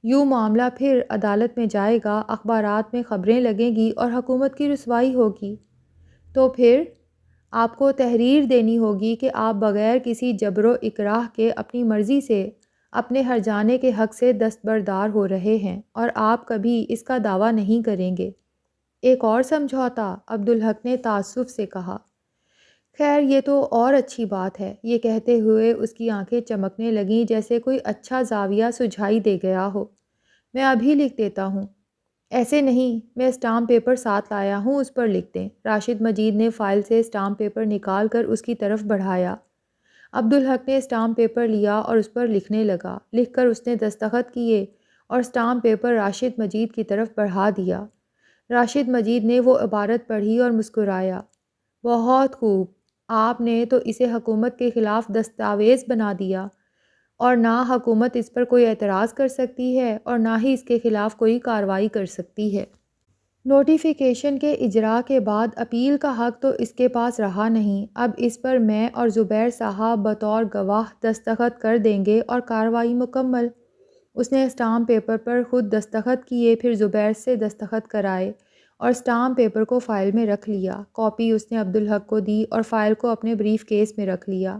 یوں معاملہ پھر عدالت میں جائے گا، اخبارات میں خبریں لگیں گی اور حکومت کی رسوائی ہوگی۔ تو پھر آپ کو تحریر دینی ہوگی کہ آپ بغیر کسی جبر و اکراہ کے اپنی مرضی سے اپنے ہرجانے کے حق سے دستبردار ہو رہے ہیں، اور آپ کبھی اس کا دعویٰ نہیں کریں گے۔ ایک اور سمجھوتا، عبدالحق نے تعصب سے کہا۔ خیر، یہ تو اور اچھی بات ہے، یہ کہتے ہوئے اس کی آنکھیں چمکنے لگیں جیسے کوئی اچھا زاویہ سجھائی دے گیا ہو۔ میں ابھی لکھ دیتا ہوں۔ ایسے نہیں، میں اسٹامپ پیپر ساتھ لایا ہوں، اس پر لکھ دیں۔ راشد مجید نے فائل سے اسٹامپ پیپر نکال کر اس کی طرف بڑھایا۔ عبدالحق نے اسٹامپ پیپر لیا اور اس پر لکھنے لگا۔ لکھ کر اس نے دستخط کیے اور اسٹامپ پیپر راشد مجید کی طرف بڑھا دیا۔ راشد مجید نے وہ عبارت پڑھی اور مسکرایا۔ بہت خوب، آپ نے تو اسے حکومت کے خلاف دستاویز بنا دیا، اور نہ حکومت اس پر کوئی اعتراض کر سکتی ہے اور نہ ہی اس کے خلاف کوئی کارروائی کر سکتی ہے۔ نوٹیفیکیشن کے اجراء کے بعد اپیل کا حق تو اس کے پاس رہا نہیں۔ اب اس پر میں اور زبیر صاحب بطور گواہ دستخط کر دیں گے اور کارروائی مکمل۔ اس نے اسٹامپ پیپر پر خود دستخط کیے، پھر زبیر سے دستخط کرائے اور اسٹامپ پیپر کو فائل میں رکھ لیا۔ کاپی اس نے عبدالحق کو دی اور فائل کو اپنے بریف کیس میں رکھ لیا۔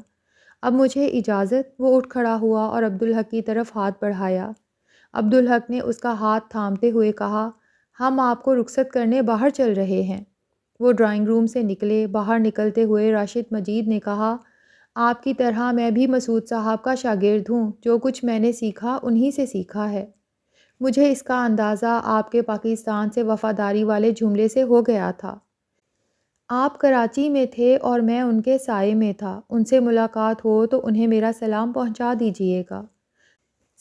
اب مجھے اجازت؟ وہ اٹھ کھڑا ہوا اور عبدالحق کی طرف ہاتھ بڑھایا۔ عبدالحق نے اس کا ہاتھ تھامتے ہوئے کہا، ہم آپ کو رخصت کرنے باہر چل رہے ہیں۔ وہ ڈرائنگ روم سے نکلے۔ باہر نکلتے ہوئے راشد مجید نے کہا، آپ کی طرح میں بھی مسعود صاحب کا شاگرد ہوں، جو کچھ میں نے سیکھا انہی سے سیکھا ہے۔ مجھے اس کا اندازہ آپ کے پاکستان سے وفاداری والے جملے سے ہو گیا تھا۔ آپ کراچی میں تھے اور میں ان کے سائے میں تھا۔ ان سے ملاقات ہو تو انہیں میرا سلام پہنچا دیجئے گا۔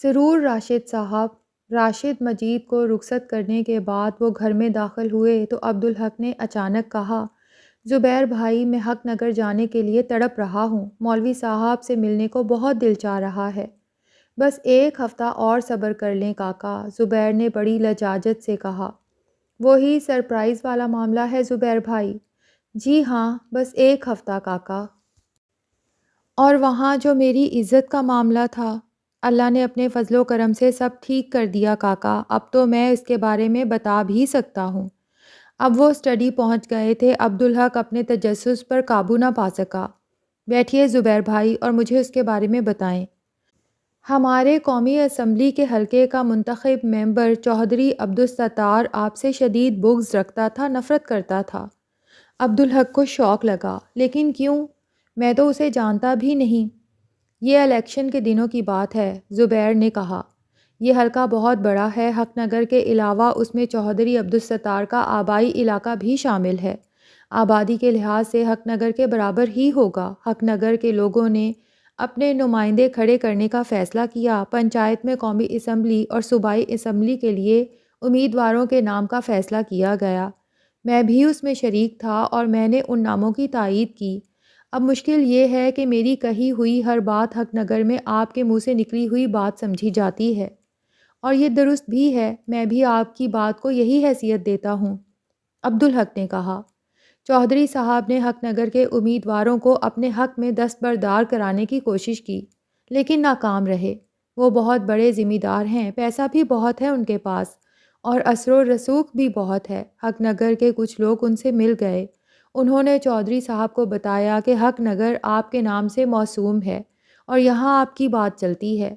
ضرور راشد صاحب۔ راشد مجید کو رخصت کرنے کے بعد وہ گھر میں داخل ہوئے تو عبدالحق نے اچانک کہا، زبیر بھائی، میں حق نگر جانے کے لیے تڑپ رہا ہوں۔ مولوی صاحب سے ملنے کو بہت دل چاہ رہا ہے۔ بس ایک ہفتہ اور صبر کر لیں کاکا، زبیر نے بڑی لجاجت سے کہا۔ وہی سرپرائز والا معاملہ ہے زبیر بھائی؟ جی ہاں، بس ایک ہفتہ کاکا۔ اور وہاں جو میری عزت کا معاملہ تھا، اللہ نے اپنے فضل و کرم سے سب ٹھیک کر دیا کاکا۔ اب تو میں اس کے بارے میں بتا بھی سکتا ہوں۔ اب وہ اسٹڈی پہنچ گئے تھے۔ عبدالحق اپنے تجسس پر قابو نہ پا سکا۔ بیٹھیے زبیر بھائی اور مجھے اس کے بارے میں بتائیں۔ ہمارے قومی اسمبلی کے حلقے کا منتخب ممبر چوہدری عبدالستار آپ سے شدید بغض رکھتا تھا، نفرت کرتا تھا۔ عبدالحق کو شوق لگا۔ لیکن کیوں؟ میں تو اسے جانتا بھی نہیں۔ یہ الیکشن کے دنوں کی بات ہے، زبیر نے کہا۔ یہ حلقہ بہت بڑا ہے۔ حق نگر کے علاوہ اس میں چوہدری عبدالستار کا آبائی علاقہ بھی شامل ہے۔ آبادی کے لحاظ سے حق نگر کے برابر ہی ہوگا۔ حق نگر کے لوگوں نے اپنے نمائندے کھڑے کرنے کا فیصلہ کیا۔ پنچایت میں قومی اسمبلی اور صوبائی اسمبلی کے لیے امیدواروں کے نام کا فیصلہ کیا گیا۔ میں بھی اس میں شریک تھا اور میں نے ان ناموں کی تائید کی۔ اب مشکل یہ ہے کہ میری کہی ہوئی ہر بات حق نگر میں آپ کے منہ سے نکلی ہوئی بات سمجھی جاتی ہے، اور یہ درست بھی ہے۔ میں بھی آپ کی بات کو یہی حیثیت دیتا ہوں، عبدالحق نے کہا۔ چوہدری صاحب نے حق نگر کے امیدواروں کو اپنے حق میں دستبردار کرانے کی کوشش کی، لیکن ناکام رہے۔ وہ بہت بڑے ذمہ دار ہیں، پیسہ بھی بہت ہے ان کے پاس، اور اثر و رسوخ بھی بہت ہے۔ حق نگر کے کچھ لوگ ان سے مل گئے۔ انہوں نے چوہدری صاحب کو بتایا کہ حق نگر آپ کے نام سے موسوم ہے اور یہاں آپ کی بات چلتی ہے۔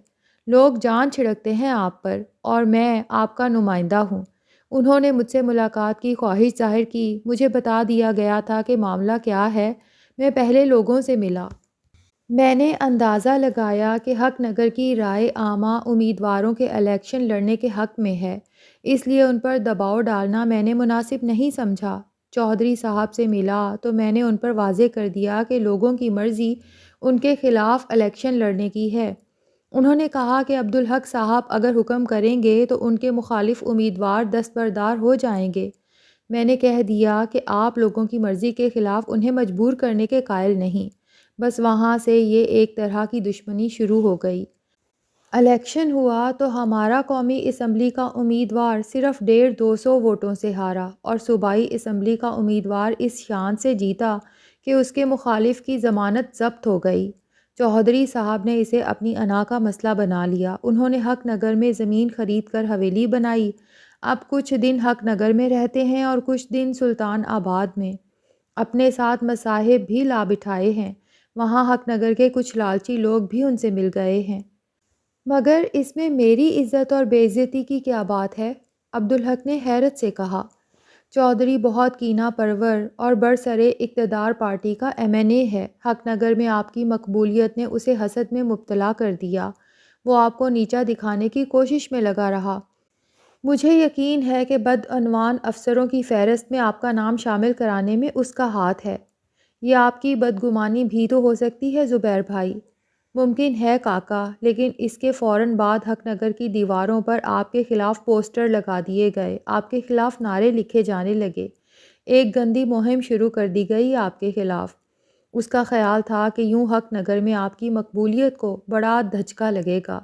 لوگ جان چھڑکتے ہیں آپ پر، اور میں آپ کا نمائندہ ہوں۔ انہوں نے مجھ سے ملاقات کی خواہش ظاہر کی۔ مجھے بتا دیا گیا تھا کہ معاملہ کیا ہے۔ میں پہلے لوگوں سے ملا۔ میں نے اندازہ لگایا کہ حق نگر کی رائے عامہ امیدواروں کے الیکشن لڑنے کے حق میں ہے، اس لیے ان پر دباؤ ڈالنا میں نے مناسب نہیں سمجھا۔ چوہدری صاحب سے ملا تو میں نے ان پر واضح کر دیا کہ لوگوں کی مرضی ان کے خلاف الیکشن لڑنے کی ہے۔ انہوں نے کہا کہ عبدالحق صاحب اگر حکم کریں گے تو ان کے مخالف امیدوار دستبردار ہو جائیں گے۔ میں نے کہہ دیا کہ آپ لوگوں کی مرضی کے خلاف انہیں مجبور کرنے کے قائل نہیں۔ بس وہاں سے یہ ایک طرح کی دشمنی شروع ہو گئی۔ الیکشن ہوا تو ہمارا قومی اسمبلی کا امیدوار صرف 150-200 ووٹوں سے ہارا، اور صوبائی اسمبلی کا امیدوار اس شان سے جیتا کہ اس کے مخالف کی ضمانت ضبط ہو گئی۔ چوہدری صاحب نے اسے اپنی انا کا مسئلہ بنا لیا۔ انہوں نے حق نگر میں زمین خرید کر حویلی بنائی۔ اب کچھ دن حق نگر میں رہتے ہیں اور کچھ دن سلطان آباد میں۔ اپنے ساتھ مصاحب بھی لا بٹھائے ہیں۔ وہاں حق نگر کے کچھ لالچی لوگ بھی ان سے مل گئے ہیں۔ مگر اس میں میری عزت اور بے عزتی کی کیا بات ہے؟ عبدالحق نے حیرت سے کہا۔ چوہدری بہت کینہ پرور اور برسر اقتدار پارٹی کا MNA ہے۔ حق نگر میں آپ کی مقبولیت نے اسے حسد میں مبتلا کر دیا۔ وہ آپ کو نیچا دکھانے کی کوشش میں لگا رہا۔ مجھے یقین ہے کہ بدعنوان افسروں کی فہرست میں آپ کا نام شامل کرانے میں اس کا ہاتھ ہے۔ یہ آپ کی بدگمانی بھی تو ہو سکتی ہے زبیر بھائی۔ ممکن ہے کاکا، لیکن اس کے فوراً بعد حق نگر کی دیواروں پر آپ کے خلاف پوسٹر لگا دیے گئے، آپ کے خلاف نعرے لکھے جانے لگے، ایک گندی مہم شروع کر دی گئی آپ کے خلاف۔ اس کا خیال تھا کہ یوں حق نگر میں آپ کی مقبولیت کو بڑا دھچکا لگے گا،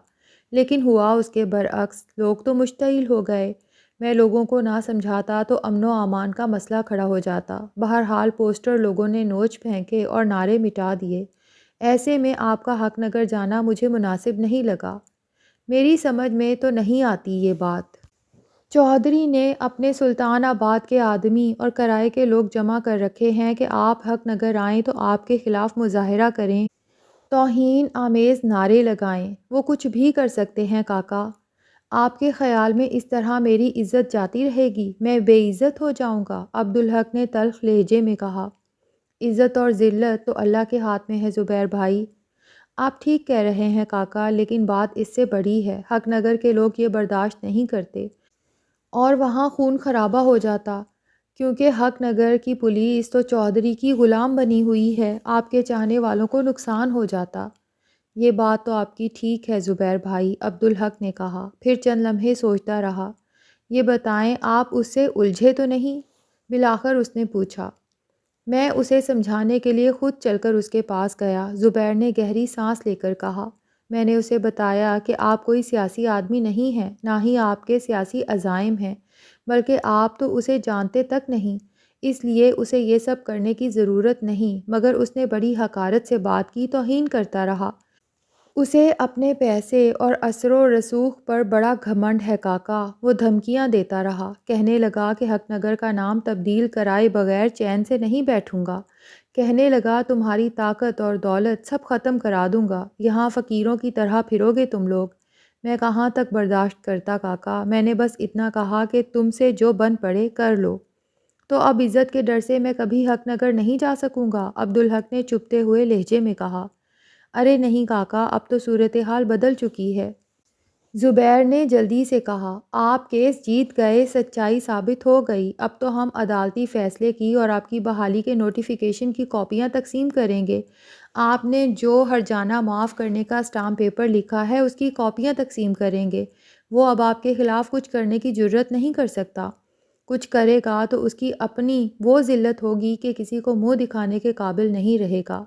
لیکن ہوا اس کے برعکس۔ لوگ تو مشتعل ہو گئے۔ میں لوگوں کو نہ سمجھاتا تو امن و امان کا مسئلہ کھڑا ہو جاتا۔ بہرحال پوسٹر لوگوں نے نوچ پھینکے اور نعرے مٹا دیے۔ ایسے میں آپ کا حق نگر جانا مجھے مناسب نہیں لگا۔ میری سمجھ میں تو نہیں آتی یہ بات۔ چودھری نے اپنے سلطان آباد کے آدمی اور کرائے کے لوگ جمع کر رکھے ہیں کہ آپ حق نگر آئیں تو آپ کے خلاف مظاہرہ کریں، توہین آمیز نعرے لگائیں۔ وہ کچھ بھی کر سکتے ہیں کاکا۔ آپ کے خیال میں اس طرح میری عزت جاتی رہے گی؟ میں بے عزت ہو جاؤں گا؟ عبدالحق نے تلخ لہجے میں کہا۔ عزت اور ذلت تو اللہ کے ہاتھ میں ہے زبیر بھائی۔ آپ ٹھیک کہہ رہے ہیں کاکا، لیکن بات اس سے بڑی ہے۔ حق نگر کے لوگ یہ برداشت نہیں کرتے اور وہاں خون خرابہ ہو جاتا، کیونکہ حق نگر کی پولیس تو چودھری کی غلام بنی ہوئی ہے۔ آپ کے چاہنے والوں کو نقصان ہو جاتا۔ یہ بات تو آپ کی ٹھیک ہے زبیر بھائی، عبدالحق نے کہا، پھر چند لمحے سوچتا رہا۔ یہ بتائیں آپ اس سے الجھے تو نہیں؟ بالآخر اس نے پوچھا۔ میں اسے سمجھانے کے لیے خود چل کر اس کے پاس گیا، زبیر نے گہری سانس لے کر کہا۔ میں نے اسے بتایا کہ آپ کوئی سیاسی آدمی نہیں ہیں، نہ ہی آپ کے سیاسی عزائم ہیں، بلکہ آپ تو اسے جانتے تک نہیں، اس لیے اسے یہ سب کرنے کی ضرورت نہیں، مگر اس نے بڑی حقارت سے بات کی، توہین کرتا رہا۔ اسے اپنے پیسے اور اثر و رسوخ پر بڑا گھمنڈ ہے کاکا۔ وہ دھمکیاں دیتا رہا، کہنے لگا کہ حق نگر کا نام تبدیل کرائے بغیر چین سے نہیں بیٹھوں گا، کہنے لگا تمہاری طاقت اور دولت سب ختم کرا دوں گا، یہاں فقیروں کی طرح پھرو گے تم لوگ۔ میں کہاں تک برداشت کرتا کاکا، میں نے بس اتنا کہا کہ تم سے جو بن پڑے کر لو۔ تو اب عزت کے ڈر سے میں کبھی حق نگر نہیں جا سکوں گا؟ عبدالحق نے چپتے ہوئے لہجے میں کہا۔ ارے نہیں کاکا، اب تو صورتحال بدل چکی ہے، زبیر نے جلدی سے کہا۔ آپ کیس جیت گئے، سچائی ثابت ہو گئی، اب تو ہم عدالتی فیصلے کی اور آپ کی بحالی کے نوٹیفیکیشن کی کاپیاں تقسیم کریں گے۔ آپ نے جو ہرجانہ معاف کرنے کا اسٹامپ پیپر لکھا ہے اس کی کاپیاں تقسیم کریں گے۔ وہ اب آپ کے خلاف کچھ کرنے کی جرت نہیں کر سکتا، کچھ کرے گا تو اس کی اپنی وہ ذلت ہوگی کہ کسی کو منہ دکھانے کے قابل نہیں رہے گا۔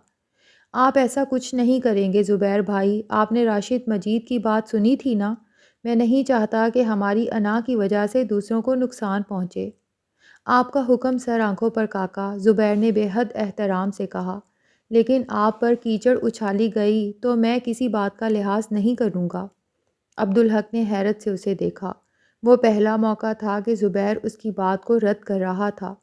آپ ایسا کچھ نہیں کریں گے زبیر بھائی، آپ نے راشد مجید کی بات سنی تھی نا؟ میں نہیں چاہتا کہ ہماری انا کی وجہ سے دوسروں کو نقصان پہنچے۔ آپ کا حکم سر آنکھوں پر کاکا، زبیر نے بے حد احترام سے کہا، لیکن آپ پر کیچڑ اچھالی گئی تو میں کسی بات کا لحاظ نہیں کروں گا۔ عبدالحق نے حیرت سے اسے دیکھا۔ وہ پہلا موقع تھا کہ زبیر اس کی بات کو رد کر رہا تھا۔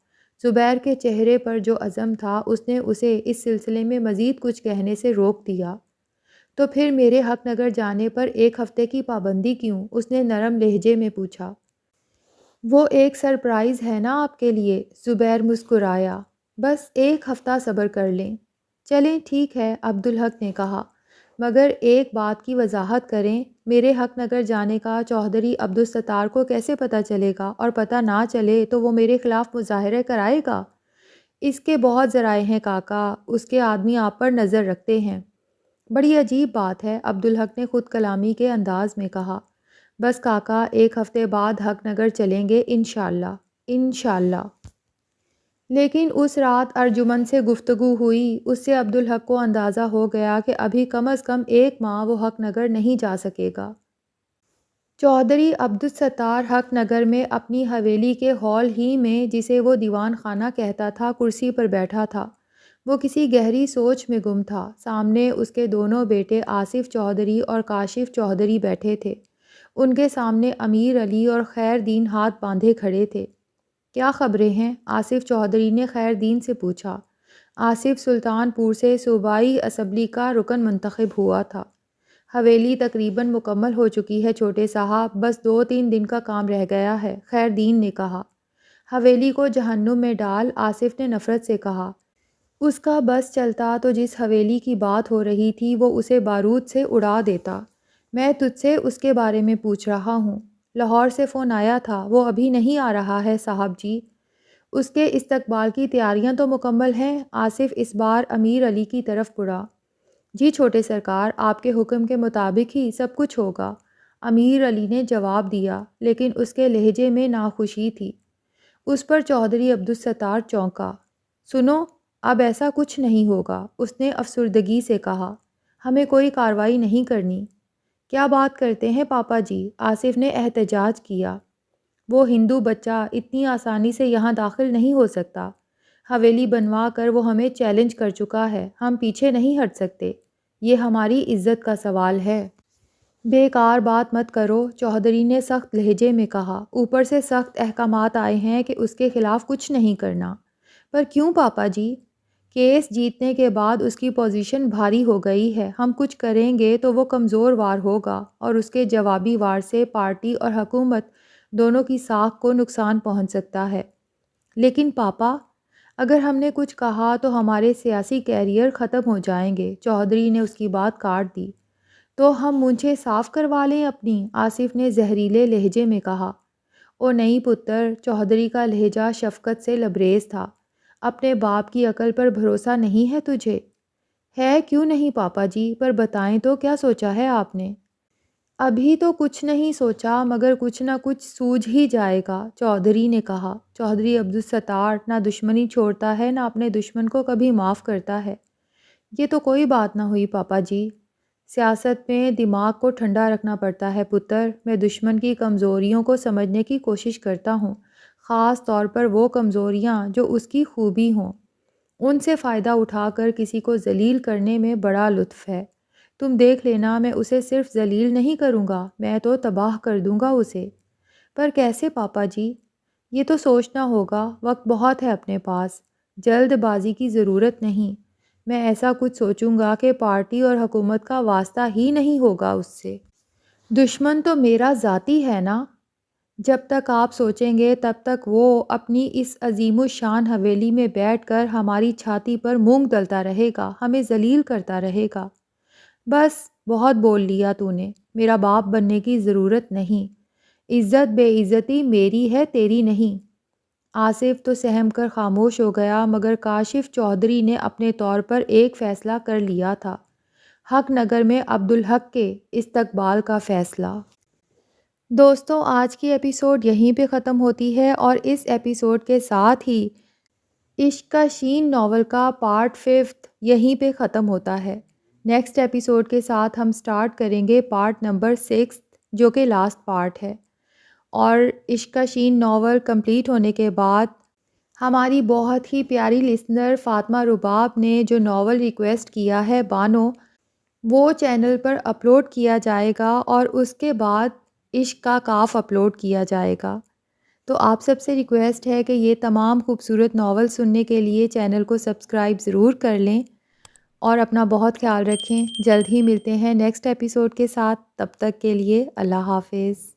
زبیر کے چہرے پر جو عزم تھا اس نے اسے اس سلسلے میں مزید کچھ کہنے سے روک دیا۔ تو پھر میرے حق نگر جانے پر 1 ہفتے کی پابندی کیوں؟ اس نے نرم لہجے میں پوچھا۔ وہ ایک سرپرائز ہے نا آپ کے لیے، زبیر مسکرایا۔ بس 1 ہفتہ صبر کر لیں۔ چلیں ٹھیک ہے، عبدالحق نے کہا، مگر ایک بات کی وضاحت کریں، میرے حق نگر جانے کا چوہدری عبدالستار کو کیسے پتہ چلے گا؟ اور پتہ نہ چلے تو وہ میرے خلاف مظاہرے کرائے گا؟ اس کے بہت ذرائع ہیں کاکا، اس کے آدمی آپ پر نظر رکھتے ہیں۔ بڑی عجیب بات ہے، عبدالحق نے خود کلامی کے انداز میں کہا۔ بس کاکا، 1 ہفتے بعد حق نگر چلیں گے انشاءاللہ، انشاءاللہ۔ لیکن اس رات ارجمن سے گفتگو ہوئی، اس سے عبدالحق کو اندازہ ہو گیا کہ ابھی کم از کم 1 ماہ وہ حق نگر نہیں جا سکے گا۔ چوہدری عبدالستار حق نگر میں اپنی حویلی کے ہال ہی میں، جسے وہ دیوان خانہ کہتا تھا، کرسی پر بیٹھا تھا۔ وہ کسی گہری سوچ میں گم تھا۔ سامنے اس کے دونوں بیٹے آصف چوہدری اور کاشف چوہدری بیٹھے تھے۔ ان کے سامنے امیر علی اور خیر دین ہاتھ باندھے کھڑے تھے۔ کیا خبریں ہیں؟ آصف چوہدری نے خیر دین سے پوچھا۔ آصف سلطان پور سے صوبائی اسمبلی کا رکن منتخب ہوا تھا۔ حویلی تقریباً مکمل ہو چکی ہے چھوٹے صاحب، بس 2-3 دن کا کام رہ گیا ہے، خیر دین نے کہا۔ حویلی کو جہنم میں ڈال، آصف نے نفرت سے کہا۔ اس کا بس چلتا تو جس حویلی کی بات ہو رہی تھی وہ اسے بارود سے اڑا دیتا۔ میں تجھ سے اس کے بارے میں پوچھ رہا ہوں۔ لاہور سے فون آیا تھا، وہ ابھی نہیں آ رہا ہے صاحب جی۔ اس کے استقبال کی تیاریاں تو مکمل ہیں؟ آصف اس بار امیر علی کی طرف مڑا۔ جی چھوٹے سرکار، آپ کے حکم کے مطابق ہی سب کچھ ہوگا، امیر علی نے جواب دیا، لیکن اس کے لہجے میں ناخوشی تھی۔ اس پر چوہدری عبدالستار چونکا۔ سنو، اب ایسا کچھ نہیں ہوگا، اس نے افسردگی سے کہا۔ ہمیں کوئی کارروائی نہیں کرنی۔ کیا بات کرتے ہیں پاپا جی؟ آصف نے احتجاج کیا۔ وہ ہندو بچہ اتنی آسانی سے یہاں داخل نہیں ہو سکتا۔ حویلی بنوا کر وہ ہمیں چیلنج کر چکا ہے، ہم پیچھے نہیں ہٹ سکتے، یہ ہماری عزت کا سوال ہے۔ بیکار بات مت کرو، چودھری نے سخت لہجے میں کہا۔ اوپر سے سخت احکامات آئے ہیں کہ اس کے خلاف کچھ نہیں کرنا۔ پر کیوں پاپا جی؟ کیس جیتنے کے بعد اس کی پوزیشن بھاری ہو گئی ہے، ہم کچھ کریں گے تو وہ کمزور وار ہوگا اور اس کے جوابی وار سے پارٹی اور حکومت دونوں کی ساکھ کو نقصان پہنچ سکتا ہے۔ لیکن پاپا، اگر ہم نے کچھ کہا تو ہمارے سیاسی کیریئر ختم ہو جائیں گے، چودھری نے اس کی بات کاٹ دی۔ تو ہم مونچھیں صاف کروا لیں اپنی، آصف نے زہریلے لہجے میں کہا۔ او نہیں پتر، چودھری کا لہجہ شفقت سے لبریز تھا۔ اپنے باپ کی عقل پر بھروسہ نہیں ہے تجھے؟ ہے کیوں نہیں پاپا جی، پر بتائیں تو کیا سوچا ہے آپ نے؟ ابھی تو کچھ نہیں سوچا، مگر کچھ نہ کچھ سوجھ ہی جائے گا، چودھری نے کہا۔ چودھری عبدالستار نہ دشمنی چھوڑتا ہے، نہ اپنے دشمن کو کبھی معاف کرتا ہے۔ یہ تو کوئی بات نہ ہوئی پاپا جی۔ سیاست میں دماغ کو ٹھنڈا رکھنا پڑتا ہے پتر، میں دشمن کی کمزوریوں کو سمجھنے کی کوشش کرتا ہوں، خاص طور پر وہ کمزوریاں جو اس کی خوبی ہوں۔ ان سے فائدہ اٹھا کر کسی کو ذلیل کرنے میں بڑا لطف ہے۔ تم دیکھ لینا، میں اسے صرف ذلیل نہیں کروں گا، میں تو تباہ کر دوں گا اسے۔ پر کیسے پاپا جی؟ یہ تو سوچنا ہوگا، وقت بہت ہے اپنے پاس، جلد بازی کی ضرورت نہیں۔ میں ایسا کچھ سوچوں گا کہ پارٹی اور حکومت کا واسطہ ہی نہیں ہوگا اس سے۔ دشمن تو میرا ذاتی ہے نا۔ جب تک آپ سوچیں گے تب تک وہ اپنی اس عظیم الشان حویلی میں بیٹھ کر ہماری چھاتی پر مونگ ڈلتا رہے گا، ہمیں ذلیل کرتا رہے گا۔ بس بہت بول لیا تو نے، میرا باپ بننے کی ضرورت نہیں۔ عزت بے عزتی میری ہے، تیری نہیں۔ آصف تو سہم کر خاموش ہو گیا، مگر کاشف چودھری نے اپنے طور پر ایک فیصلہ کر لیا تھا، حق نگر میں عبدالحق کے استقبال کا فیصلہ۔ دوستوں، آج کی ایپیسوڈ یہیں پہ ختم ہوتی ہے اور اس ایپیسوڈ کے ساتھ ہی عشق کا شین ناول کا پارٹ 5 یہیں پہ ختم ہوتا ہے۔ نیکسٹ ایپیسوڈ کے ساتھ ہم سٹارٹ کریں گے پارٹ نمبر 6، جو کہ لاسٹ پارٹ ہے۔ اور عشق کا شین ناول کمپلیٹ ہونے کے بعد ہماری بہت ہی پیاری لسنر فاطمہ رباب نے جو ناول ریکویسٹ کیا ہے بانو، وہ چینل پر اپلوڈ کیا جائے گا اور اس کے بعد عشق کا کاف اپلوڈ کیا جائے گا۔ تو آپ سب سے ریکویسٹ ہے کہ یہ تمام خوبصورت ناول سننے کے لیے چینل کو سبسکرائب ضرور کر لیں اور اپنا بہت خیال رکھیں۔ جلد ہی ملتے ہیں نیکسٹ ایپیسوڈ کے ساتھ، تب تک کے لیے اللہ حافظ۔